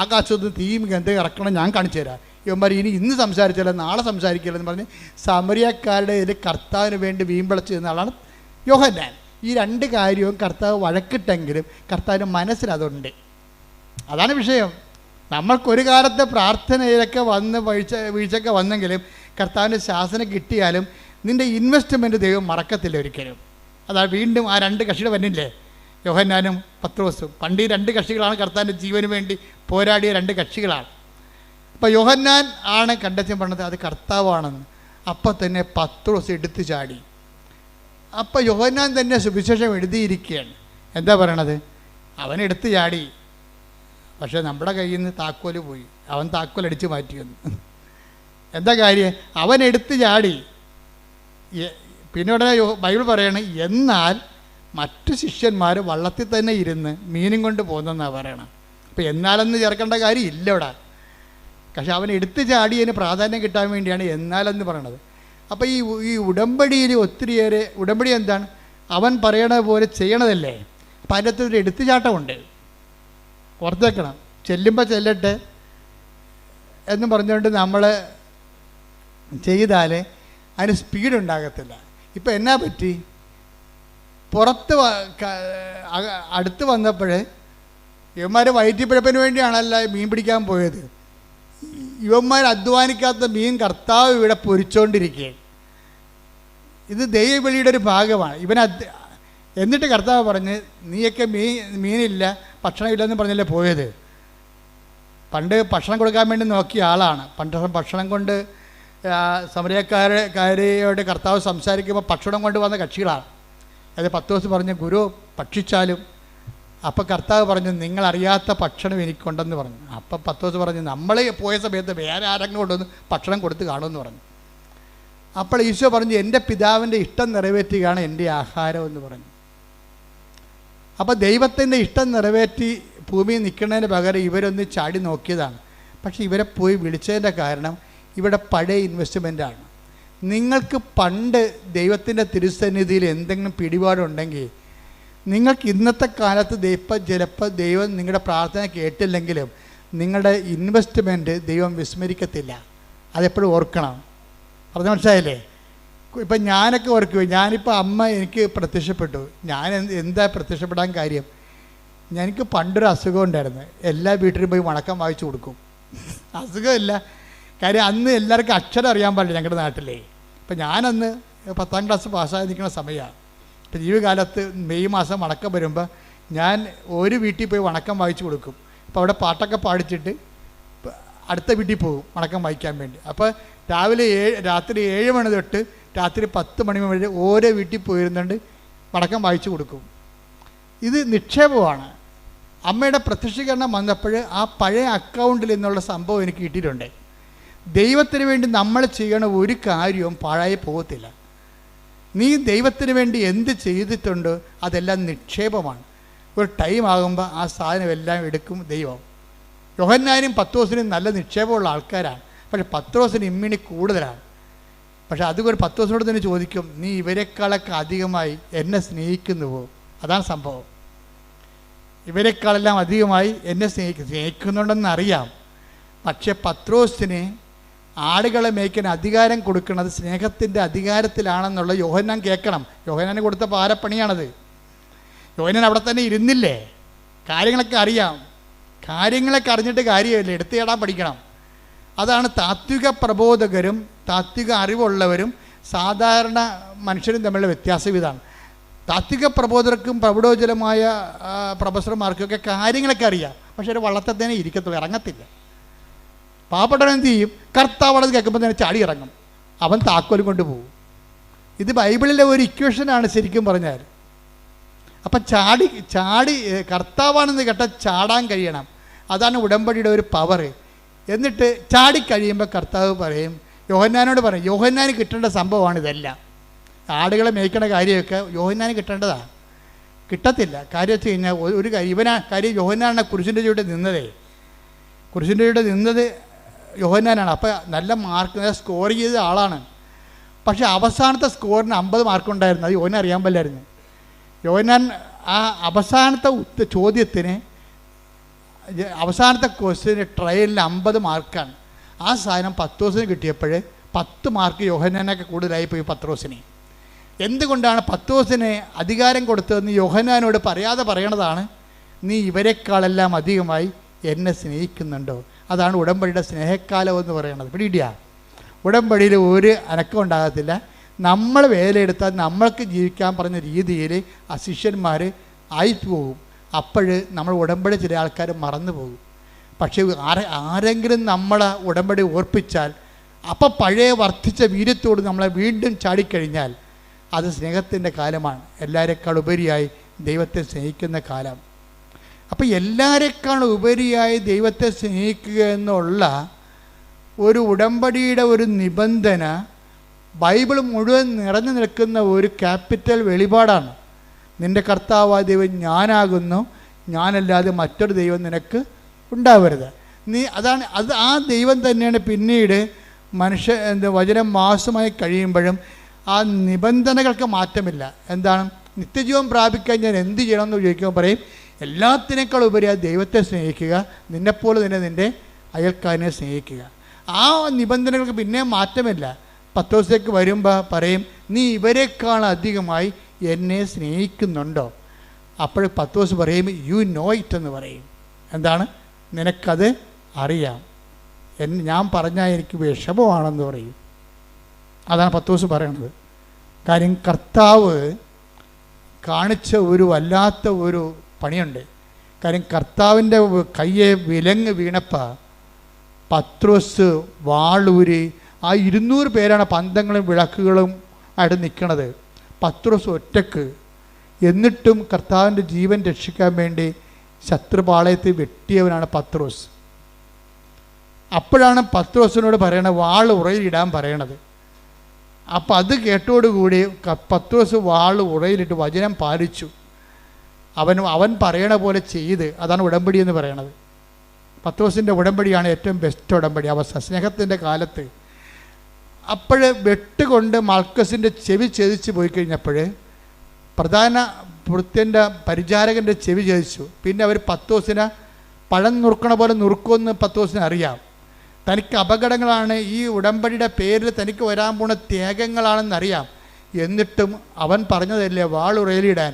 ആകാശത്ത് തീയും ഗന്ധം ഇറക്കണം, ഞാൻ കാണിച്ചു തരാം. ഇവന്മാർ ഇന്ന് സംസാരിച്ചാലും നാളെ സംസാരിക്കില്ലെന്ന് പറഞ്ഞ് സമറിയക്കാരുടെ ഇതിൽ കർത്താവിന് വേണ്ടി വീമ്പിളച്ച് നിന്ന ആളാണ് യോഹന്നാൻ. ഈ രണ്ട് കാര്യവും കർത്താവ് വഴക്കിട്ടെങ്കിലും കർത്താവിന് മനസ്സിലതുണ്ട്. അതാണ് വിഷയം. നമ്മൾക്കൊരു കാലത്തെ പ്രാർത്ഥനയിലൊക്കെ വന്ന് വീഴ്ചയൊക്കെ വന്നെങ്കിലും കർത്താവിൻ്റെ ശാസനം കിട്ടിയാലും നിൻ്റെ ഇൻവെസ്റ്റ്മെൻറ്റ് ദൈവം മറക്കത്തില്ല ഒരിക്കലും. അതാണ് വീണ്ടും ആ രണ്ട് കക്ഷിയുടെ വന്നില്ലേ, യോഹന്നാനും പത്രോസും. പണ്ട് ഈ രണ്ട് കക്ഷികളാണ് കർത്താവിൻ്റെ ജീവന് വേണ്ടി പോരാടിയ രണ്ട് കക്ഷികളാണ്. അപ്പോൾ യോഹന്നാൻ ആണ് കണ്ടെത്തി പറഞ്ഞത് അത് കർത്താവാണെന്ന്. അപ്പം തന്നെ പത്രോസ് എടുത്തു ചാടി. അപ്പം യോഹന്നാൻ തന്നെ സുവിശേഷം എഴുതിയിരിക്കുകയാണ്. എന്താ പറയണത്? അവൻ എടുത്തു ചാടി, പക്ഷേ നമ്മുടെ കയ്യിൽ നിന്ന് താക്കോല് പോയി. അവൻ താക്കോൽ അടിച്ച് മാറ്റി വന്നു. എന്താ കാര്യം? അവൻ എടുത്തു ചാടി. പിന്നെ ഉടനെ ബൈബിൾ പറയാണ്, എന്നാൽ മറ്റു ശിഷ്യന്മാർ വള്ളത്തിൽ തന്നെ ഇരുന്ന് മീനും കൊണ്ട് പോകുന്നെന്നാണ് പറയണം. അപ്പോൾ എന്നാലെന്ന് ചേർക്കേണ്ട കാര്യം ഇല്ല ഇവിടെ. പക്ഷെ അവൻ എടുത്തു ചാടിയതിന് പ്രാധാന്യം കിട്ടാൻ വേണ്ടിയാണ് എന്നാലെന്ന് പറയണത്. അപ്പോൾ ഈ ഉടമ്പടിയിൽ ഒത്തിരിയേറെ, ഉടമ്പടി എന്താണ്? അവൻ പറയണ പോലെ ചെയ്യണതല്ലേ. അപ്പം അതിൻ്റെ അകത്തൊരു എടുത്തുചാട്ടമുണ്ട്, ഓർത്തേക്കണം. ചെല്ലുമ്പോൾ ചെല്ലട്ടെ എന്ന് പറഞ്ഞുകൊണ്ട് നമ്മൾ ചെയ്താൽ അതിന് സ്പീഡ് ഉണ്ടാകത്തില്ല. ഇപ്പം എന്നാ പറ്റി? പുറത്ത് അടുത്ത് വന്നപ്പോൾ ഇവന്മാർ വയറ്റിപ്പിഴപ്പിന് വേണ്ടിയാണല്ല മീൻ പിടിക്കാൻ പോയത്. ഇവന്മാർ അധ്വാനിക്കാത്ത മീൻ കർത്താവ് ഇവിടെ പൊരിച്ചുകൊണ്ടിരിക്കുകയാണ്. ഇത് ദൈവബലിയുടെ ഒരു ഭാഗമാണ്. എന്നിട്ട് കർത്താവ് പറഞ്ഞ്, നീയൊക്കെ മീനില്ല ഭക്ഷണമില്ലെന്ന് പറഞ്ഞല്ലേ പോയത്. പണ്ട് ഭക്ഷണം കൊടുക്കാൻ വേണ്ടി നോക്കിയ ആളാണ്. പണ്ട് ഭക്ഷണം കൊണ്ട് സമരക്കാരോട് കർത്താവ് സംസാരിക്കുമ്പോൾ ഭക്ഷണം കൊണ്ട് വന്ന കക്ഷികളാണ്. അത് പത്രോസ് പറഞ്ഞു, ഗുരു ഭക്ഷിച്ചാലും. അപ്പം കർത്താവ് പറഞ്ഞു, നിങ്ങളറിയാത്ത ഭക്ഷണം എനിക്കുണ്ടെന്ന് പറഞ്ഞു. അപ്പം പത്രോസ് പറഞ്ഞു, നമ്മൾ പോയ സമയത്ത് വേറെ ആരെങ്കിലും കൊണ്ടുവന്ന് ഭക്ഷണം കൊടുത്ത് കാണുമെന്ന് പറഞ്ഞു. അപ്പോൾ ഈശോ പറഞ്ഞു, എൻ്റെ പിതാവിൻ്റെ ഇഷ്ടം നിറവേറ്റുകയാണ് എൻ്റെ ആഹാരം എന്ന് പറഞ്ഞു. അപ്പോൾ ദൈവത്തിൻ്റെ ഇഷ്ടം നിറവേറ്റി ഭൂമിയിൽ നിൽക്കുന്നതിന് പകരം ഇവരൊന്ന് ചാടി നോക്കിയതാണ്. പക്ഷേ ഇവരെ പോയി വിളിച്ചതിൻ്റെ കാരണം ഇവിടെ പഴയ ഇൻവെസ്റ്റ്മെൻറ്റാണ്. നിങ്ങൾക്ക് പണ്ട് ദൈവത്തിൻ്റെ തിരുസന്നിധിയിൽ എന്തെങ്കിലും പിടിപാടുണ്ടെങ്കിൽ നിങ്ങൾക്ക് ഇന്നത്തെ കാലത്ത് ചിലപ്പോൾ ദൈവം നിങ്ങളുടെ പ്രാർത്ഥന കേട്ടില്ലെങ്കിലും നിങ്ങളുടെ ഇൻവെസ്റ്റ്മെൻറ്റ് ദൈവം വിസ്മരിക്കത്തില്ല. അതെപ്പോഴും ഓർക്കണം. പറഞ്ഞ മനസ്സിലായില്ലേ? ഇപ്പം ഞാനൊക്കെ ഓർക്കുമോ, ഞാനിപ്പോൾ അമ്മ എനിക്ക് പ്രത്യക്ഷപ്പെട്ടു. ഞാൻ എന്താ പ്രത്യക്ഷപ്പെടാൻ കാര്യം? എനിക്ക് പണ്ടൊരു അസുഖം ഉണ്ടായിരുന്നു. എല്ലാ വീട്ടിലും പോയി വണക്കം വായിച്ചു കൊടുക്കും. അസുഖമില്ല, കാര്യം അന്ന് എല്ലാവർക്കും അക്ഷരം അറിയാൻ പാടില്ല ഞങ്ങളുടെ നാട്ടിലേ. ഇപ്പം ഞാനന്ന് 10ാം ക്ലാസ് പാസ്സായി നിൽക്കുന്ന സമയമാണ്. ഇപ്പം ജീവിതകാലത്ത് മെയ് മാസം വണക്കം വരുമ്പോൾ ഞാൻ ഒരു വീട്ടിൽ പോയി വണക്കം വായിച്ചു കൊടുക്കും. അപ്പോൾ അവിടെ പാട്ടൊക്കെ പാടിച്ചിട്ട് അടുത്ത വീട്ടിൽ പോകും വണക്കം വായിക്കാൻ വേണ്ടി. അപ്പോൾ രാത്രി 7 മണി തൊട്ട് രാത്രി 10 മണി വരെ ഓരോ വീട്ടിൽ പോയിരുന്നുകൊണ്ട് വണക്കം വായിച്ചു കൊടുക്കും. ഇത് നിക്ഷേപമാണ്. അമ്മയുടെ പ്രത്യക്ഷീകരണം വന്നപ്പോൾ ആ പഴയ അക്കൗണ്ടിൽ നിന്നുള്ള സംഭവം എനിക്ക് കിട്ടിയിട്ടുണ്ട്. ദൈവത്തിന് വേണ്ടി നമ്മൾ ചെയ്യണ ഒരു കാര്യവും പാഴായി പോകത്തില്ല. നീ ദൈവത്തിന് വേണ്ടി എന്ത് ചെയ്തിട്ടുണ്ടോ അതെല്ലാം നിക്ഷേപമാണ്. ഒരു ടൈം ആകുമ്പോൾ ആ സാധനം എല്ലാം എടുക്കും ദൈവം. യോഹന്നാനും പത്രോസിനും നല്ല നിക്ഷേപമുള്ള ആൾക്കാരാണ്. പക്ഷെ പത്രോസിന് ഇമ്മിണി കൂടുതലാണ്. പക്ഷെ അതുപോലെ പത്രോസിനോട് തന്നെ ചോദിക്കും, നീ ഇവരെക്കാളൊക്കെ അധികമായി എന്നെ സ്നേഹിക്കുന്നുവോ? അതാണ് സംഭവം. ഇവരെക്കാളെല്ലാം അധികമായി എന്നെ സ്നേഹിക്കുന്നുണ്ടെന്നറിയാം. പക്ഷെ പത്രോസിന് ആടുകളെ മേയ്ക്കാൻ അധികാരം കൊടുക്കുന്നത് സ്നേഹത്തിൻ്റെ അധികാരത്തിലാണെന്നുള്ള യോഹന്നാൻ കേൾക്കണം. യോഹന്നാന് കൊടുത്ത പാരപ്പണിയാണത്. യോഹന്നാൻ അവിടെ തന്നെ ഇരുന്നില്ലേ? കാര്യങ്ങളൊക്കെ അറിയാം. കാര്യങ്ങളൊക്കെ അറിഞ്ഞിട്ട് കാര്യമില്ല, എടുത്തു ചേടാൻ പഠിക്കണം. അതാണ് താത്വിക പ്രബോധകരും താത്വിക അറിവുള്ളവരും സാധാരണ മനുഷ്യരും തമ്മിലുള്ള വ്യത്യാസം ഇതാണ്. താത്വിക പ്രബോധകർക്കും പ്രൗഢോജ്വലമായ പ്രൊഫസർമാർക്കൊക്കെ കാര്യങ്ങളൊക്കെ അറിയാം. പക്ഷെ ഒരു വള്ളത്തെ തന്നെ ഇരിക്കത്തുള്ളൂ, ഇറങ്ങത്തില്ല. പാവപ്പെട്ടവൻ എന്ത് ചെയ്യും? കർത്താവത് കേൾക്കുമ്പോൾ തന്നെ ചാടി ഇറങ്ങും. അവൻ താക്കോലും കൊണ്ട് പോകും. ഇത് ബൈബിളിലെ ഒരു ഇക്വേഷനാണ് ശരിക്കും പറഞ്ഞാൽ. അപ്പം ചാടി കർത്താവാണെന്ന് കേട്ടാൽ ചാടാൻ കഴിയണം. അതാണ് ഉടമ്പടിയുടെ ഒരു പവർ. എന്നിട്ട് ചാടിക്കഴിയുമ്പോൾ കർത്താവ് പറയും, യോഹന്നാനോട് പറയും, യോഹന്നാന് കിട്ടേണ്ട സംഭവമാണ് ഇതെല്ലാം. ആടുകളെ മേയ്ക്കണ കാര്യമൊക്കെ യോഹന്നാന് കിട്ടേണ്ടതാണ്. കിട്ടത്തില്ല. കാര്യം വെച്ച് കഴിഞ്ഞാൽ ഒരു കാര്യം യോഹന്നാനാണ് കുരിശിൻ്റെ ചുവടെ നിന്നതേ. കുരിശിൻ്റെ ചുവടെ നിന്നത് യോഹന്നാനാണ്. അപ്പോൾ നല്ല മാർക്ക് സ്കോർ ചെയ്ത ആളാണ്. പക്ഷേ അവസാനത്തെ സ്കോറിന് 50 മാർക്കുണ്ടായിരുന്നു. അത് യോഹന്നാൻ അറിയാൻ പാടില്ലായിരുന്നു. യോഹന്നാൻ ആ അവസാനത്തെ ചോദ്യത്തിന്, അവസാനത്തെ ക്വസ്റ്റ്യന് ട്രയലിന് 50 മാർക്കാണ്. ആ സാധനം പത്രോസിന് കിട്ടിയപ്പോൾ 10 മാർക്ക് യോഹന്നാനൊക്കെ കൂടുതലായി പോയി പത്രോസിന്. എന്തുകൊണ്ടാണ് പത്രോസിന് അധികാരം കൊടുത്തതെന്ന് യോഹന്നാനോട് പറയാതെ പറയണതാണ്, നീ ഇവരെക്കാളെല്ലാം അധികമായി എന്നെ സ്നേഹിക്കുന്നുണ്ടോ. അതാണ് ഉടമ്പടിയുടെ സ്നേഹക്കാലം എന്ന് പറയുന്നത്. പിടിയിടിയാ, ഉടമ്പടിയിൽ ഒരു അനക്കം ഉണ്ടാകത്തില്ല. നമ്മൾ വേലയെടുത്താൽ നമ്മൾക്ക് ജീവിക്കാൻ പറഞ്ഞ രീതിയിൽ ആ ശിഷ്യന്മാർ ആയിപ്പോകും. അപ്പോൾ നമ്മൾ ഉടമ്പടി ചില ആൾക്കാർ മറന്നു പോകും. പക്ഷേ ആരെങ്കിലും നമ്മളെ ഉടമ്പടി ഓർപ്പിച്ചാൽ, അപ്പം പഴയ വർദ്ധിച്ച വീര്യത്തോട് നമ്മളെ വീണ്ടും ചാടിക്കഴിഞ്ഞാൽ അത് സ്നേഹത്തിൻ്റെ കാലമാണ്. എല്ലാവരെക്കാൾ ഉപരിയായി ദൈവത്തെ സ്നേഹിക്കുന്ന കാലം. അപ്പോൾ എല്ലാവരെക്കാൾ ഉപരിയായി ദൈവത്തെ സ്നേഹിക്കുക എന്നുള്ള ഒരു ഉടമ്പടിയുടെ ഒരു നിബന്ധന ബൈബിൾ മുഴുവൻ നിറഞ്ഞു നിൽക്കുന്ന ഒരു ക്യാപിറ്റൽ വെളിപാടാണ്. നിൻ്റെ കർത്താവായ ദൈവം ഞാനാകുന്നു, ഞാനല്ലാതെ മറ്റൊരു ദൈവം നിനക്ക് ഉണ്ടാവരുത്. അത് ആ ദൈവം തന്നെയാണ് പിന്നീട് വചനം മാസമായി കഴിയുമ്പോഴും ആ നിബന്ധനകൾക്ക് മാറ്റമില്ല. എന്താണ്? നിത്യജീവൻ പ്രാപിക്കാൻ ഞാൻ എന്ത് ചെയ്യണമെന്ന് ചോദിക്കുമ്പോൾ പറയും, എല്ലാത്തിനേക്കാൾ ഉപരി ആ ദൈവത്തെ സ്നേഹിക്കുക, നിന്നെപ്പോലെ തന്നെ നിൻ്റെ അയൽക്കാരനെ സ്നേഹിക്കുക. ആ നിബന്ധനകൾക്ക് പിന്നെ മാറ്റമില്ല. പത്രോസിലേക്ക് വരുമ്പോൾ പറയും, നീ ഇവരെക്കാൾ അധികമായി എന്നെ സ്നേഹിക്കുന്നുണ്ടോ. അപ്പോൾ പത്രോസ് പറയും, യു നോ ഇറ്റ് എന്ന് പറയും. എന്താണ്? നിനക്കത് അറിയാം. ഞാൻ പറഞ്ഞാൽ എനിക്ക് വിഷമമാണെന്ന് പറയും. അതാണ് പത്രോസ് പറയണത്. കാര്യം കർത്താവ് കാണിച്ച ഒരു വല്ലാത്ത ഒരു പണിയുണ്ട്. കാര്യം കർത്താവിൻ്റെ കയ്യെ വിലങ്ങ് വീണപ്പോൾ പത്രോസ് വാളൂരി, ആ 200 പേരാണ് പന്തങ്ങളും വിളക്കുകളും ആയിട്ട് നിൽക്കണത്. പത്രോസ് ഒറ്റക്ക്. എന്നിട്ടും കർത്താവിൻ്റെ ജീവൻ രക്ഷിക്കാൻ വേണ്ടി ശത്രുപാളയത്തിൽ വെട്ടിയവനാണ് പത്രോസ്. അപ്പോഴാണ് പത്രോസിനോട് പറയണത്, വാൾ ഉറയിലിടാൻ പറയണത്. അപ്പം അത് കേട്ടോടുകൂടി പത്രോസ് വാൾ ഉറയിലിട്ട് വചനം പാലിച്ചു. അവൻ പറയണ പോലെ ചെയ്ത്. അതാണ് ഉടമ്പടി എന്ന് പറയണത്. പത്രോസിൻ്റെ ഉടമ്പടിയാണ് ഏറ്റവും ബെസ്റ്റ് ഉടമ്പടി. സ്നേഹത്തിൻ്റെ കാലത്ത് അപ്പോൾ വെട്ടുകൊണ്ട് മൽക്കസിൻ്റെ ചെവി ഛേദിച്ച് പോയി കഴിഞ്ഞപ്പോൾ പ്രധാന ഭൃത്യൻ്റെ പരിചാരകൻ്റെ ചെവി ഛേദിച്ചു. പിന്നെ അവർ പത്രോസിനെ പഴം നുറുക്കണ പോലെ നുറുക്കുമെന്ന് പത്രോസിന് അറിയാം. തനിക്ക് അപകടങ്ങളാണ്, ഈ ഉടമ്പടിയുടെ പേരിൽ തനിക്ക് വരാൻ പോണ ത്യാഗങ്ങളാണെന്നറിയാം. എന്നിട്ടും അവൻ പറഞ്ഞതല്ലേ വാളുറയിലിടാൻ.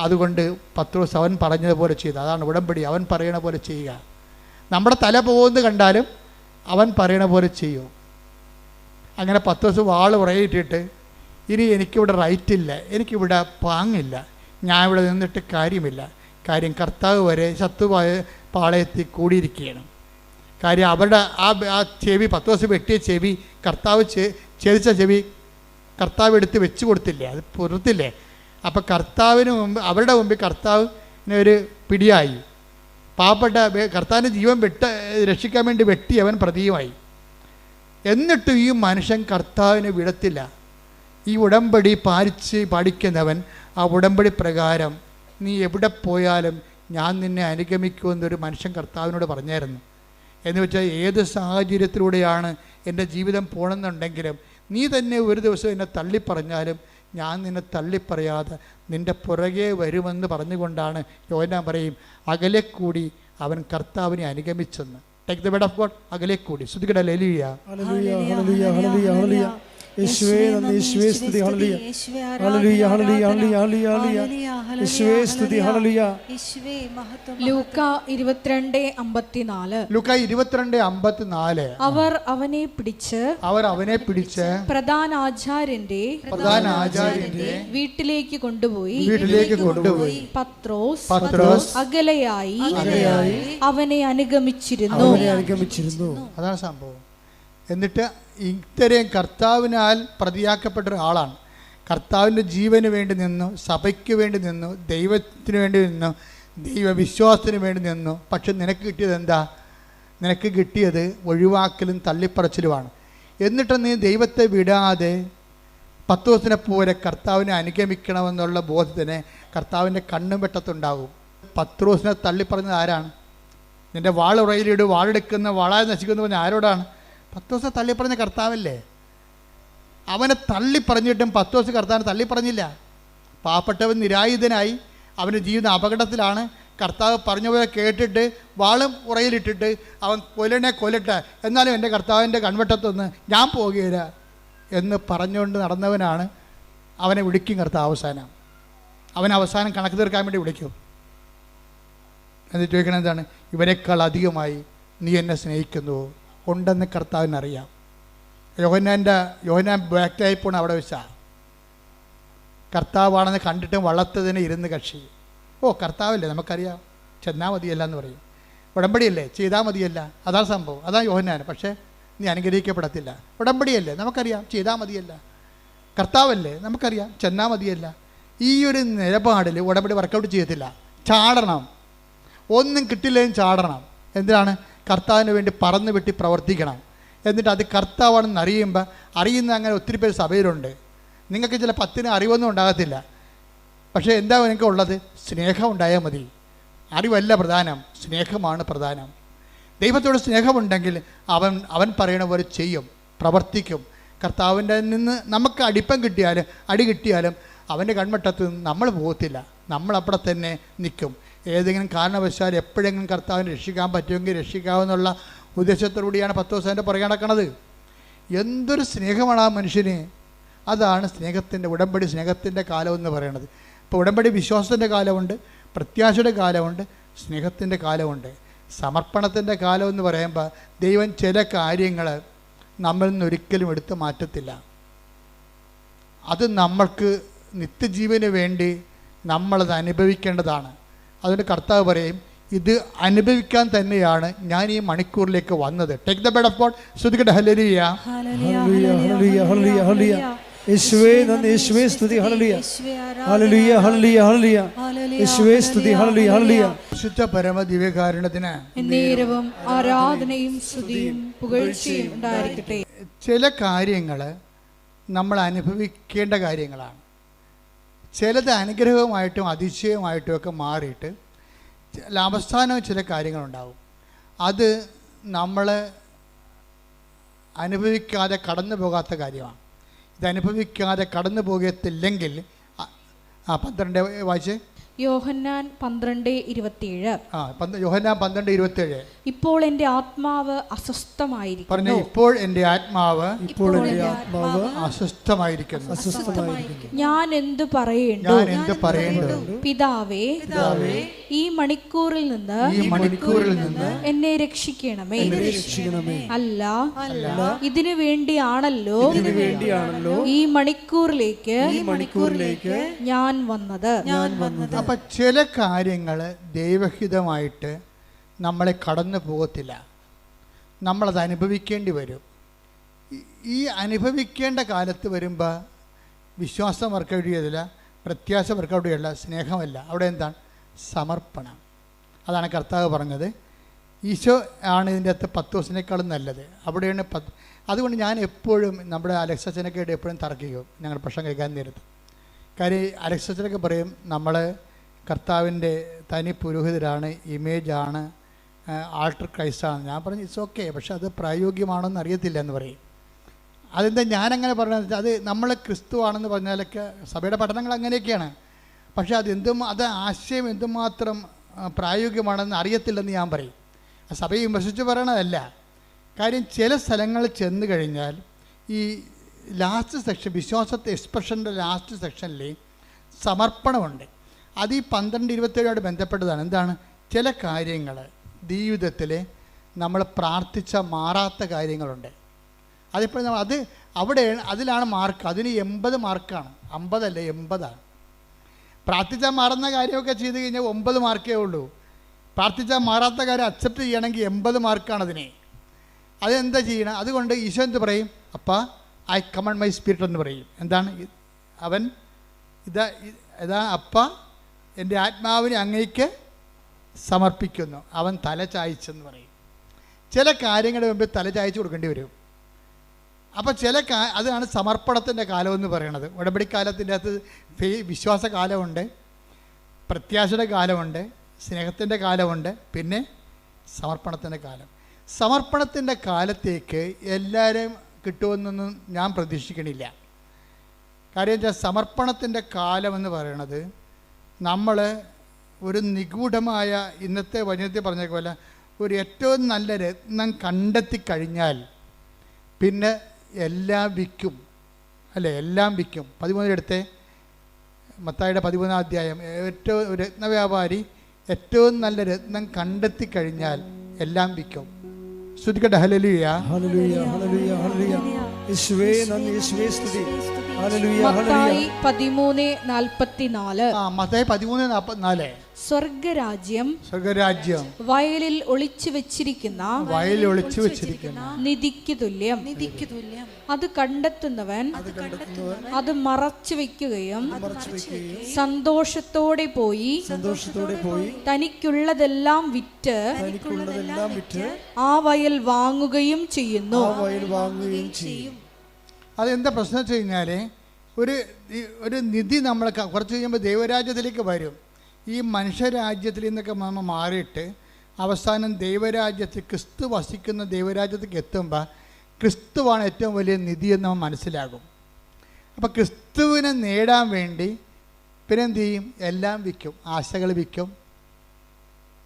അതുകൊണ്ട് പത്രോസ് അവൻ പറഞ്ഞതുപോലെ ചെയ്തു. അതാണ് ഉടമ്പടി. അവൻ പറയണ പോലെ ചെയ്യുക. നമ്മുടെ തല പോകുന്നത് കണ്ടാലും അവൻ പറയണ പോലെ ചെയ്യും. അങ്ങനെ പത്രോസ് വാൾ ഉറയിട്ടിട്ട്, ഇനി എനിക്കിവിടെ റൈറ്റില്ല, എനിക്കിവിടെ പാങ്ങില്ല, ഞാൻ ഇവിടെ നിന്നിട്ട് കാര്യമില്ല. കാര്യം കർത്താവ് വരെ ശത്രുവായ പാളയത്തിൽ കൂടിയിരിക്കുകയാണ്. കാര്യം അവരുടെ ആ ചെവി, പത്രോസ് വെട്ടിയ ചെവി, കർത്താവ് ഛേദിച്ച ചെവി കർത്താവ് എടുത്ത് വെച്ച് കൊടുത്തില്ലേ, അത് പുറത്തില്ലേ. അപ്പോൾ കർത്താവിന് മുമ്പ്, അവരുടെ മുമ്പിൽ കർത്താവിന് ഒരു പിടിയായി. പാവപ്പെട്ട കർത്താവിൻ്റെ ജീവൻ രക്ഷിക്കാൻ വേണ്ടി വെട്ടി അവൻ പ്രതിയുമായി. എന്നിട്ടും ഈ മനുഷ്യൻ കർത്താവിനെ വിടത്തില്ല. ഈ ഉടമ്പടി പാലിക്കുന്നവൻ ആ ഉടമ്പടി പ്രകാരം നീ എവിടെ പോയാലും ഞാൻ നിന്നെ അനുഗമിക്കുമെന്നൊരു മനുഷ്യൻ കർത്താവിനോട് പറഞ്ഞായിരുന്നു. എന്ന് വെച്ചാൽ ഏത് സാഹചര്യത്തിലൂടെയാണ് എൻ്റെ ജീവിതം പോകണമെന്നുണ്ടെങ്കിലും നീ തന്നെ ഒരു ദിവസം എന്നെ തള്ളിപ്പറഞ്ഞാലും ഞാൻ നിന്നെ തള്ളിപ്പറയാതെ നിൻ്റെ പുറകെ വരുമെന്ന് പറഞ്ഞുകൊണ്ടാണ് യോഹന്നാൻ പറയും, അകലെ കൂടി അവൻ കർത്താവിനെ അനുഗമിച്ചെന്ന്. Take the word of God. അകലെ കൂടി. ശ്രുതികട hallelujah. Hallelujah hallelujah hallelujah hallelujah. യേശുവേ നന്ദി, യേശുവേ സ്തുതി. Hallelujah hallelujah hallelujah hallelujah hallelujah. യേശുവേ സ്തുതി. ഹല്ലേലൂയ. ലൂക്ക 22:54. ലൂക്ക 22:54. അവർ അവനെ പിടിച്ച് പ്രധാന ആചാര്യന്റെ വീട്ടിലേക്ക് കൊണ്ടുപോയി പത്രോസ് അകലെയായി അവനെ അനുഗമിച്ചിരുന്നു. അതാണ് സംഭവം. എന്നിട്ട് ഇത്രയും കർത്താവിനാൽ പ്രതിയാക്കപ്പെട്ട ഒരാളാണ്. കർത്താവിൻ്റെ ജീവന് വേണ്ടി നിന്നു, സഭയ്ക്ക് വേണ്ടി നിന്നു, ദൈവത്തിന് വേണ്ടി നിന്നു, ദൈവവിശ്വാസത്തിന് വേണ്ടി നിന്നു. പക്ഷെ നിനക്ക് കിട്ടിയത് എന്താ? നിനക്ക് കിട്ടിയത് ഒഴിവാക്കലും തള്ളിപ്പറച്ചിലുമാണ്. എന്നിട്ട് നീ ദൈവത്തെ വിടാതെ പത്രോസിനെ പോലെ കർത്താവിനെ അനുഗമിക്കണമെന്നുള്ള ബോധത്തിന് കർത്താവിൻ്റെ കണ്ണും വെട്ടത്തുണ്ടാകും. പത്രോസിനെ തള്ളിപ്പറഞ്ഞത് ആരാണ്? നിൻ്റെ വാളുറയിലിട്, വാളെടുക്കുന്ന വാളായി നശിക്കുന്നു പറഞ്ഞ ആരോടാണ്? പത്രോസിനെ തള്ളിപ്പറഞ്ഞ കർത്താവല്ലേ. അവനെ തള്ളിപ്പറഞ്ഞിട്ടും പത്രോസ് കർത്താവിനെ തള്ളിപ്പറഞ്ഞില്ല. പാവപ്പെട്ടവൻ നിരായുധനായി, അവൻ്റെ ജീവിതം അപകടത്തിലാണ്. കർത്താവ് പറഞ്ഞ പോലെ കേട്ടിട്ട് വാളും ഉറയിലിട്ടിട്ട് അവൻ കൊല്ലട്ടെ, എന്നാലും എൻ്റെ കർത്താവിൻ്റെ കൺവെട്ടത്തൊന്ന് ഞാൻ പോകുകയില്ല എന്ന് പറഞ്ഞുകൊണ്ട് നടന്നവനാണ്. അവനെ വിളിക്കും കർത്താവ് അവസാനം. അവസാനം കണക്ക് തീർക്കാൻ വേണ്ടി വിളിക്കും. എന്ന് ചോദിക്കണത് എന്താണ്? ഇവരെക്കാൾ അധികമായി നീ എന്നെ സ്നേഹിക്കുന്നുവോ? ഉണ്ടെന്ന് കർത്താവിനറിയാം. യോഹന്നാൻ ബാക്റ്റായി പോണ അവിടെ വെച്ചാൽ കർത്താവാണെന്ന് കണ്ടിട്ടും വളർത്തതിന് ഇരുന്ന് കക്ഷി. ഓ കർത്താവല്ലേ, നമുക്കറിയാം, ചെന്നാൽ മതിയല്ല എന്ന് പറയും. ഉടമ്പടിയല്ലേ, ചെയ്താൽ മതിയല്ല, അതാണ് സംഭവം, അതാണ് യോഹന്നാൻ. പക്ഷേ നീ അനുഗ്രഹിക്കപ്പെടത്തില്ല. ഉടമ്പടിയല്ലേ, നമുക്കറിയാം, ചെയ്താൽ മതിയല്ല. കർത്താവല്ലേ, നമുക്കറിയാം, ചെന്നാൽ മതിയല്ല. ഈ ഒരു നിലപാടിൽ ഉടമ്പടി വർക്കൗട്ട് ചെയ്യത്തില്ല. ചാടണം, ഒന്നും കിട്ടില്ലെങ്കിലും ചാടണം. എന്തിനാണ്? കർത്താവിന് വേണ്ടി പറന്ന് വെട്ടി പ്രവർത്തിക്കണം. എന്നിട്ട് അത് കർത്താവാണെന്ന് അറിയുന്ന അങ്ങനെ ഒത്തിരി പേര് സഭയിലുണ്ട്. നിങ്ങൾക്ക് ചില 10 അറിവൊന്നും ഉണ്ടാകത്തില്ല. പക്ഷേ എന്താ നിങ്ങൾക്ക് ഉള്ളത്? സ്നേഹം ഉണ്ടായാൽ മതി. അറിവല്ല പ്രധാനം, സ്നേഹമാണ് പ്രധാനം. ദൈവത്തോട് സ്നേഹമുണ്ടെങ്കിൽ അവൻ പറയണ പോലെ ചെയ്യും, പ്രവർത്തിക്കും. കർത്താവിൻ്റെ നിന്ന് നമുക്ക് അടി കിട്ടിയാലും അവൻ്റെ കൺവെട്ടത്ത് നിന്ന് നമ്മൾ പോകത്തില്ല. നമ്മളവിടെ തന്നെ നിൽക്കും. ഏതെങ്കിലും കാരണവശാൽ എപ്പോഴെങ്കിലും കർത്താവിനെ രക്ഷിക്കാൻ പറ്റുമെങ്കിൽ രക്ഷിക്കാമെന്നുള്ള ഉദ്ദേശത്തോടുകൂടിയാണ് പത്രോസിൻ്റെ പുറകെ നടക്കുന്നത്. എന്തൊരു സ്നേഹമാണ് ആ മനുഷ്യന്! അതാണ് സ്നേഹത്തിൻ്റെ, ഉടമ്പടി സ്നേഹത്തിൻ്റെ കാലമെന്ന് പറയണത്. ഇപ്പോൾ ഉടമ്പടി വിശ്വാസത്തിൻ്റെ കാലമുണ്ട്, പ്രത്യാശയുടെ കാലമുണ്ട്, സ്നേഹത്തിൻ്റെ കാലമുണ്ട്. സമർപ്പണത്തിൻ്റെ കാലമെന്ന് പറയുമ്പോൾ ദൈവം ചില കാര്യങ്ങൾ നമ്മളിൽ നിന്ന് ഒരിക്കലും എടുത്തു മാറ്റത്തില്ല. അത് നമ്മൾക്ക് നിത്യജീവന് വേണ്ടി നമ്മളത് അനുഭവിക്കേണ്ടതാണ്. അതുകൊണ്ട് കർത്താവ് പറയും, ഇത് അനുഭവിക്കാൻ തന്നെയാണ് ഞാൻ ഈ മണിക്കൂറിലേക്ക് വന്നത്. Take the word of God. ശ്രുതികട്ടെ hallelujah, hallelujah, hallelujah, hallelujah, hallelujah. യേശുവേ നന്ദി, യേശുവേ സ്തുതി, ഹല്ലേലൂയ, ഹല്ലേലൂയ, ഹല്ലേലൂയ, ഹല്ലേലൂയ. യേശുവേ സ്തുതി, ഹല്ലേലൂയ, ഹല്ലേലൂയ. വിശുദ്ധ പരമ ദിവ്യകാരുണ്യത്തിന് നേരവും ആരാധനയും സ്തുതിയും പുകഴ്ചയും ഉണ്ടായിരിക്കട്ടെ. ചില കാര്യങ്ങൾ നമ്മൾ അനുഭവിക്കേണ്ട കാര്യങ്ങളാണ്. ചിലത് അനുഗ്രഹമായിട്ടും അതിശയമായിട്ടും ഒക്കെ മാറിയിട്ട് അവസാനം ചില കാര്യങ്ങളുണ്ടാവും. അത് നമ്മൾ അനുഭവിക്കാതെ കടന്നു പോകാത്ത കാര്യമാണ്. ഇത് അനുഭവിക്കാതെ കടന്നു പോകത്തില്ലെങ്കിൽ 12 വായിച്ച്. യോഹന്നാൻ 12:27. യോഹന്നാൻ 12:27. ഇപ്പോൾ എൻ്റെ ആത്മാവ് അസ്വസ്ഥമായിരിക്കുന്നു. പറഞ്ഞു, ഇപ്പോൾ എൻ്റെ ആത്മാവ് അസ്വസ്ഥമായിരിക്കുന്നു. ഞാൻ എന്ത് പറയേണ്ടു? പിതാവേ, ഈ മണിക്കൂറിൽ നിന്ന് എന്നെ രക്ഷിക്കണമേ. അല്ല, ഇതിനു വേണ്ടിയാണല്ലോ ഈ മണിക്കൂറിലേക്ക് ഞാൻ വന്നത്. അപ്പം ചില കാര്യങ്ങൾ ദൈവഹിതമായിട്ട് നമ്മളെ കടന്നു പോകത്തില്ല. നമ്മളത് അനുഭവിക്കേണ്ടി വരും. ഈ അനുഭവിക്കേണ്ട കാലത്ത് വരുമ്പോൾ വിശ്വാസം വർക്കൗട്ട് ചെയ്തില്ല, പ്രത്യാശ വർക്കൗട്ട് ചെയ്യില്ല, സ്നേഹമല്ല. അവിടെ എന്താണ്? സമർപ്പണം. അതാണ് കർത്താവ് പറഞ്ഞത്. ഈശോ ആണ് ഇതിൻ്റെ അകത്ത് 10 ദിവസത്തിനേക്കാളും നല്ലത്. അവിടെയാണ് അതുകൊണ്ട് ഞാൻ എപ്പോഴും നമ്മുടെ അലക്സച്ചനൊക്കെ ആയിട്ട് എപ്പോഴും തർക്കിക്കും ഞങ്ങൾ പ്രശ്നം കേൾക്കാൻ നേരത്ത്. കാര്യം അലക്സച്ചനൊക്കെ പറയും നമ്മൾ കർത്താവിൻ്റെ തനി പുരോഹിതരാണ്, ഇമേജാണ്, ആൾട്ടർ ക്രൈസ്റ്റാണ്. ഞാൻ പറഞ്ഞു ഇറ്റ്സ് ഓക്കെ, പക്ഷെ അത് പ്രായോഗികമാണെന്ന് അറിയത്തില്ല എന്ന് പറയും. അതെന്താ ഞാനങ്ങനെ പറഞ്ഞത്? അത് നമ്മൾ ക്രിസ്തു ആണെന്ന് പറഞ്ഞാലൊക്കെ സഭയുടെ പഠനങ്ങൾ അങ്ങനെയൊക്കെയാണ്. പക്ഷേ അത് ആശയം എന്തുമാത്രം പ്രായോഗികമാണെന്ന് അറിയത്തില്ലെന്ന് ഞാൻ പറയും. സഭയെ വിമർശിച്ച് പറയണതല്ല. കാര്യം ചില സ്ഥലങ്ങളിൽ ചെന്ന് കഴിഞ്ഞാൽ ഈ ലാസ്റ്റ് സെക്ഷൻ, വിശ്വാസത്തെ എക്സ്പ്രഷൻ്റെ ലാസ്റ്റ് സെക്ഷനിൽ സമർപ്പണമുണ്ട്. അത് ഈ 12:27 ബന്ധപ്പെട്ടതാണ്. എന്താണ്? ചില കാര്യങ്ങൾ ജീവിതത്തിൽ നമ്മൾ പ്രാർത്ഥിച്ച മാറാത്ത കാര്യങ്ങളുണ്ട്. അതിപ്പോൾ അതിലാണ് മാർക്ക്. അതിന് 80 മാർക്കാണ്, 50 അല്ല 80ആണ്. പ്രാർത്ഥിച്ചാൽ മാറുന്ന കാര്യമൊക്കെ ചെയ്ത് കഴിഞ്ഞാൽ 9 മാർക്കേ ഉള്ളൂ. പ്രാർത്ഥിച്ചാൽ മാറാത്ത കാര്യം അക്സെപ്റ്റ് ചെയ്യണമെങ്കിൽ 80 മാർക്കാണ് അതിനെ. അതെന്താ ചെയ്യണം? അതുകൊണ്ട് ഈശോ എന്ത് പറയും? അപ്പാ ഐ കമണ്ട് മൈ സ്പിരിറ്റ് എന്ന് പറയും. എന്താണ്? ഇതാ അപ്പ എൻ്റെ ആത്മാവിനെ അങ്ങേക്ക് സമർപ്പിക്കുന്നു. അവൻ തല ചായ്ച്ചെന്ന് പറയും. ചില കാര്യങ്ങളുടെ മുമ്പിൽ തല ചായ്ച്ച് കൊടുക്കേണ്ടി വരും. അപ്പോൾ അതാണ് സമർപ്പണത്തിൻ്റെ കാലമെന്ന് പറയണത്. ഉടമ്പടിക്കാലത്തിൻ്റെ അകത്ത് വിശ്വാസ കാലമുണ്ട്, പ്രത്യാശയുടെ കാലമുണ്ട്, സ്നേഹത്തിൻ്റെ കാലമുണ്ട്, പിന്നെ സമർപ്പണത്തിൻ്റെ കാലം. സമർപ്പണത്തിൻ്റെ കാലത്തേക്ക് എല്ലാവരെയും കിട്ടുമെന്നൊന്നും ഞാൻ പ്രതീക്ഷിക്കണില്ല. കാര്യം വെച്ചാൽ സമർപ്പണത്തിൻ്റെ കാലമെന്ന് പറയണത് നമ്മൾ ഒരു നിഗൂഢമായ ഇന്നത്തെ വചനത്തിൽ പറഞ്ഞ പോലെ ഒരു ഏറ്റവും നല്ല രത്നം കണ്ടെത്തി കഴിഞ്ഞാൽ പിന്നെ എല്ലാം വിൽക്കും, അല്ലേ? എല്ലാം വിൽക്കും. 13 മത്തായിയുടെ 13 അധ്യായം, ഏറ്റവും രത്നവ്യാപാരി ഏറ്റവും നല്ല രത്നം കണ്ടെത്തി കഴിഞ്ഞാൽ എല്ലാം വിൽക്കും. ശ്രുതിക്കട്ടെ ഹല്ലേലൂയ, ഹല്ലേലൂയ, ഹല്ലേലൂയ, ഹല്ലേലൂയ. യേശുവേ നന്ദി, യേശുവേ സ്തുതി. ഹല്ലേലൂയ, മത്തായി 13:44. മത്തായി 13:44. സ്വർഗരാജ്യം വയലിൽ ഒളിച്ചു വെച്ചിരിക്കുന്ന നിധിക്ക് തുല്യം. അത് കണ്ടെത്തുന്നവൻ അത് മറച്ചു വെക്കുകയും സന്തോഷത്തോടെ പോയി തനിക്കുള്ളതെല്ലാം വിറ്റ് ആ വയൽ വാങ്ങുകയും ചെയ്യുന്നു. അതെന്താ പ്രശ്നം വെച്ച് കഴിഞ്ഞാൽ ഒരു നിധി നമ്മൾ കുറച്ച് കഴിയുമ്പോൾ ദൈവരാജ്യത്തിലേക്ക് വരും. ഈ മനുഷ്യരാജ്യത്തിൽ നിന്നൊക്കെ നമ്മൾ മാറിയിട്ട് അവസാനം ദൈവരാജ്യത്തിൽ ക്രിസ്തു വസിക്കുന്ന ദൈവരാജ്യത്തേക്ക് എത്തുമ്പോൾ ക്രിസ്തുവാണ് ഏറ്റവും വലിയ നിധിയെന്ന് നമ്മൾ മനസ്സിലാകും. അപ്പോൾ ക്രിസ്തുവിനെ നേടാൻ വേണ്ടി പിന്നെ എന്ത് ചെയ്യും? എല്ലാം വിൽക്കും, ആശകൾ വിൽക്കും.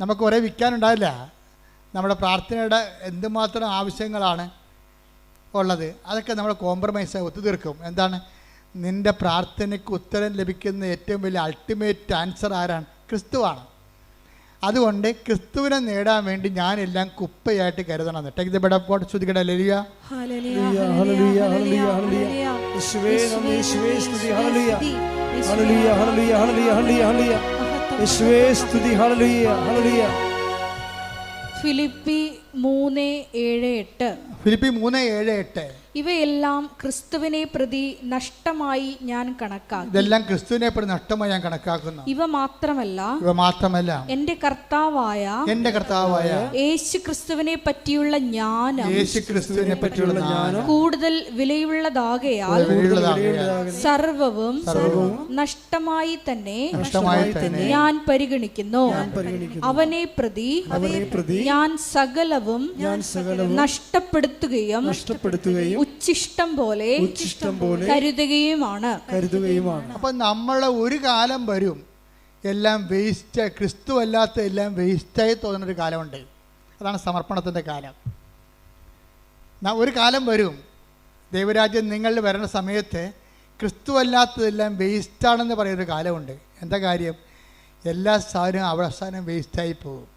നമുക്ക് കുറേ വിൽക്കാനുണ്ടാവില്ല. നമ്മുടെ പ്രാർത്ഥനയുടെ എന്തുമാത്രം ആവശ്യങ്ങളാണ് ഉള്ളത്, അതൊക്കെ നമ്മൾ കോംപ്രമൈസ് ഒത്തുതീർക്കും. എന്താണ്? നിൻ്റെ പ്രാർത്ഥനയ്ക്ക് ഉത്തരം ലഭിക്കുന്ന ഏറ്റവും വലിയ അൾട്ടിമേറ്റ് ആൻസർ ആരാണ്? ക്രിസ്തുവാണ്. അതുകൊണ്ട് ക്രിസ്തുവിനെ നേടാൻ വേണ്ടി ഞാനെല്ലാം കുപ്പയായിട്ട് കരുതണം. Take the word of God. ശ്രുതിക്കട്ടെ hallelujah, hallelujah, hallelujah, hallelujah, hallelujah. യേശുവേ നന്ദി, യേശുവേ സ്തുതി. Hallelujah, hallelujah, hallelujah, hallelujah, hallelujah, hallelujah. യേശുവേ സ്തുതി. Hallelujah, hallelujah. ഫിലിപ്പി 3:7-8. ഫിലിപ്പി 3:7-8. ഇവയെല്ലാം ക്രിസ്തുവിനെ പ്രതി നഷ്ടമായി ഞാൻ കണക്കാക്കി. ഇതെല്ലാം ക്രിസ്തുവിനെ പ്രതി നഷ്ടമായി ഞാൻ കണക്കാക്കുന്നു. ഇവ മാത്രമല്ല എന്റെ കർത്താവായ യേശു ക്രിസ്തുവിനെ പറ്റിയുള്ള ജ്ഞാനം കൂടുതൽ വിലയുള്ളതാകയാൽ സർവവും നഷ്ടമായി തന്നെ ഞാൻ പരിഗണിക്കുന്നു. അവനെ പ്രതി ഞാൻ സകലവും നഷ്ടപ്പെടുത്തുകയും ഉച്ഛിഷ്ടം പോലെ കരുതുകയുമാണ്. അപ്പൊ നമ്മളെ ഒരു കാലം വരും എല്ലാം വേസ്റ്റ്, ക്രിസ്തു അല്ലാത്ത എല്ലാം വേസ്റ്റായി തോന്നുന്നൊരു കാലമുണ്ട്. അതാണ് സമർപ്പണത്തിൻ്റെ കാലം. ഒരു കാലം വരും, ദൈവരാജ്യം നിങ്ങളിൽ വരുന്ന സമയത്ത് ക്രിസ്തു അല്ലാത്തതെല്ലാം വേസ്റ്റാണെന്ന് പറയുന്നൊരു കാലമുണ്ട്. എന്താ കാര്യം? എല്ലാ സാധനവും അവസാനം വേസ്റ്റായി പോകും.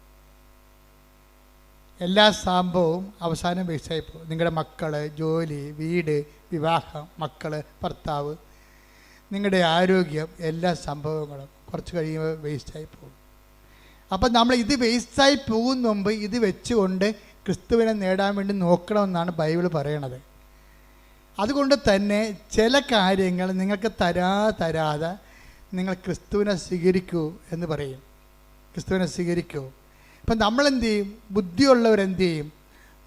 എല്ലാ സംഭവവും അവസാനം വേസ്റ്റായി പോകും. നിങ്ങളുടെ മക്കൾ, ജോലി, വീട്, വിവാഹം, മക്കൾ, ഭർത്താവ്, നിങ്ങളുടെ ആരോഗ്യം, എല്ലാ സംഭവങ്ങളും കുറച്ച് കഴിയുമ്പോൾ വേസ്റ്റായി പോകും. അപ്പം നമ്മൾ ഇത് വേസ്റ്റായി പോകുന്ന മുമ്പ് ഇത് വെച്ചുകൊണ്ട് ക്രിസ്തുവിനെ നേടാൻ വേണ്ടി നോക്കണമെന്നാണ് ബൈബിൾ പറയണത്. അതുകൊണ്ട് തന്നെ ചില കാര്യങ്ങൾ നിങ്ങൾക്ക് തരാതെ നിങ്ങൾ ക്രിസ്തുവിനെ സ്വീകരിക്കൂ എന്ന് പറയും. ക്രിസ്തുവിനെ സ്വീകരിക്കൂ. അപ്പം നമ്മളെന്ത് ചെയ്യും? ബുദ്ധിയുള്ളവരെന്ത് ചെയ്യും?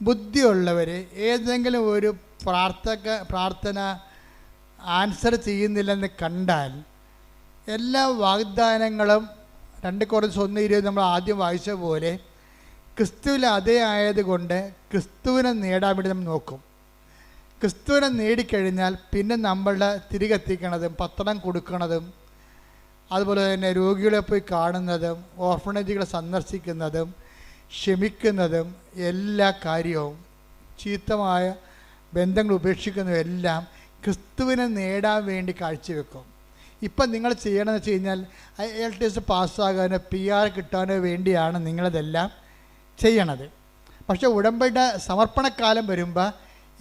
ബുദ്ധിയുള്ളവർ ഏതെങ്കിലും ഒരു പ്രാർത്ഥന ആൻസർ ചെയ്യുന്നില്ലെന്ന് കണ്ടാൽ എല്ലാ വാഗ്ദാനങ്ങളും 2 കൊരിന്ത്യർ 1:20 നമ്മൾ ആദ്യം വായിച്ച പോലെ ക്രിസ്തുവിൽ അതേ ആയതുകൊണ്ട് ക്രിസ്തുവിനെ നേടാൻ വേണ്ടി നമ്മൾ നോക്കും. ക്രിസ്തുവിനെ നേടിക്കഴിഞ്ഞാൽ പിന്നെ നമ്മളുടെ തിരികെത്തിക്കണതും പത്രം കൊടുക്കണതും അതുപോലെ തന്നെ രോഗികളെ പോയി കാണുന്നതും ഓർഫണേജുകളെ സന്ദർശിക്കുന്നതും ക്ഷമിക്കുന്നതും എല്ലാ കാര്യവും ചീത്തമായ ബന്ധങ്ങൾ ഉപേക്ഷിക്കുന്നതും എല്ലാം ക്രിസ്തുവിനെ നേടാൻ വേണ്ടി കാഴ്ചവെക്കും. ഇപ്പം നിങ്ങൾ ചെയ്യണമെന്ന് വെച്ച് കഴിഞ്ഞാൽ IELTS പാസ്സാകാനോ PR കിട്ടാനോ വേണ്ടിയാണ് നിങ്ങളതെല്ലാം ചെയ്യണത്. പക്ഷേ ഉടമ്പടിയുടെ സമർപ്പണക്കാലം വരുമ്പോൾ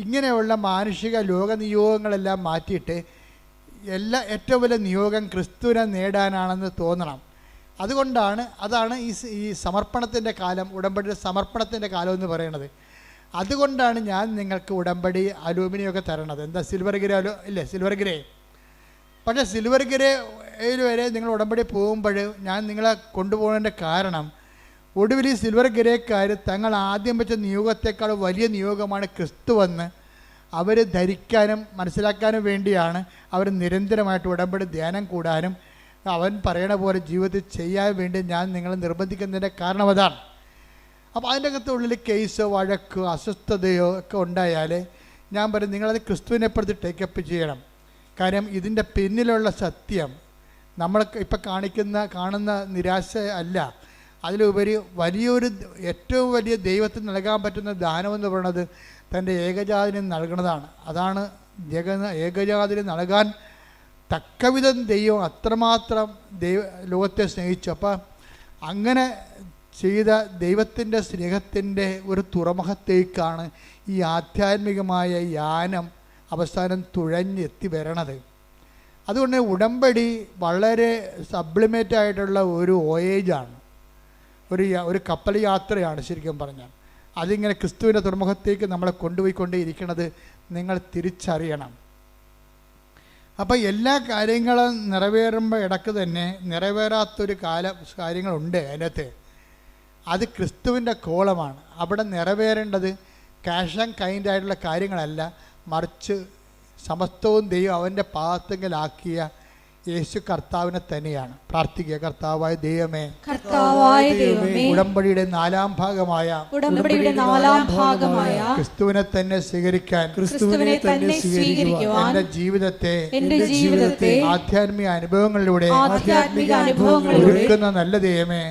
ഇങ്ങനെയുള്ള മാനുഷിക ലോക നിയോഗങ്ങളെല്ലാം മാറ്റിയിട്ട് ഏറ്റവും വലിയ നിയോഗം ക്രിസ്തുവിനെ നേടാനാണെന്ന് തോന്നണം. അതാണ് ഈ സമർപ്പണത്തിൻ്റെ കാലം, ഉടമ്പടിയുടെ സമർപ്പണത്തിൻ്റെ കാലം എന്ന് പറയുന്നത്. അതുകൊണ്ടാണ് ഞാൻ നിങ്ങൾക്ക് ഉടമ്പടി അലൂമിനിയൊക്കെ തരണത്. എന്താ സിൽവർ ഗ്രേ ഇല്ലേ? Silver grey. പക്ഷേ സിൽവർ ഗ്രേയിൽ വരെ നിങ്ങൾ ഉടമ്പടി പോകുമ്പോൾ ഞാൻ നിങ്ങളെ കൊണ്ടുപോകുന്നതിൻ്റെ കാരണം ഒടുവിൽ ഈ സിൽവർ ഗ്രേക്കാർ തങ്ങൾ ആദ്യം വെച്ച നിയോഗത്തെക്കാൾ വലിയ നിയോഗമാണ് ക്രിസ്തുവെന്ന് അവർ ധരിക്കാനും മനസ്സിലാക്കാനും വേണ്ടിയാണ് അവർ നിരന്തരമായിട്ട് ഉടമ്പടി ധ്യാനം കൂടാനും അവൻ പറയണ പോലെ ജീവിതത്തിൽ ചെയ്യാൻ വേണ്ടി ഞാൻ നിങ്ങളെ നിർബന്ധിക്കുന്നതിൻ്റെ കാരണം അതാണ്. അപ്പോൾ അതിൻ്റെ അകത്തുള്ളിൽ കേസോ വഴക്കോ അസ്വസ്ഥതയോ ഒക്കെ ഉണ്ടായാൽ ഞാൻ പറയും നിങ്ങളത് ക്രിസ്തുവിനെ പ്രതി ടേക്കപ്പ് ചെയ്യണം. കാര്യം ഇതിൻ്റെ പിന്നിലുള്ള സത്യം നമ്മൾ ഇപ്പം കാണുന്ന നിരാശ അല്ല, അതിലുപരി വലിയൊരു ഏറ്റവും വലിയ ദൈവത്തിന് നൽകാൻ പറ്റുന്ന ദാനമെന്ന് പറയുന്നത് തൻ്റെ ഏകജാതിന് നൽകുന്നതാണ്. അതാണ് ഏകജാതിന് നൽകാൻ തക്കവിധം ദൈവം അത്രമാത്രം ലോകത്തെ സ്നേഹിച്ചു. അപ്പം അങ്ങനെ ചെയ്ത ദൈവത്തിൻ്റെ സ്നേഹത്തിൻ്റെ ഒരു തുറമുഖത്തേക്കാണ് ഈ ആധ്യാത്മികമായ യാനം അവസാനം തുഴഞ്ഞെത്തി വരണത്. അതുകൊണ്ട് ഉടമ്പടി വളരെ സബ്ലിമേറ്റ് ആയിട്ടുള്ള ഒരു വോയേജാണ്, ഒരു കപ്പൽ യാത്രയാണ് ശരിക്കും പറഞ്ഞാൽ. അതിങ്ങനെ ക്രിസ്തുവിൻ്റെ തുറമുഖത്തേക്ക് നമ്മളെ കൊണ്ടുപോയിക്കൊണ്ടേയിരിക്കുന്നത് നിങ്ങൾ തിരിച്ചറിയണം. അപ്പോൾ എല്ലാ കാര്യങ്ങളും നിറവേറുമ്പോൾ ഇടയ്ക്ക് തന്നെ നിറവേറാത്തൊരു കാര്യങ്ങളുണ്ട് അതിനകത്ത്. അത് ക്രിസ്തുവിൻ്റെ കോളമാണ്. അവിടെ നിറവേറേണ്ടത് ക്യാഷ് ആൻഡ് കൈൻഡ് ആയിട്ടുള്ള കാര്യങ്ങളല്ല, മറിച്ച് സമസ്തവും ദൈവം അവൻ്റെ പാദത്തെങ്കിലാക്കിയ യേശു കർത്താവിനെ തന്നെയാണ്. പ്രാർത്ഥിക്കുക. കർത്താവായ ദൈവമേ, ഉടമ്പടിയുടെ നാലാം ഭാഗമായ ക്രിസ്തുവിനെ തന്നെ സ്വീകരിക്കാൻ എന്റെ ജീവിതത്തെ ആധ്യാത്മിക അനുഭവങ്ങളിലൂടെ ഒരുക്കുന്ന നല്ല ദൈവമേ,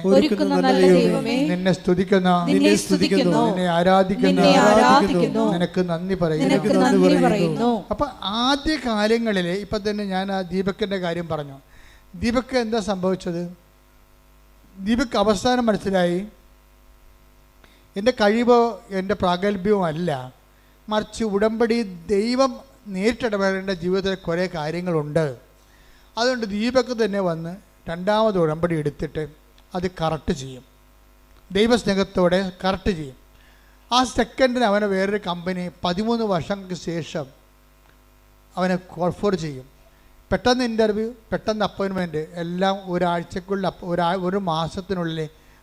നിന്നെ സ്തുതിക്കുന്നു, നിന്നെ ആരാധിക്കുന്നു, നിനക്ക് നന്ദി പറയുന്നു. അപ്പൊ ആദ്യ കാലങ്ങളിൽ ഇപ്പൊ തന്നെ ഞാൻ ആ ദീപക്കിന്റെ കാര്യം പറഞ്ഞു. ദീപക്ക് എന്താ സംഭവിച്ചത്? ദീപക്ക് അവസാനം മനസ്സിലായി എൻ്റെ കഴിവോ എൻ്റെ പ്രാഗൽഭ്യവും അല്ല, മറിച്ച് ഉടമ്പടി ദൈവം നേരിട്ടിടപെടേണ്ട ജീവിതത്തിൽ കുറേ കാര്യങ്ങളുണ്ട്. അതുകൊണ്ട് ദീപക്ക് തന്നെ വന്ന് രണ്ടാമത് ഉടമ്പടി എടുത്തിട്ട് അത് കറക്റ്റ് ചെയ്യും, ദൈവസ്നേഹത്തോടെ കറക്റ്റ് ചെയ്യും. ആ സെക്കൻഡിന് അവനെ വേറൊരു കമ്പനി 13 വർഷങ്ങൾക്ക് ശേഷം അവനെ കോൾ ഫോർ ചെയ്യും. പെട്ടെന്ന് ഇൻ്റർവ്യൂ, പെട്ടെന്ന് അപ്പോയിൻമെൻറ്റ്, എല്ലാം ഒരാഴ്ചക്കുള്ളിൽ ഒരു മാസത്തിനുള്ളിൽ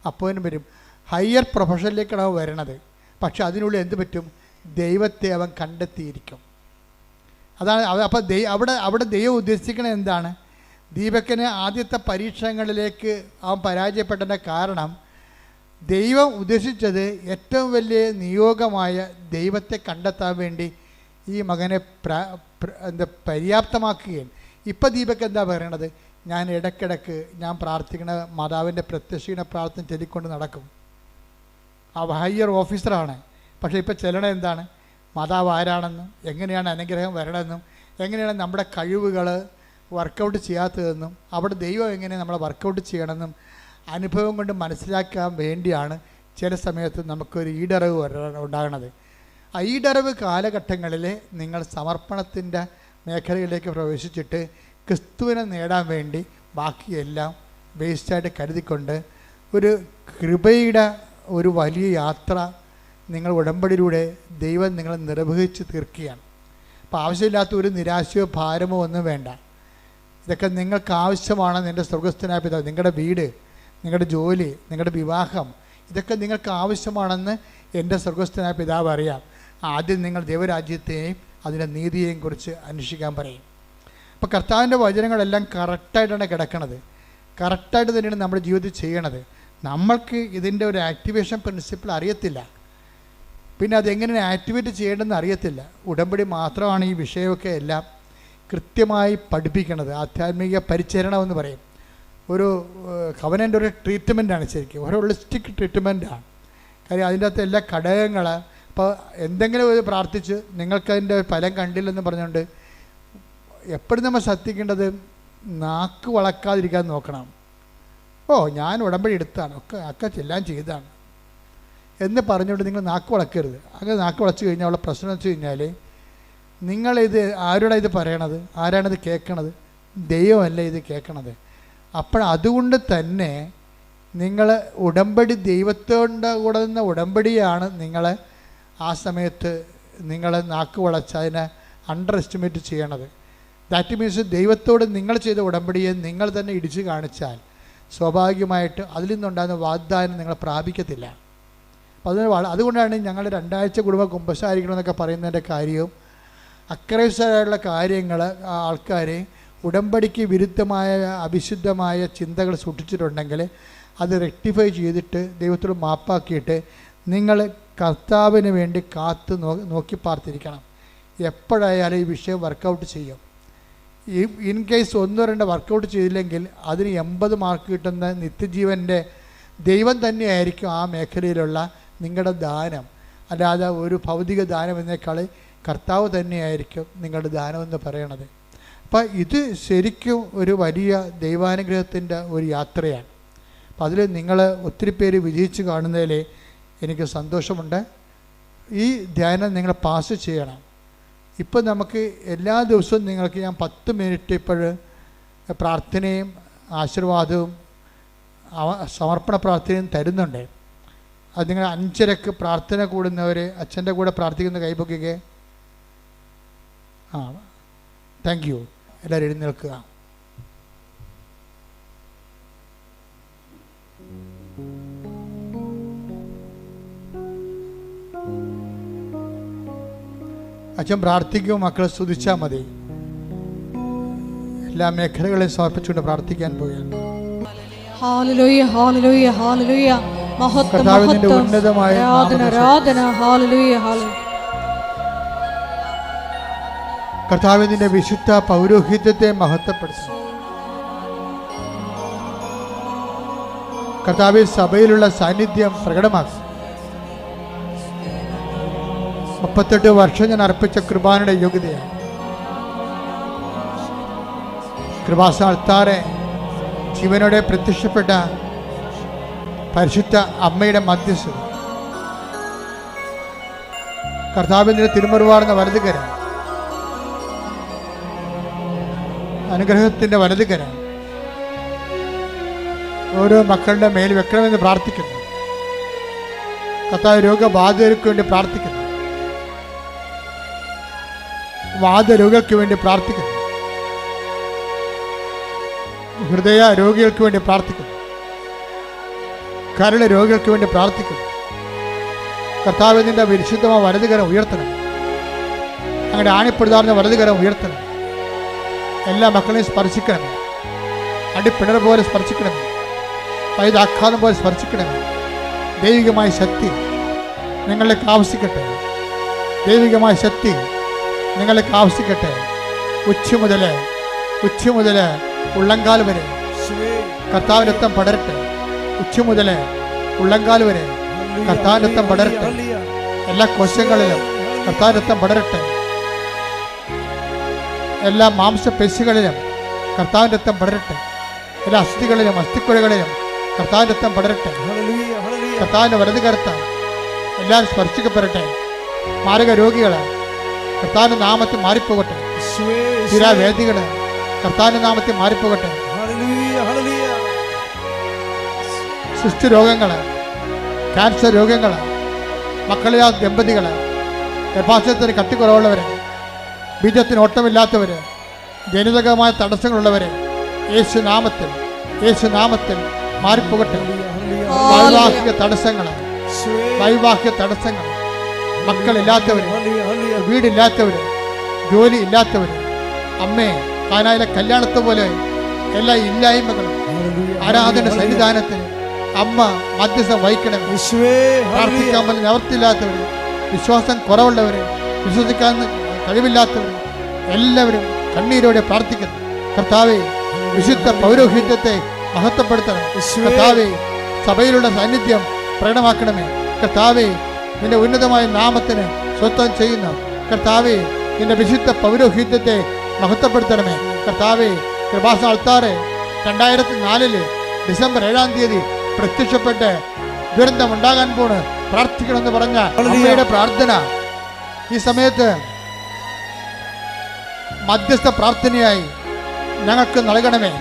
അപ്പോയിൻമെൻറ്റ് വരും. ഹയർ പ്രൊഫഷനിലേക്കാണ് അവൻ വരണത്. പക്ഷെ അതിനുള്ളിൽ എന്ത് പറ്റും? ദൈവത്തെ അവൻ കണ്ടെത്തിയിരിക്കും. അതാണ് അപ്പോൾ അവിടെ ദൈവം ഉദ്ദേശിക്കുന്നത് എന്താണ്? ദീപക്കിന് ആദ്യത്തെ പരീക്ഷണങ്ങളിലേക്ക് അവൻ പരാജയപ്പെട്ടതിൻ്റെ കാരണം ദൈവം ഉദ്ദേശിച്ചത് ഏറ്റവും വലിയ നിയോഗമായ ദൈവത്തെ കണ്ടെത്താൻ വേണ്ടി ഈ മകനെ പര്യാപ്തമാക്കുകയാണ്. ഇപ്പം ദീപക്ക് എന്താ പറയണത്? ഞാൻ ഇടയ്ക്കിടയ്ക്ക് ഞാൻ പ്രാർത്ഥിക്കണ മാതാവിൻ്റെ പ്രത്യക്ഷീണ പ്രാർത്ഥന ചൊല്ലിക്കൊണ്ട് നടക്കും. ആ ഹയർ ഓഫീസറാണ്. പക്ഷേ ഇപ്പം ചെല്ലണ എന്താണ്? മാതാവ് ആരാണെന്നും എങ്ങനെയാണ് അനുഗ്രഹം വരണമെന്നും എങ്ങനെയാണ് നമ്മുടെ കഴിവുകൾ വർക്കൗട്ട് ചെയ്യാത്തതെന്നും അവിടെ ദൈവം എങ്ങനെ നമ്മളെ വർക്കൗട്ട് ചെയ്യണമെന്നും അനുഭവം കൊണ്ട് മനസ്സിലാക്കാൻ വേണ്ടിയാണ് ചില സമയത്ത് നമുക്കൊരു ഈടറിവ് ഉണ്ടാകണത്. ആ ഈടറിവ് കാലഘട്ടങ്ങളിൽ നിങ്ങൾ സമർപ്പണത്തിൻ്റെ മേഖലയിലേക്ക് പ്രവേശിച്ചിട്ട് ക്രിസ്തുവിനെ നേടാൻ വേണ്ടി ബാക്കിയെല്ലാം വേസ്റ്റായിട്ട് കരുതിക്കൊണ്ട് ഒരു കൃപയുടെ ഒരു വലിയ യാത്ര നിങ്ങൾ ഉടമ്പടിയിലൂടെ ദൈവം നിങ്ങളെ നിർവഹിച്ച് തീർക്കുകയാണ്. അപ്പോൾ ആവശ്യമില്ലാത്ത ഒരു നിരാശയോ ഭാരമോ ഒന്നും വേണ്ട. ഇതൊക്കെ നിങ്ങൾക്ക് ആവശ്യമാണ്. നിൻ്റെ സ്വർഗസ്ഥനായ പിതാവ്, നിങ്ങളുടെ വീട്, നിങ്ങളുടെ ജോലി, നിങ്ങളുടെ വിവാഹം, ഇതൊക്കെ നിങ്ങൾക്ക് ആവശ്യമാണെന്ന് എൻ്റെ സ്വർഗസ്ഥനായ പിതാവ് അറിയാം. ആദ്യം നിങ്ങൾ ദൈവരാജ്യത്തെയും അതിൻ്റെ നീതിയെയും കുറിച്ച് അന്വേഷിക്കാൻ പറയും. അപ്പോൾ കർത്താവിൻ്റെ വചനങ്ങളെല്ലാം കറക്റ്റായിട്ടാണ് കിടക്കണത്. കറക്റ്റായിട്ട് തന്നെയാണ് നമ്മുടെ ജീവിതത്തിൽ ചെയ്യണത്. നമ്മൾക്ക് ഇതിൻ്റെ ഒരു ആക്ടിവേഷൻ പ്രിൻസിപ്പിൾ അറിയത്തില്ല, പിന്നെ അതെങ്ങനെ ആക്ടിവേറ്റ് ചെയ്യേണ്ടതെന്ന് അറിയത്തില്ല. ഉടമ്പടി മാത്രമാണ് ഈ വിഷയമൊക്കെ എല്ലാം കൃത്യമായി പഠിപ്പിക്കണത്. ആധ്യാത്മിക പരിചരണമെന്ന് പറയും. ഒരു കവനൻ്റെ ഒരു ട്രീറ്റ്മെൻറ്റാണ് ശരിക്കും, ഒരു ഹോളിസ്റ്റിക് ട്രീറ്റ്മെൻറ്റാണ്. കാര്യം അതിൻ്റെ അകത്ത് എല്ലാ ഘടകങ്ങൾ. അപ്പോൾ എന്തെങ്കിലും ഒരു പ്രാർത്ഥിച്ച് നിങ്ങൾക്കതിൻ്റെ ഫലം കണ്ടില്ലെന്ന് പറഞ്ഞുകൊണ്ട് എപ്പോഴും നമ്മൾ ശ്രദ്ധിക്കേണ്ടത് നാക്ക് വളക്കാതിരിക്കാൻ നോക്കണം. ഞാൻ ഉടമ്പടി എടുത്താണ്, ഒക്കെ എല്ലാം ചെയ്താണ് എന്ന് പറഞ്ഞുകൊണ്ട് നിങ്ങൾ നാക്ക് വളക്കരുത്. അങ്ങനെ നാക്ക് വളച്ച് കഴിഞ്ഞാൽ ഉള്ള പ്രശ്നം എന്ന് വെച്ച് കഴിഞ്ഞാൽ നിങ്ങളിത് ആരോടാണ് ഇത് പറയണത്? ആരാണിത് കേൾക്കണത്? ദൈവമല്ല ഇത് കേൾക്കണത്. അതുകൊണ്ട് തന്നെ നിങ്ങൾ ഉടമ്പടി ദൈവത്തോടെ കൂടെ നിന്ന ഉടമ്പടിയാണ് നിങ്ങൾ ആ സമയത്ത് നിങ്ങൾ നാക്ക് വളച്ച് അതിനെ അണ്ടർ എസ്റ്റിമേറ്റ് ചെയ്യണത്. ദാറ്റ് മീൻസ് ദൈവത്തോട് നിങ്ങൾ ചെയ്ത ഉടമ്പടിയെ നിങ്ങൾ തന്നെ ഇടിച്ചു കാണിച്ചാൽ സ്വാഭാവികമായിട്ട് അതിൽ നിന്നുണ്ടാകുന്ന വാഗ്ദാനം നിങ്ങൾ പ്രാപിക്കത്തില്ല. അപ്പോൾ അതുകൊണ്ടാണ് ഞങ്ങൾ 2 ആഴ്ച കുടുംബ കുമ്പസാരിക്കണമെന്നൊക്കെ പറയുന്നതിൻ്റെ കാര്യവും അക്രൈസ്തരായിട്ടുള്ള കാര്യങ്ങൾ ആൾക്കാർ ഉടമ്പടിക്ക് വിരുദ്ധമായ അവിശുദ്ധമായ ചിന്തകൾ സൂക്ഷിച്ചിട്ടുണ്ടെങ്കിൽ അത് റെക്ടിഫൈ ചെയ്തിട്ട് ദൈവത്തോട് മാപ്പാക്കിയിട്ട് നിങ്ങൾ കർത്താവിന് വേണ്ടി നോക്കി പാർത്തിരിക്കണം. എപ്പോഴായാലും ഈ വിഷയം വർക്കൗട്ട് ചെയ്യും. ഈ ഇൻ കേസ് 1-2 വർക്കൗട്ട് ചെയ്തില്ലെങ്കിൽ അതിന് 80 മാർക്ക് കിട്ടുന്ന നിത്യജീവൻ്റെ ദൈവം തന്നെയായിരിക്കും ആ മേഖലയിലുള്ള നിങ്ങളുടെ ദാനം. അല്ലാതെ ഒരു ഭൗതിക ദാനം എന്നേക്കാൾ കർത്താവ് തന്നെയായിരിക്കും നിങ്ങളുടെ ദാനമെന്ന് പറയണത്. അപ്പം ഇത് ശരിക്കും ഒരു വലിയ ദൈവാനുഗ്രഹത്തിൻ്റെ ഒരു യാത്രയാണ്. അപ്പം അതിൽ നിങ്ങൾ ഒത്തിരി പേര് വിജയിച്ച് കാണുന്നതിൽ എനിക്ക് സന്തോഷമുണ്ട്. ഈ ധ്യാനം നിങ്ങൾ പാസ് ചെയ്യണം. ഇപ്പം നമുക്ക് എല്ലാ ദിവസവും നിങ്ങൾക്ക് ഞാൻ 10 മിനിറ്റ് ഇപ്പോൾ പ്രാർത്ഥനയും ആശീർവാദവും സമർപ്പണ പ്രാർത്ഥനയും തരുന്നുണ്ട്. അത് നിങ്ങൾ 5:30 പ്രാർത്ഥന കൂടുന്നവർ അച്ഛൻ്റെ കൂടെ പ്രാർത്ഥിക്കുന്ന കൈപൊക്കിക്ക്. Thank you. എല്ലാവരും എഴുന്നേൽക്കുക. അച്ഛൻ പ്രാർത്ഥിക്കും, മക്കളെ സ്തുതിച്ചാൽ മതി. എല്ലാ മേഖലകളെയും സമർപ്പിച്ചുകൊണ്ട് പ്രാർത്ഥിക്കാൻ പോവുകയാണ്. Hallelujah hallelujah hallelujah. മഹത്വം കർത്താവിന്റെ മഹത്വം ഉന്നതമായ ആരാധന ആരാധന. Hallelujah hallelujah. കർത്താവിന്റെ വിശുദ്ധ പൗരോഹിത്യത്തെ മഹത്വപ്പെടുത്തുന്നു. കർത്താവിൽ സഭയിലുള്ള സാന്നിധ്യം പ്രകടമാക്കും. 38 വർഷം ഞാൻ അർപ്പിച്ച കൃപാനയുടെ യോഗ്യതയാണ്. കൃപാസ്ഥാനത്താറെ ജീവനോടെ പ്രത്യക്ഷപ്പെട്ട പരിശുദ്ധ അമ്മയുടെ മധ്യസ്ഥത, കർത്താവിൻ്റെ തിരുമുറിവാർന്ന വലതുകരം, അനുഗ്രഹത്തിൻ്റെ വലതുകരം ഓരോ മക്കളുടെ മേൽ വെക്കണമെന്ന് പ്രാർത്ഥിക്കുന്നു. കർത്താവ് രോഗബാധിതർക്ക് വേണ്ടി പ്രാർത്ഥിക്കുന്നു. വാദരോഗികൾക്ക് വേണ്ടി പ്രാർത്ഥിക്കുന്നു. ഹൃദയ രോഗികൾക്ക് വേണ്ടി പ്രാർത്ഥിക്കുന്നു. കരൾ രോഗികൾക്ക് വേണ്ടി പ്രാർത്ഥിക്കുന്നു. കർത്താവിൻ്റെ വിശുദ്ധമായ വലതുകരം ഉയർത്തണം. അങ്ങനെ ആണിപ്പെടുതാർന്ന വലതുകരം ഉയർത്തണം. എല്ലാ മക്കളെയും സ്പർശിക്കണമേ. അടിപ്പിണർ പോലെ സ്പർശിക്കണമേ. വൈദാഘാതം പോലെ സ്പർശിക്കണമേ. ദൈവികമായ ശക്തി നിങ്ങളിലേക്ക് ആവശ്യിക്കട്ടെ. ദൈവികമായ ശക്തി നിങ്ങളിലേക്ക് ആവശ്യിക്കട്ടെ. ഉച്ച മുതൽ ഉള്ളങ്കാൽ വരെ കർത്താവിൻ്റെ രക്തം പടരട്ടെ. ഉച്ച മുതൽ ഉള്ളങ്കാൽ വരെ കർത്താവിൻ്റെ രക്തം പടരട്ടെ. എല്ലാ കോശങ്ങളിലും കർത്താവിൻ്റെ രക്തം പടരട്ടെ. എല്ലാ മാംസപേശികളിലും കർത്താവിൻ്റെ രക്തം പടരട്ടെ. എല്ലാ അസ്ഥികളിലും അസ്ഥിക്കുഴകളിലും കർത്താവിൻ്റെ രക്തം പടരട്ടെ. കർത്താവിൻ്റെ വലതുകരത്താൽ എല്ലാവരും സ്പർശിക്കപ്പെടട്ടെ. മാരക രോഗികൾ കർത്താവിൻ്റെ നാമത്തിൽ മാറിപ്പോകട്ടെ. സ്ഥിരവേദികൾ കർത്താവിൻ്റെ നാമത്തിൽ മാറിപ്പോകട്ടെ. സൃഷ്ടി രോഗങ്ങൾ, ക്യാൻസർ രോഗങ്ങൾ, മക്കളില്ലാത്ത ദമ്പതികൾ, ഗർഭാശയത്തിന് കട്ടിക്കുറവുള്ളവർ, ബീജത്തിന് ഓട്ടമില്ലാത്തവർ, ജനിതകമായ തടസ്സങ്ങളുള്ളവർ യേശു നാമത്തിൽ മാറിപ്പോകട്ടെ. വൈവാഹിക തടസ്സങ്ങൾ, മക്കളില്ലാത്തവർ, വീടില്ലാത്തവർ, ജോലി ഇല്ലാത്തവർ, അമ്മേ കാനായിലെ കല്യാണത്തെ പോലെ എല്ലാ ഇല്ലായ്മകളും ആരാധന സന്നിധാനത്തിന് അമ്മ മധ്യസ്ഥം വഹിക്കണം. പ്രാർത്ഥിക്കാൻ പോലും നിവർത്തിയില്ലാത്തവർ, വിശ്വാസം കുറവുള്ളവർ, വിശ്വസിക്കാൻ കഴിവില്ലാത്തവർ എല്ലാവരും കണ്ണീരോടെ പ്രാർത്ഥിക്കുന്നു. കർത്താവേ, വിശുദ്ധ പൗരോഹിത്യത്തെ മഹത്വപ്പെടുത്തണം. കർത്താവേ, സഭയിലുള്ള സാന്നിധ്യം പ്രകടമാക്കണമേ. കർത്താവേ, നിന്റെ ഉന്നതമായ നാമത്തിന് സ്വത്വം ചെയ്യുന്നു. കർത്താവേ, നിന്റെ വിശുദ്ധ പൗരോഹിത്യത്തെ മഹത്വപ്പെടുത്തണമേ. കർത്താവേ, കൃപാസന അൾത്താറ് 2004 ഡിസംബർ 7-ാം തീയതി പ്രത്യക്ഷപ്പെട്ട് ദുരന്തം ഉണ്ടാകാൻ പോണ് പ്രാർത്ഥിക്കണമെന്ന് പറഞ്ഞ അമ്മയുടെ പ്രാർത്ഥന ഈ സമയത്ത് മധ്യസ്ഥ പ്രാർത്ഥനയായി ഞങ്ങൾക്ക് നൽകണമേ.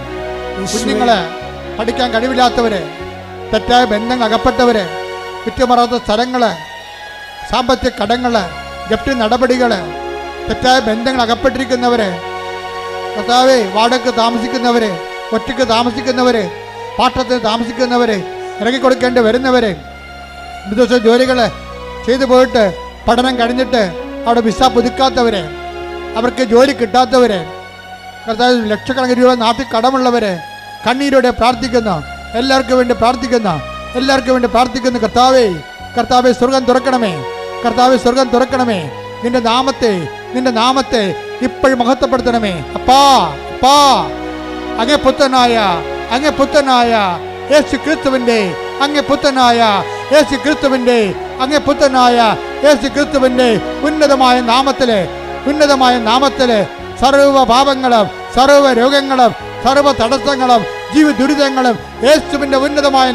കുഞ്ഞുങ്ങളെ, പഠിക്കാൻ കഴിവില്ലാത്തവര്, തെറ്റായ ബന്ധങ്ങൾ അകപ്പെട്ടവര്, കുറ്റമറാത്ത സ്ഥലങ്ങള്, സാമ്പത്തിക കടങ്ങള്, ജപ്തി നടപടികള്, തെറ്റായ ബന്ധങ്ങൾ അകപ്പെട്ടിരിക്കുന്നവര്, കർത്താവേ, വാടക താമസിക്കുന്നവര്, ഒറ്റയ്ക്ക് താമസിക്കുന്നവര്, പാട്ടത്തിന് താമസിക്കുന്നവര്, ഇറങ്ങിക്കൊടുക്കേണ്ടി വരുന്നവര്, വിദേശ ജോലികൾ ചെയ്തു പോയിട്ട് പഠനം കഴിഞ്ഞിട്ട് അവിടെ വിസ പുതുക്കാത്തവര്, അവർക്ക് ജോലി കിട്ടാത്തവര്, കർത്താവ് ലക്ഷക്കണക്കിന് രൂപ നാട്ടിൽ കടമുള്ളവര് കണ്ണീരോടെ പ്രാർത്ഥിക്കുന്നു. എല്ലാവർക്കും വേണ്ടി പ്രാർത്ഥിക്കുന്നു. കർത്താവേ, സ്വർഗം തുറക്കണമേ. നിന്റെ നാമത്തെ നിന്റെ നാമത്തെ ഇപ്പോഴും മഹത്വപ്പെടുത്തണമേ. അപ്പാ അപ്പാ, അങ്ങേ പുത്രനായ യേശു ക്രിസ്തുവിൻ്റെ അങ്ങേ പുത്രനായ യേശു ക്രിസ്തുവിൻ്റെ ഉന്നതമായ നാമത്തിലെ സർവ്വ പാപങ്ങളും സർവ്വ രോഗങ്ങളും സർവ്വ തടസ്സങ്ങളും ജീവിത ദുരിതങ്ങളും യേശുവിൻ്റെ ഉന്നതമായ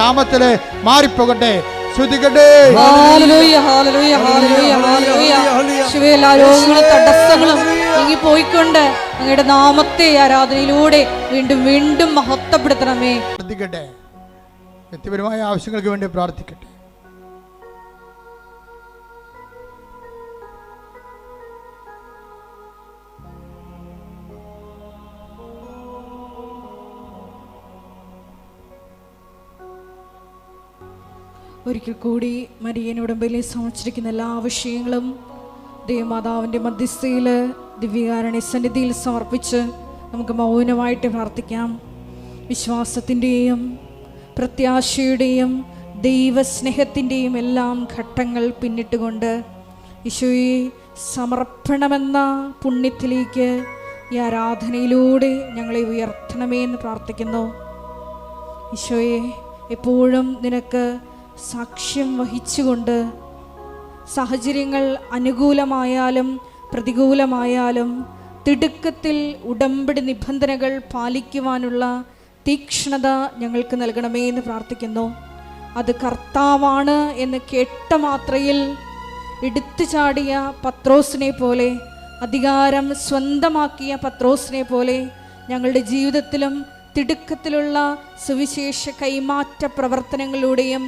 നാമത്തില് മാറിപ്പോകട്ടെ. ശ്രുതികട്ടെ. Hallelujah, hallelujah, hallelujah, hallelujah. യേശുവേ, എല്ലാ രോഗങ്ങളും തടസ്സങ്ങളും നീങ്ങി പോയിക്കൊണ്ട് അങ്ങയുടെ നാമത്തെ ആരാധനയിലൂടെ വീണ്ടും വീണ്ടും മഹത്വപ്പെടുത്തണമേ. പ്രാർത്ഥിക്കട്ടെ. വ്യക്തിപരമായ ആവശ്യങ്ങൾക്ക് വേണ്ടി പ്രാർത്ഥിക്കട്ടെ. ഒരിക്കൽ കൂടി മരിയൻ ഉടമ്പലിൽ സമർപ്പിച്ചിരിക്കുന്ന എല്ലാ വിഷയങ്ങളും ദേവമാതാവിൻ്റെ മധ്യസ്ഥയിൽ ദിവ്യകാരുണ്യ സന്നിധിയിൽ സമർപ്പിച്ച് നമുക്ക് മൗനമായിട്ട് പ്രാർത്ഥിക്കാം. വിശ്വാസത്തിൻ്റെയും പ്രത്യാശയുടെയും ദൈവസ്നേഹത്തിൻ്റെയും എല്ലാം ഘട്ടങ്ങൾ പിന്നിട്ടുകൊണ്ട് ഈശോയെ സമർപ്പണമെന്ന പുണ്യത്തിലേക്ക് ഈ ആരാധനയിലൂടെ ഞങ്ങളെ ഉയർത്തണമേ എന്ന് പ്രാർത്ഥിക്കുന്നു. ഈശോയെ, എപ്പോഴും നിനക്ക് സാക്ഷ്യം വഹിച്ചുകൊണ്ട് സാഹചര്യങ്ങൾ അനുകൂലമായാലും പ്രതികൂലമായാലും തിടുക്കത്തിൽ ഉടമ്പടി നിബന്ധനകൾ പാലിക്കുവാനുള്ള തീക്ഷ്ണത ഞങ്ങൾക്ക് നൽകണമേ എന്ന് പ്രാർത്ഥിക്കുന്നു. അത് കർത്താവാണ് എന്ന് കേട്ട മാത്രയിൽ എടുത്തു ചാടിയ പത്രോസിനെ പോലെ, അധികാരം സ്വന്തമാക്കിയ പത്രോസിനെ പോലെ ഞങ്ങളുടെ ജീവിതത്തിലും തിടുക്കത്തിലുള്ള സുവിശേഷ കൈമാറ്റ പ്രവർത്തനങ്ങളിലൂടെയും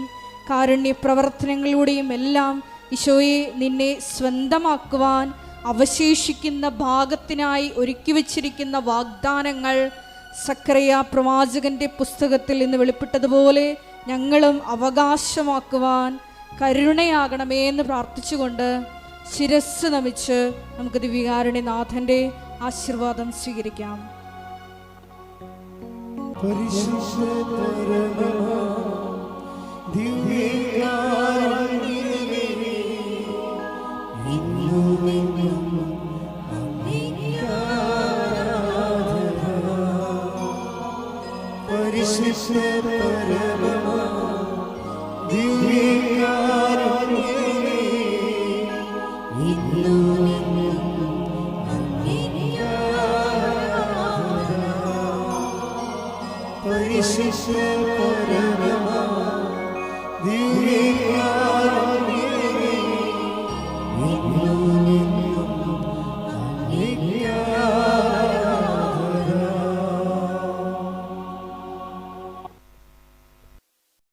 കാരുണ്യ പ്രവർത്തനങ്ങളിലൂടെയും എല്ലാം ഈശോയെ നിന്നെ സ്വന്തമാക്കുവാൻ അവശേഷിക്കുന്ന ഭാഗത്തിനായി ഒരുക്കി വച്ചിരിക്കുന്ന വാഗ്ദാനങ്ങൾ സക്കറിയ പ്രവാചകന്റെ പുസ്തകത്തിൽ നിന്ന് വെളിപ്പെട്ടതുപോലെ ഞങ്ങളും അവകാശമാക്കുവാൻ കരുണയാകണമേ എന്ന് പ്രാർത്ഥിച്ചുകൊണ്ട് ശിരസ് നമിച്ച് നമുക്ക് ദിവ്യകാരുണ്യനാഥന്റെ ആശീർവാദം സ്വീകരിക്കാം. പരിശുദ്ധ